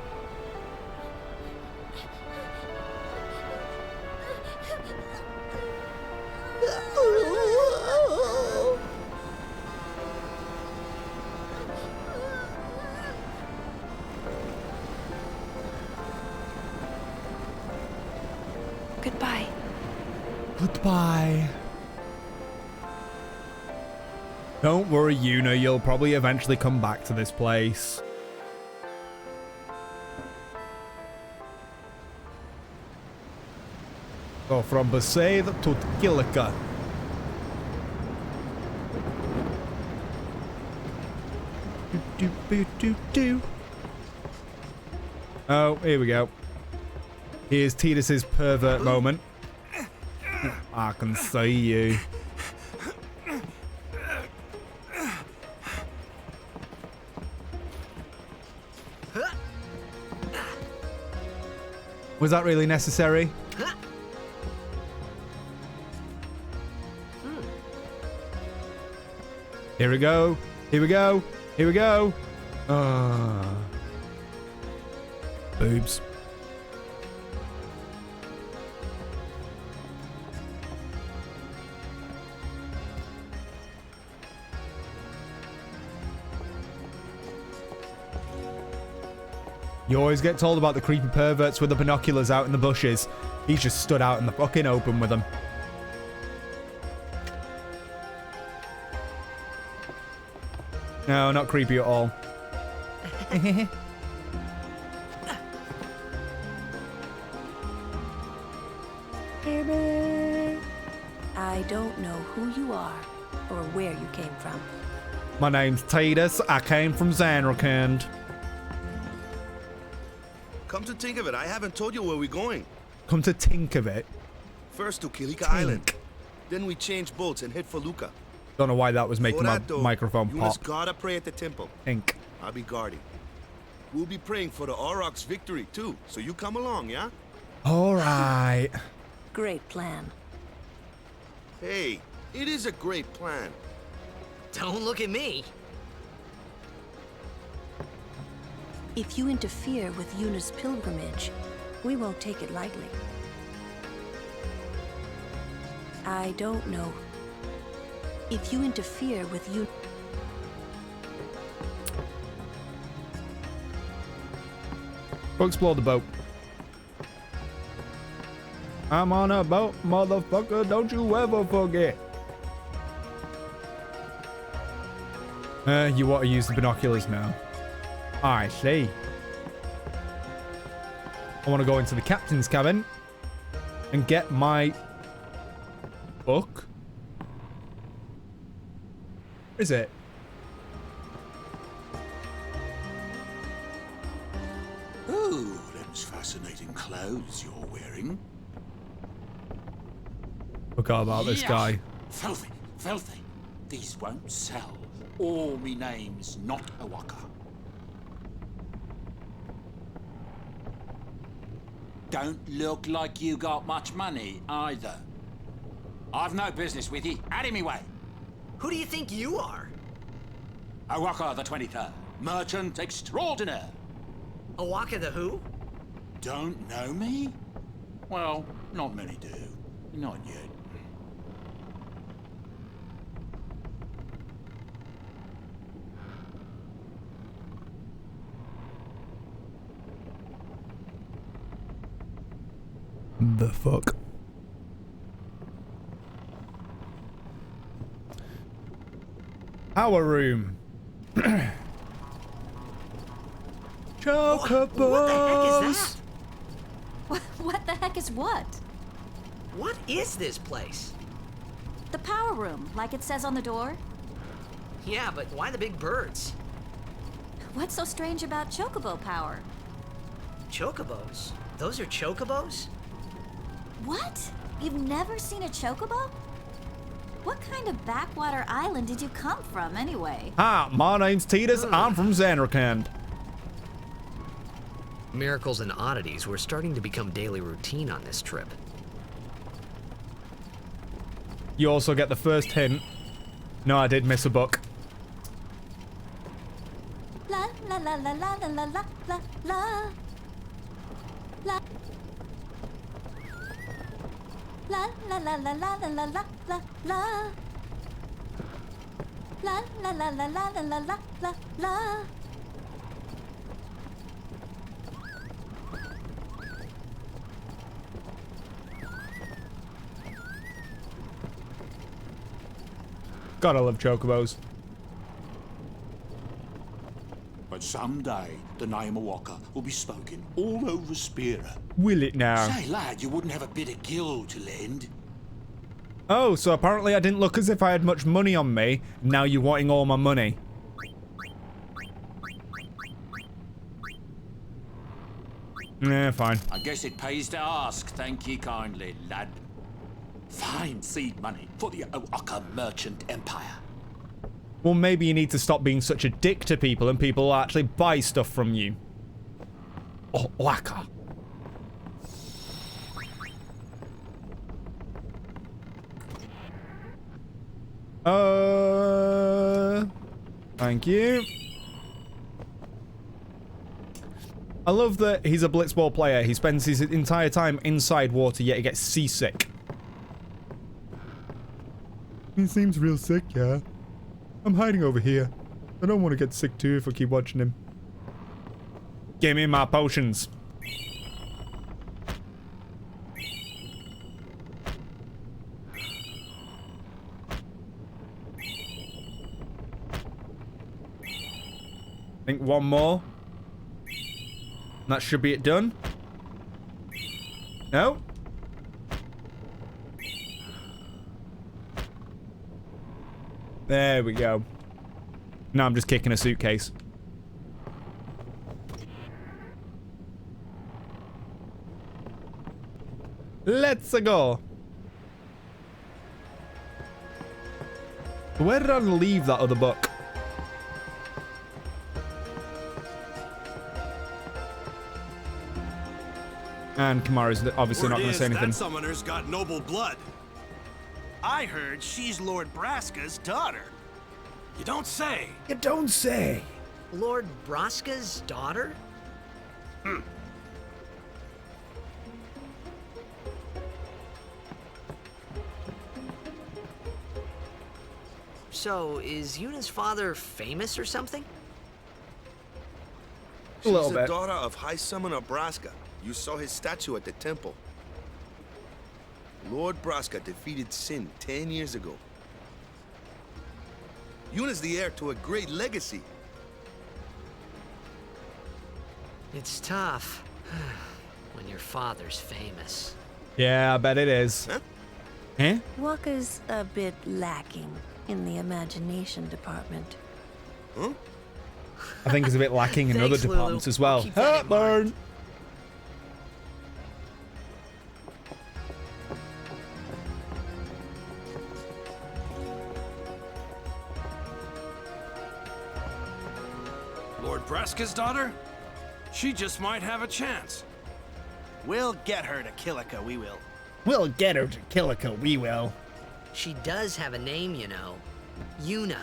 Speaker 13: Goodbye.
Speaker 1: Goodbye. Don't worry, Yuna, you'll probably eventually come back to this place. Go from Besaid to Kilika. Oh, here we go. Here's Tidus's pervert moment. I can see you. Was that really necessary? Here we go. Here we go. Here we go. Boobs. You always get told about the creepy perverts with the binoculars out in the bushes. He's just stood out in the fucking open with them. No, not creepy at all.
Speaker 12: I don't know who you are or where you came from.
Speaker 1: My name's Tidus. I came from Zanarkand.
Speaker 7: Come to think of it, I haven't told you where we're going.
Speaker 1: Come to think of it.
Speaker 7: First to Kilika Island. Then we change boats and head for Luca.
Speaker 1: Don't know why that was making my
Speaker 7: though,
Speaker 1: microphone
Speaker 7: you
Speaker 1: pop.
Speaker 7: must gotta pray at the temple.
Speaker 1: Think.
Speaker 7: I'll be guarding. We'll be praying for the Aurochs' victory too, so you come along, yeah?
Speaker 1: Alright.
Speaker 12: Great plan.
Speaker 7: Hey, it is a great plan.
Speaker 15: Don't look at me.
Speaker 12: If you interfere with Yuna's pilgrimage, we won't take it lightly. I don't know. If you interfere with Yuna...
Speaker 1: Go explore the boat. I'm on a boat, motherfucker. Don't you ever forget. You want to use the binoculars now. I see. I want to go into the captain's cabin and get my book. Where is it?
Speaker 16: Oh, them's fascinating clothes you're wearing.
Speaker 1: Forgot about this guy.
Speaker 16: Filthy, filthy. These won't sell. All me name's not O'aka. Don't look like you got much money, either. I've no business with you. Out of me way.
Speaker 15: Who do you think you are?
Speaker 16: O'aka the 23rd. Merchant extraordinaire.
Speaker 15: O'aka the who?
Speaker 16: Don't know me? Well, not many do. Not yet.
Speaker 1: The fuck? Power room. Chocobos.
Speaker 17: What the heck is what?
Speaker 15: What is this place?
Speaker 17: The power room, like it says on the door.
Speaker 15: Yeah, but why the big birds?
Speaker 17: What's so strange about chocobo power?
Speaker 15: Chocobos? Those are chocobos?
Speaker 17: What? You've never seen a chocobo? What kind of backwater island did you come from, anyway?
Speaker 1: Hi, my name's Titus. I'm from Zanarkand.
Speaker 2: Miracles and oddities were starting to become daily routine on this trip.
Speaker 1: You also get the first hint. No, I did miss a book.
Speaker 17: La la la la la la la la la la. La la la la la la la la la la la. La la la la la la la la la la.
Speaker 1: Gotta love chocobos.
Speaker 16: But someday, the name O'aka will be spoken all over Spira.
Speaker 1: Will it now?
Speaker 16: Say, lad, you wouldn't have a bit of gil to lend.
Speaker 1: Oh, so apparently I didn't look as if I had much money on me. Now you're wanting all my money. Yeah, fine.
Speaker 16: I guess it pays to ask, thank ye kindly, lad. Fine seed money for the O'aka merchant empire.
Speaker 1: Well, maybe you need to stop being such a dick to people and people will actually buy stuff from you. Oh, O'aka. Thank you. I love that he's a blitzball player. He spends his entire time inside water, yet he gets seasick. He seems real sick, yeah. I'm hiding over here. I don't want to get sick too if I keep watching him. Give me my potions. I think one more. That should be it done. No? There we go. Now I'm just kicking a suitcase. Let's go. Where did I leave that other book? And Kimahri's obviously not going to say anything.
Speaker 5: That summoner's got noble blood. I heard she's Lord Braska's daughter. You don't say.
Speaker 1: You don't say.
Speaker 15: Lord Braska's daughter? So, is Yuna's father famous or something?
Speaker 7: She's
Speaker 1: little
Speaker 7: the
Speaker 1: bit.
Speaker 7: daughter of High Summoner Braska. You saw his statue at the temple. Lord Braska defeated Sin 10 years ago. Yuna's the heir to a great legacy.
Speaker 2: It's tough when your father's famous.
Speaker 1: Yeah, I bet it is.
Speaker 7: Huh?
Speaker 1: Huh?
Speaker 12: Wakka's a bit lacking in the imagination department.
Speaker 7: Huh?
Speaker 1: I think it's a bit lacking in other
Speaker 15: Thanks, Lulu.
Speaker 1: departments as well.
Speaker 15: I'll keep that in mind.
Speaker 1: Burn.
Speaker 18: Lord Braska's daughter? She just might have a chance.
Speaker 15: We'll get her to Kilika, we will.
Speaker 19: We'll get her to Kilika, we will.
Speaker 15: She does have a name, you know. Yuna.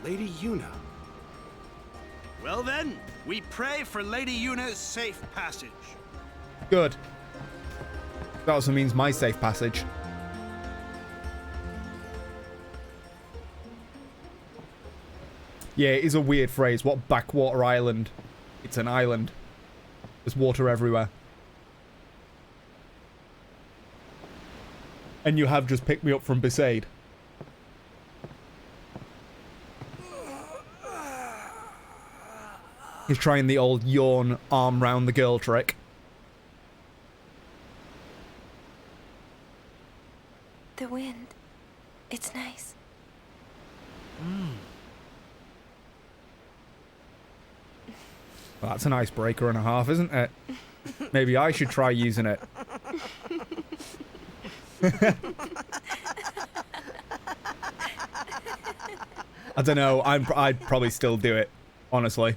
Speaker 18: Lady Yuna.
Speaker 15: Well then, we pray for Lady Yuna's safe passage.
Speaker 1: Good. That also means my safe passage. Yeah, it is a weird phrase. What backwater island? It's an island. There's water everywhere. And you have just picked me up from Besaid. He's trying the old yawn arm round the girl trick.
Speaker 13: The wind. It's nice.
Speaker 1: Well, that's an icebreaker and a half, isn't it? Maybe I should try using it. I don't know. I'd probably still do it, honestly.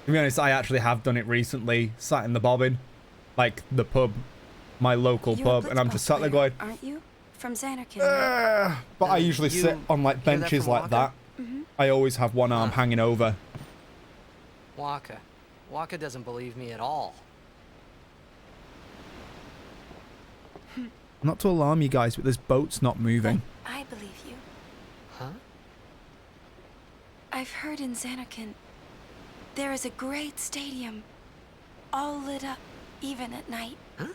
Speaker 1: To be honest, I actually have done it recently. Sat in the bobbin, like the pub, my local pub, and I'm just sat there going,
Speaker 13: Aren't you? From Xanarkand.
Speaker 1: but I usually sit on like
Speaker 2: hear that
Speaker 1: benches
Speaker 2: from
Speaker 1: like
Speaker 2: Wakka?
Speaker 1: that. I always have one arm hanging over.
Speaker 2: Wakka. Wakka doesn't believe me at all.
Speaker 1: Not to alarm you guys, but this boat's not moving.
Speaker 13: I believe you.
Speaker 2: Huh?
Speaker 13: I've heard in Xanarkand there is a great stadium, all lit up, even at night.
Speaker 2: Huh?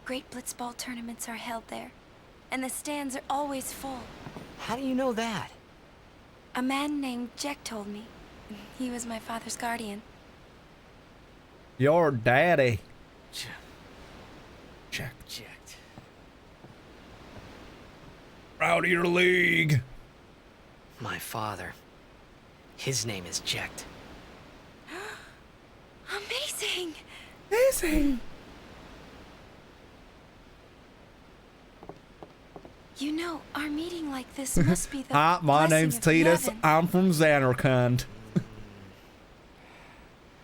Speaker 13: Great blitzball tournaments are held there, and the stands are always full.
Speaker 2: How do you know that?
Speaker 13: A man named Jack told me. He was my father's guardian.
Speaker 1: Your daddy.
Speaker 2: Jack.
Speaker 1: Out of your league.
Speaker 2: My father. His name is Jecht.
Speaker 13: Amazing!
Speaker 1: Amazing!
Speaker 13: You know, our meeting like this must be the
Speaker 1: Hi, my
Speaker 13: blessing
Speaker 1: name's
Speaker 13: of
Speaker 1: Titus.
Speaker 13: Yevon.
Speaker 1: I'm from Xanarkand.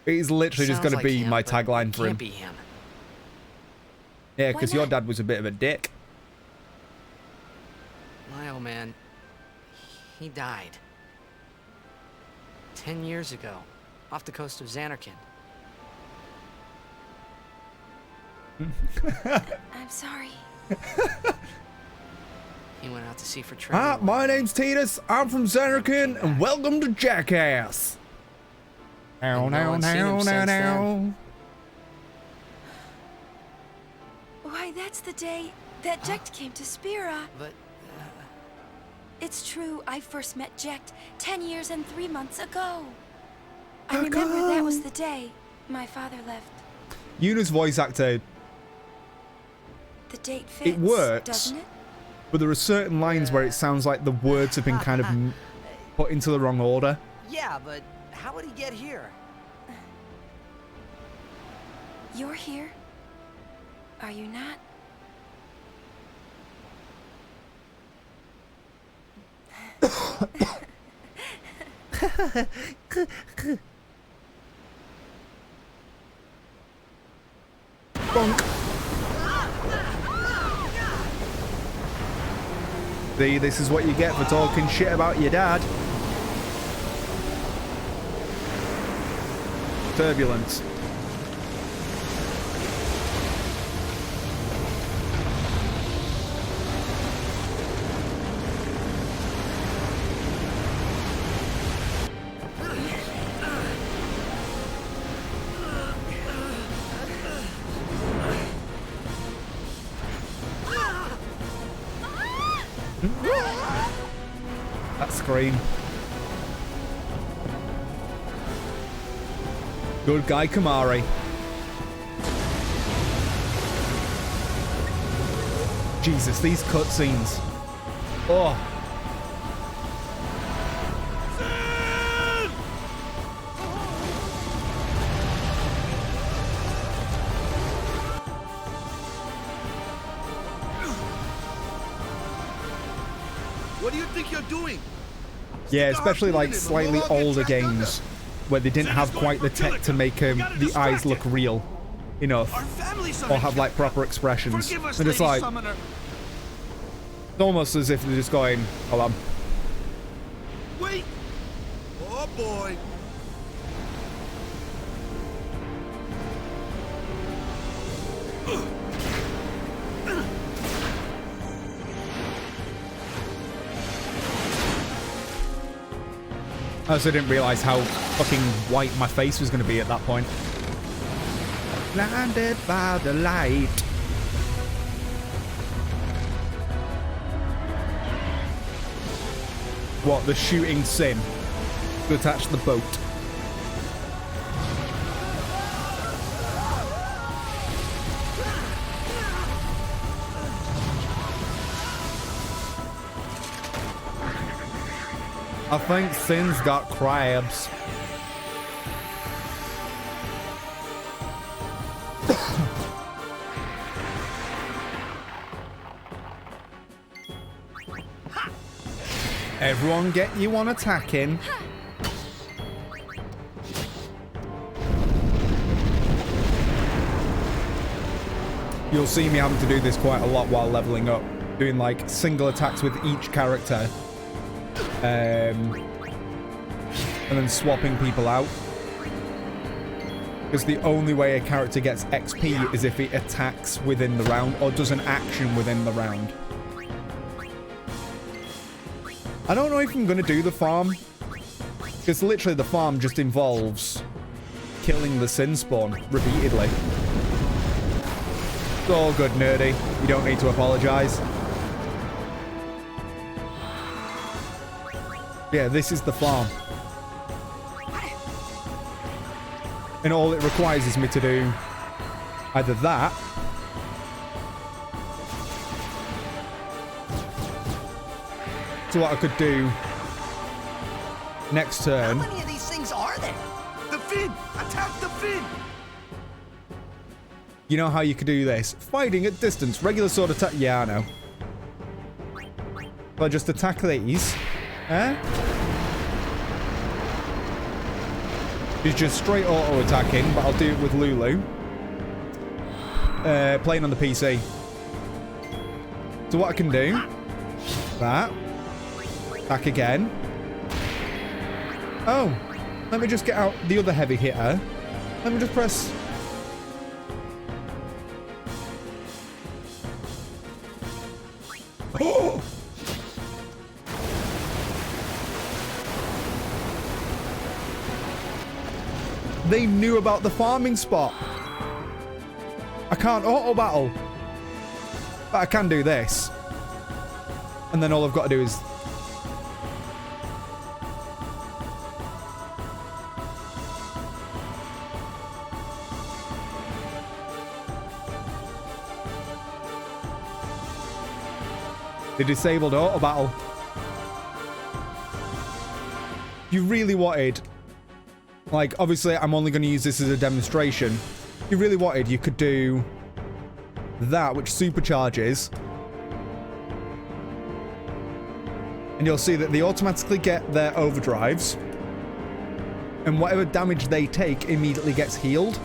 Speaker 1: He's literally just
Speaker 2: Sounds
Speaker 1: going to
Speaker 2: like
Speaker 1: be
Speaker 2: him,
Speaker 1: my
Speaker 2: but
Speaker 1: tagline
Speaker 2: it
Speaker 1: for him.
Speaker 2: can't be him.
Speaker 1: Yeah,
Speaker 13: Why
Speaker 1: because your
Speaker 13: not?
Speaker 1: dad was a bit of a dick.
Speaker 2: My old man, he died 10 years ago, off the coast of Xanarkand.
Speaker 13: I'm sorry.
Speaker 2: He went out to sea for trade.
Speaker 1: Hi, my name's Titus. I'm from Xanarkand, and welcome to Jackass. Ow,
Speaker 2: no
Speaker 1: now,
Speaker 2: one's seen him
Speaker 1: now,
Speaker 2: since
Speaker 1: now,
Speaker 2: then.
Speaker 1: now.
Speaker 13: Why, that's the day that Jecht came to Spira.
Speaker 2: But
Speaker 13: It's true, I first met Jecht 10 years and 3 months ago. I remember that was the day my father left.
Speaker 1: Yuna's voice actor,
Speaker 13: The date fits,
Speaker 1: it works,
Speaker 13: doesn't it?
Speaker 1: but there are certain lines where it sounds like the words have been kind of put into the wrong order.
Speaker 15: Yeah, but how would he get here?
Speaker 13: You're here? Are you not?
Speaker 1: See, this is what you get for talking shit about your dad. Turbulence. That scream. Good guy, Kamari. Jesus, these cutscenes. Oh.
Speaker 7: What do you think you're doing?
Speaker 1: Yeah, especially like slightly older games where they didn't have quite the tech to make the eyes look real enough or have like proper expressions. They're just like, it's almost as if they're just going, hold on.
Speaker 7: Wait! Oh boy!
Speaker 1: I also didn't realize how fucking white my face was going to be at that point. Blinded by the light. What, the shooting Sin to attach the boat? I think Sin's got crabs. Everyone get you on attacking. You'll see me having to do this quite a lot while leveling up. Doing like single attacks with each character. And then swapping people out. Because the only way a character gets XP is if it attacks within the round or does an action within the round. I don't know if I'm going to do the farm. Because literally the farm just involves killing the Sin spawn repeatedly. It's all good, nerdy. You don't need to apologize. Yeah, this is the farm. And all it requires is me to do either that to what I could do next turn.
Speaker 15: How many of these things are there? The fin! Attack the fin!
Speaker 1: You know how you could do this? Fighting at distance, regular sword attack. Yeah, I know. If I just attack these. Eh? He's just straight auto attacking, but I'll do it with Lulu. Playing on the PC. So what I can do, that. Attack again. Oh, let me just get out the other heavy hitter. Let me just press. Oh! They knew about the farming spot. I can't auto battle. But I can do this. And then all I've got to do is... They disabled auto battle. You really wanted... Like, obviously, I'm only going to use this as a demonstration. If you really wanted, you could do that, which supercharges. And you'll see that they automatically get their overdrives. And whatever damage they take immediately gets healed.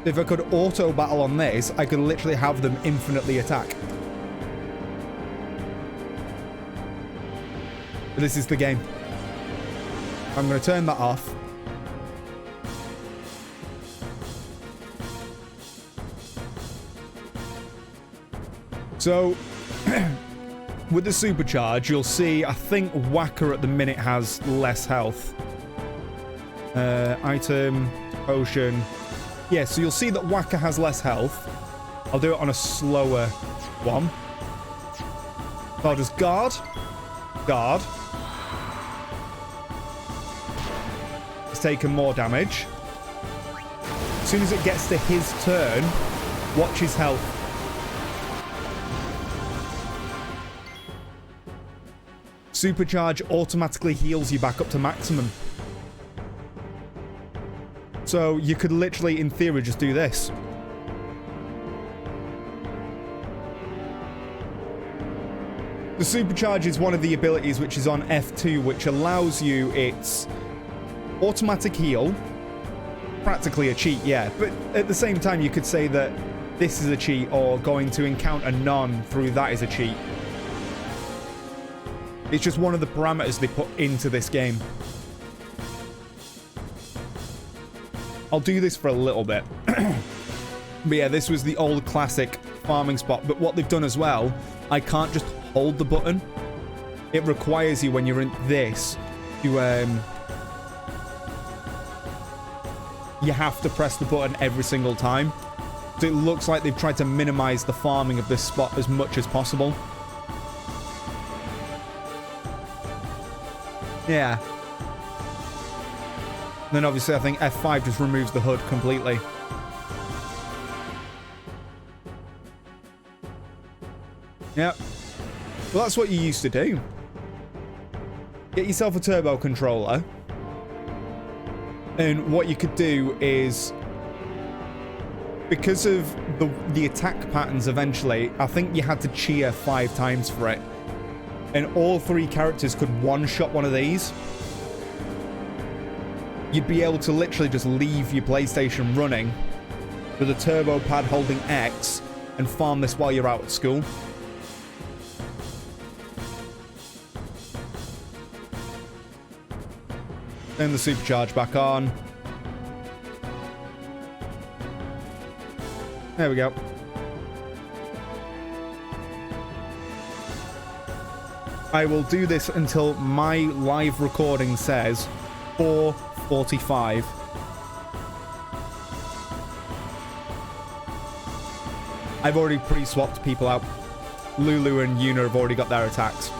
Speaker 1: If I could auto battle on this, I could literally have them infinitely attack. But this is the game. I'm going to turn that off. So, with the supercharge, you'll see, I think Wakka at the minute has less health. Item, potion. Yeah, so you'll see that Wakka has less health. I'll do it on a slower one. So I'll just guard. Guard. It's taken more damage. As soon as it gets to his turn, watch his health. Supercharge automatically heals you back up to maximum. So you could literally, in theory, just do this. The Supercharge is one of the abilities which is on F2, which allows you its automatic heal. Practically a cheat, yeah. But at the same time, you could say that this is a cheat, or going to encounter none through that is a cheat. It's just one of the parameters they put into this game. I'll do this for a little bit. But yeah, this was the old classic farming spot. But what they've done as well, I can't just hold the button. It requires you, when you're in this, to you have to press the button every single time. So it looks like they've tried to minimize the farming of this spot as much as possible. Yeah. And then obviously I think F5 just removes the HUD completely. Yep. Well, that's what you used to do. Get yourself a turbo controller. And what you could do is, because of the attack patterns eventually, I think you had to cheer 5 times for it. And all 3 characters could one-shot one of these. You'd be able to literally just leave your PlayStation running with a turbo pad holding X and farm this while you're out at school. Turn the supercharge back on. There we go. I will do this until my live recording says 4:45. I've already pre-swapped people out. Lulu and Yuna have already got their attacks.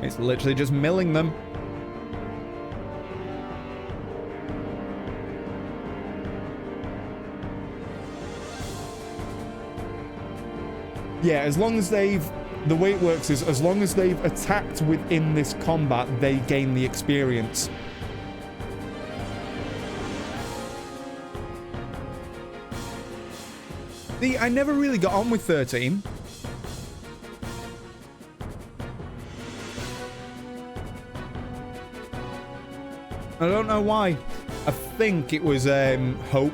Speaker 1: It's literally just milling them. Yeah, as long as they've... The way it works is, as long as they've attacked within this combat, they gain the experience. See, I never really got on with 13. I don't know why. I think it was Hope.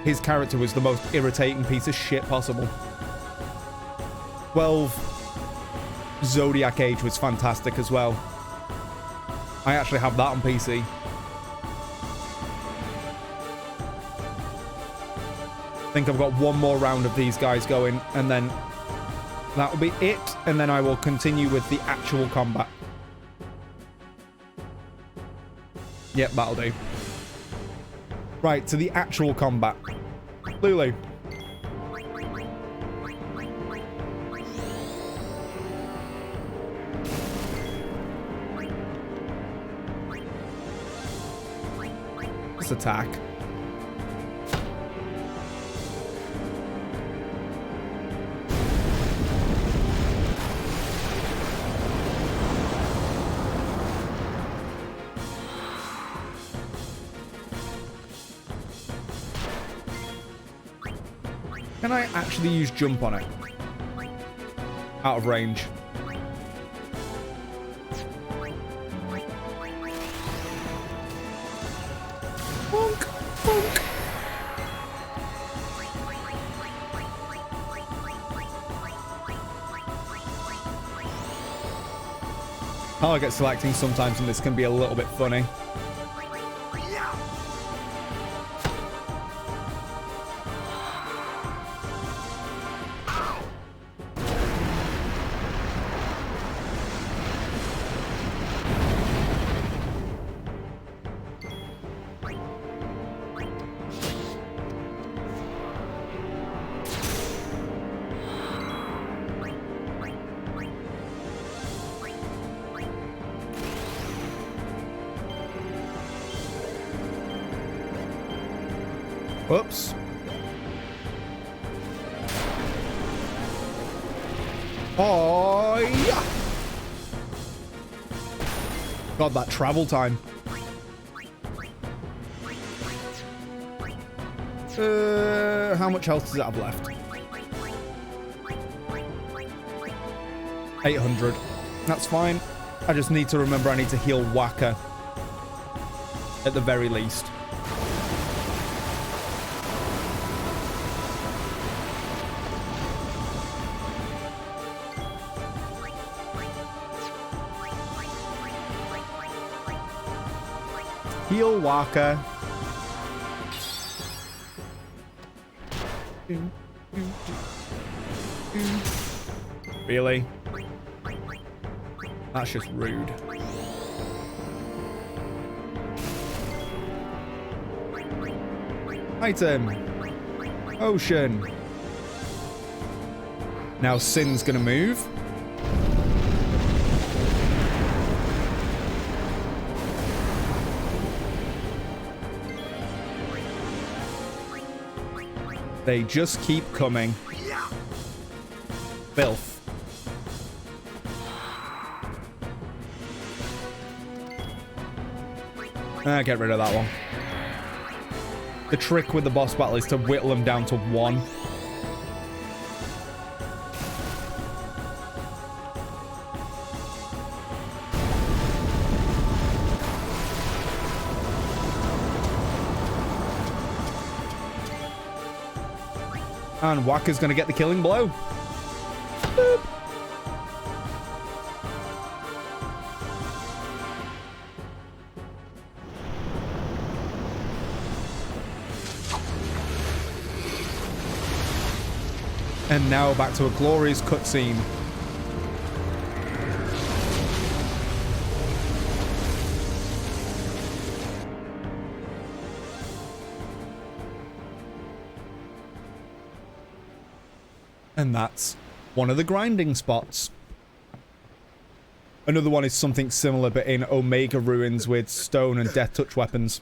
Speaker 1: His character was the most irritating piece of shit possible. 12 Zodiac Age was fantastic as well. I actually have that on PC. I think I've got one more round of these guys going, and then that'll be it, and then I will continue with the actual combat. Yep, that'll do. Right, to the actual combat. Lulu. Let's attack. Can I actually use jump on it? Out of range. Bonk, bonk. Target selecting sometimes in this can be a little bit funny. Whoops. Oh, yeah. God, that travel time. How much health does it have left? 800. That's fine. I just need to remember I need to heal Wakka. At the very least. Heal Wakka. Really? That's just rude. Item. Ocean. Now Sin's gonna move. They just keep coming. Filth. Get rid of that one. The trick with the boss battle is to whittle them down to 1. And Wakka's gonna get the killing blow. Boop. And now back to a glorious cutscene. And that's one of the grinding spots. Another one is something similar, but in Omega Ruins with stone and death touch weapons.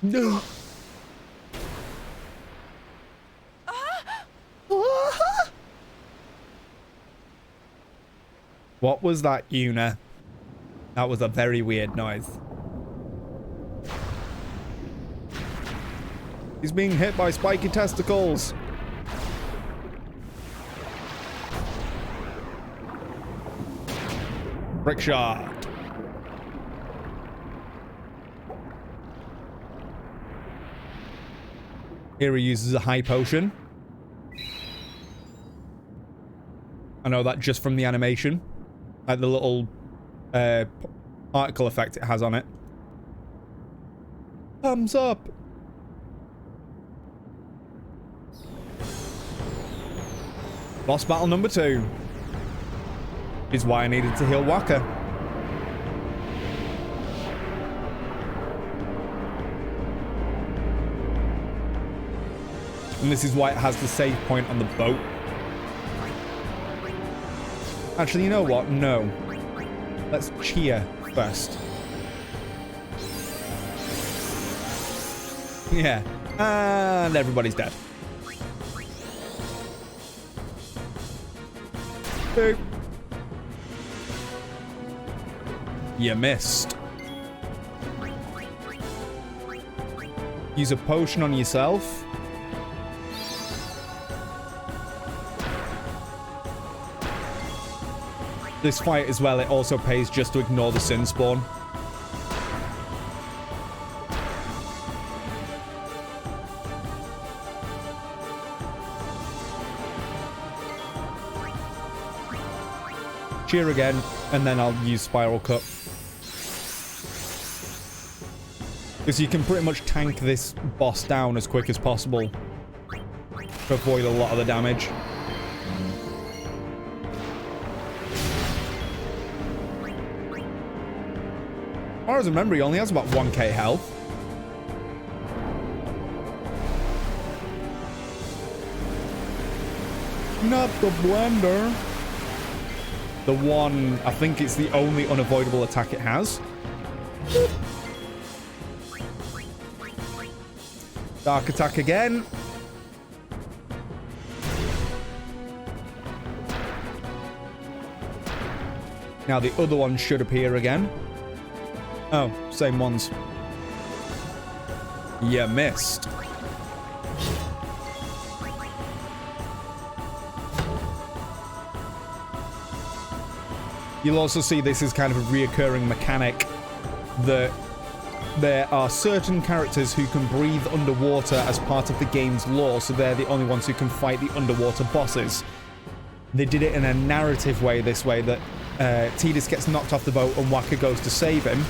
Speaker 1: No. What was that, Yuna? That was a very weird noise. He's being hit by spiky testicles. Brick shot. Here he uses a high potion. I know that just from the animation. Like the little particle effect it has on it. Thumbs up. Boss battle number 2. Is why I needed to heal Wakka. And this is why it has the save point on the boat. Actually, you know what? No. Let's cheer first. Yeah. And everybody's dead. Boop. You missed. Use a potion on yourself. This fight as well, it also pays just to ignore the Sin spawn. Cheer again, and then I'll use Spiral Cut. Because you can pretty much tank this boss down as quick as possible to avoid a lot of the damage. As far as I remember, he only has about 1k health. Not the blender. The one, I think it's the only unavoidable attack it has. Dark attack again. Now the other one should appear again. Oh, same ones. You missed. You'll also see this is kind of a reoccurring mechanic that there are certain characters who can breathe underwater as part of the game's lore, so they're the only ones who can fight the underwater bosses. They did it in a narrative way this way, that Tidus gets knocked off the boat and Wakka goes to save him,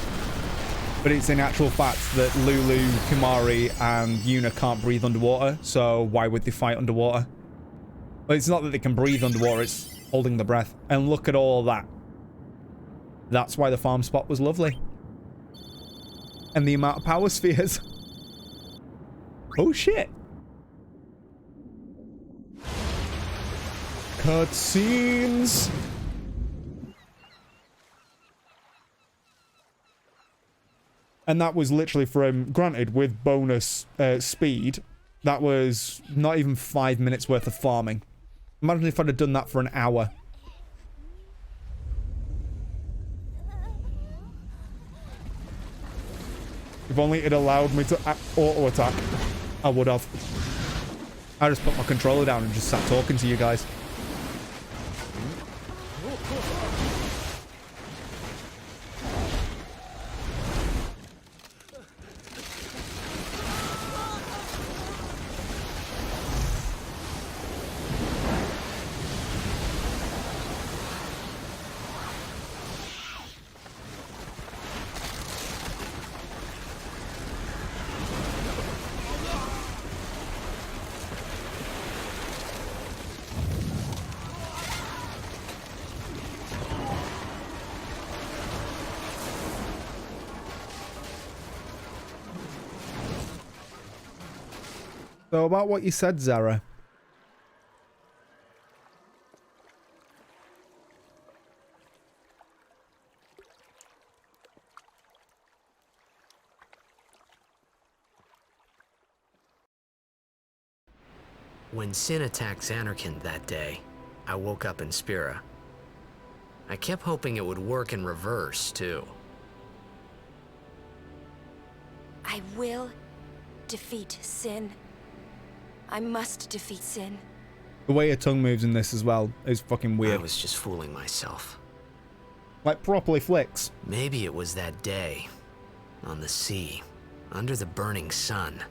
Speaker 1: but it's in actual fact that Lulu, Kimahri, and Yuna can't breathe underwater, so why would they fight underwater? Well, it's not that they can breathe underwater, it's holding the breath. And look at all that. That's why the farm spot was lovely. And the amount of power spheres. Oh shit. Cutscenes. And that was literally from, granted, with bonus speed, that was not even 5 minutes worth of farming. Imagine if I'd have done that for an hour. If only it allowed me to auto-attack, I would have. I just put my controller down and just sat talking to you guys. So about what you said, Zara.
Speaker 2: When Sin attacked Zanarkand that day, I woke up in Spira. I kept hoping it would work in reverse, too.
Speaker 13: I will defeat Sin. I must defeat Sin.
Speaker 1: The way her tongue moves in this as well is fucking weird.
Speaker 2: I was just fooling myself.
Speaker 1: Like properly flicks.
Speaker 2: Maybe it was that day, on the sea, under the burning sun.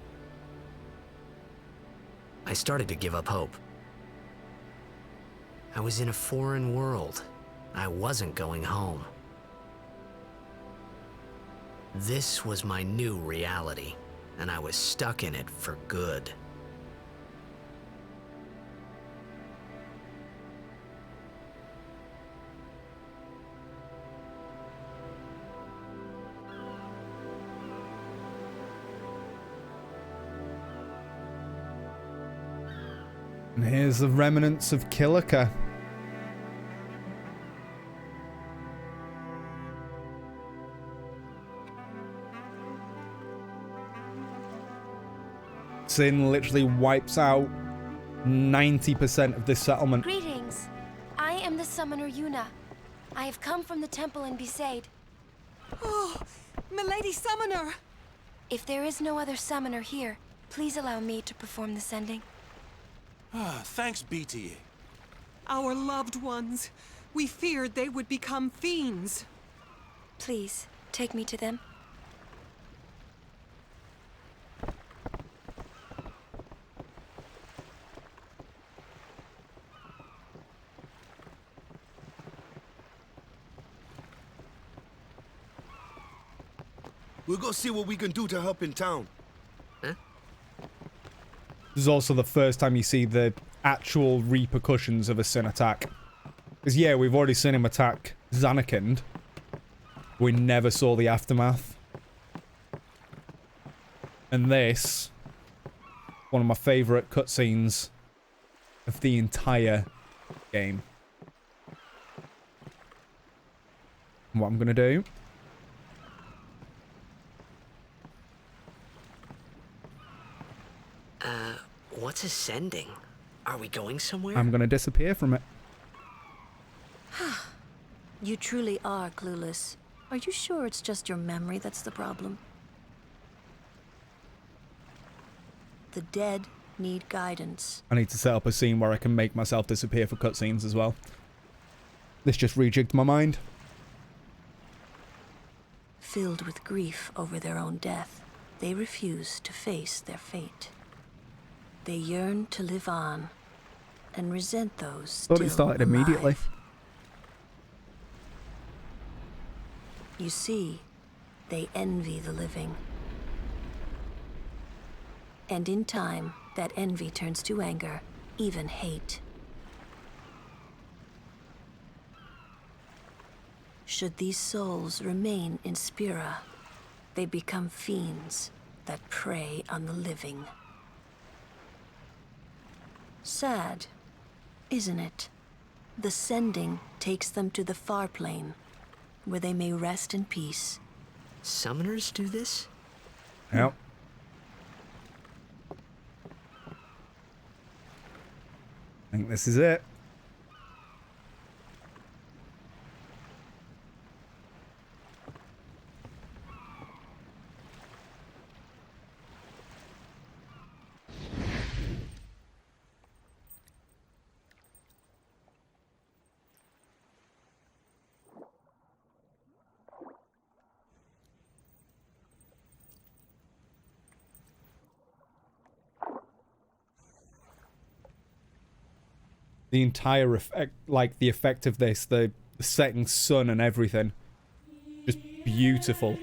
Speaker 2: I started to give up hope. I was in a foreign world. I wasn't going home. This was my new reality, and I was stuck in it for good.
Speaker 1: And here's the remnants of Kilika. Sin literally wipes out 90% of this settlement.
Speaker 13: Greetings. I am the summoner Yuna. I have come from the temple in Besaid.
Speaker 20: Oh, Milady Summoner!
Speaker 13: If there is no other summoner here, please allow me to perform the sending.
Speaker 18: Thanks, BT.
Speaker 20: Our loved ones. We feared they would become fiends.
Speaker 13: Please, take me to them.
Speaker 7: We'll go see what we can do to help in town.
Speaker 1: This is also the first time you see the actual repercussions of a Sin attack. Because yeah, we've already seen him attack Zanarkand. We never saw the aftermath. And this, one of my favourite cutscenes of the entire game. what I'm going to do.
Speaker 2: What's ascending? Are we going somewhere?
Speaker 1: I'm going to disappear from it.
Speaker 12: You truly are clueless. Are you sure it's just your memory that's the problem? The dead need guidance.
Speaker 1: I need to set up a scene where I can make myself disappear for cutscenes as well. This just rejigged my mind.
Speaker 12: Filled with grief over their own death, they refuse to face their fate. They yearn to live on and resent those
Speaker 1: Thought it started immediately.
Speaker 12: alive. You see, they envy the living. And in time, that envy turns to anger, even hate. Should these souls remain in Spira, they become fiends that prey on the living. Sad, isn't it? The sending takes them to the far plane, where they may rest in peace.
Speaker 2: Summoners do this?
Speaker 1: Yep. I think this is it. The entire effect, like the effect of this, the setting sun and everything, just beautiful.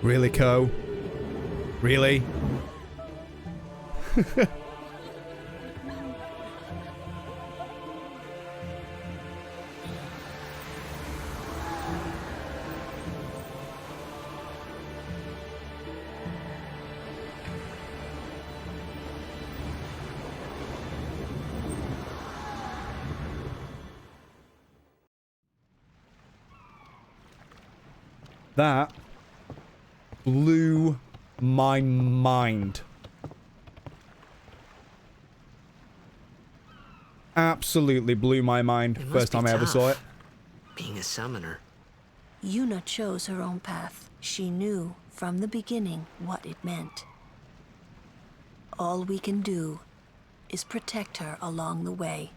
Speaker 1: Really, Ko? Really? That blew my mind. Absolutely blew my mind first time I ever saw it.
Speaker 2: Being a summoner.
Speaker 12: Yuna chose her own path. She knew from the beginning what it meant. All we can do is protect her along the way,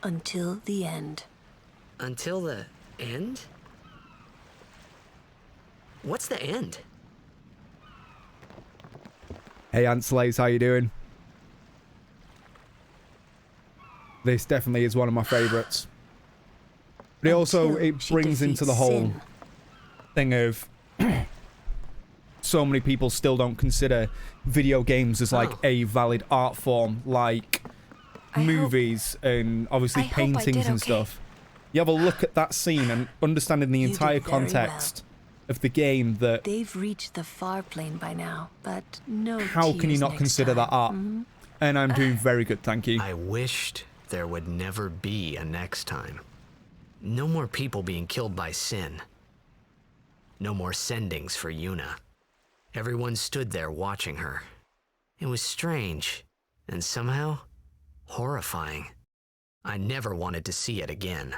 Speaker 12: until the end.
Speaker 2: Until the end? What's the end?
Speaker 1: Hey, Antslays, how you doing? This definitely is one of my favorites. But it also, it brings into the whole thing of so many people still don't consider video games as like a valid art form, like movies and obviously paintings and stuff. You have a look at that scene and understanding the entire context of the game, that
Speaker 12: they've reached the far plane by now, but no.
Speaker 1: How can you not consider that art? And I'm doing very good, thank you.
Speaker 2: I wished there would never be a next time. No more people being killed by sin. No more sendings for Yuna. Everyone stood there watching her. It was strange, and somehow horrifying. I never wanted to see it again.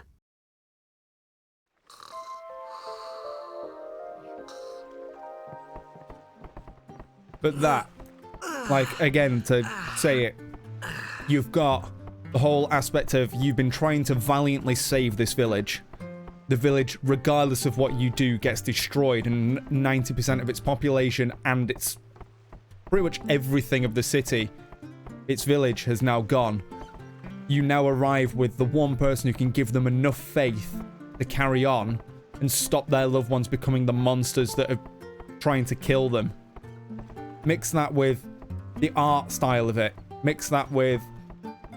Speaker 1: But that, like, again, to say it, you've got the whole aspect of you've been trying to valiantly save this village. The village, regardless of what you do, gets destroyed, and 90% of its population and its pretty much everything of the city, its village, has now gone. You now arrive with the one person who can give them enough faith to carry on and stop their loved ones becoming the monsters that are trying to kill them. Mix that with the art style of it. Mix that with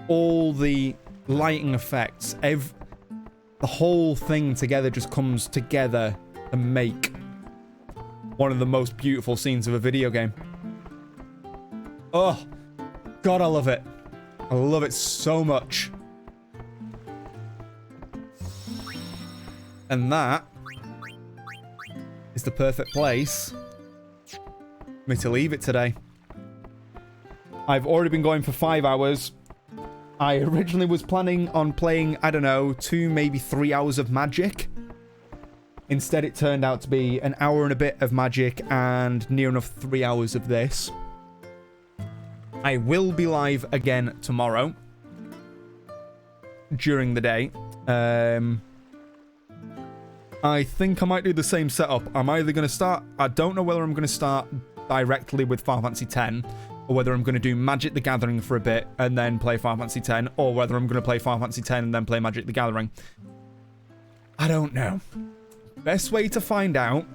Speaker 1: all the lighting effects. The whole thing together just comes together and make one of the most beautiful scenes of a video game. Oh, God, I love it. I love it so much. And that is the perfect place for me to leave it today. I've already been going for 5 hours. I originally was planning on playing, I don't know, 2, maybe 3 hours of Magic. Instead, it turned out to be an hour and a bit of Magic and near enough 3 hours of this. I will be live again tomorrow during the day. I think I might do the same setup. I'm either going to start... I don't know whether I'm going to start directly with Final Fantasy X, or whether I'm going to do Magic the Gathering for a bit and then play Final Fantasy X, or whether I'm going to play Final Fantasy X and then play Magic the Gathering. I don't know. Best way to find out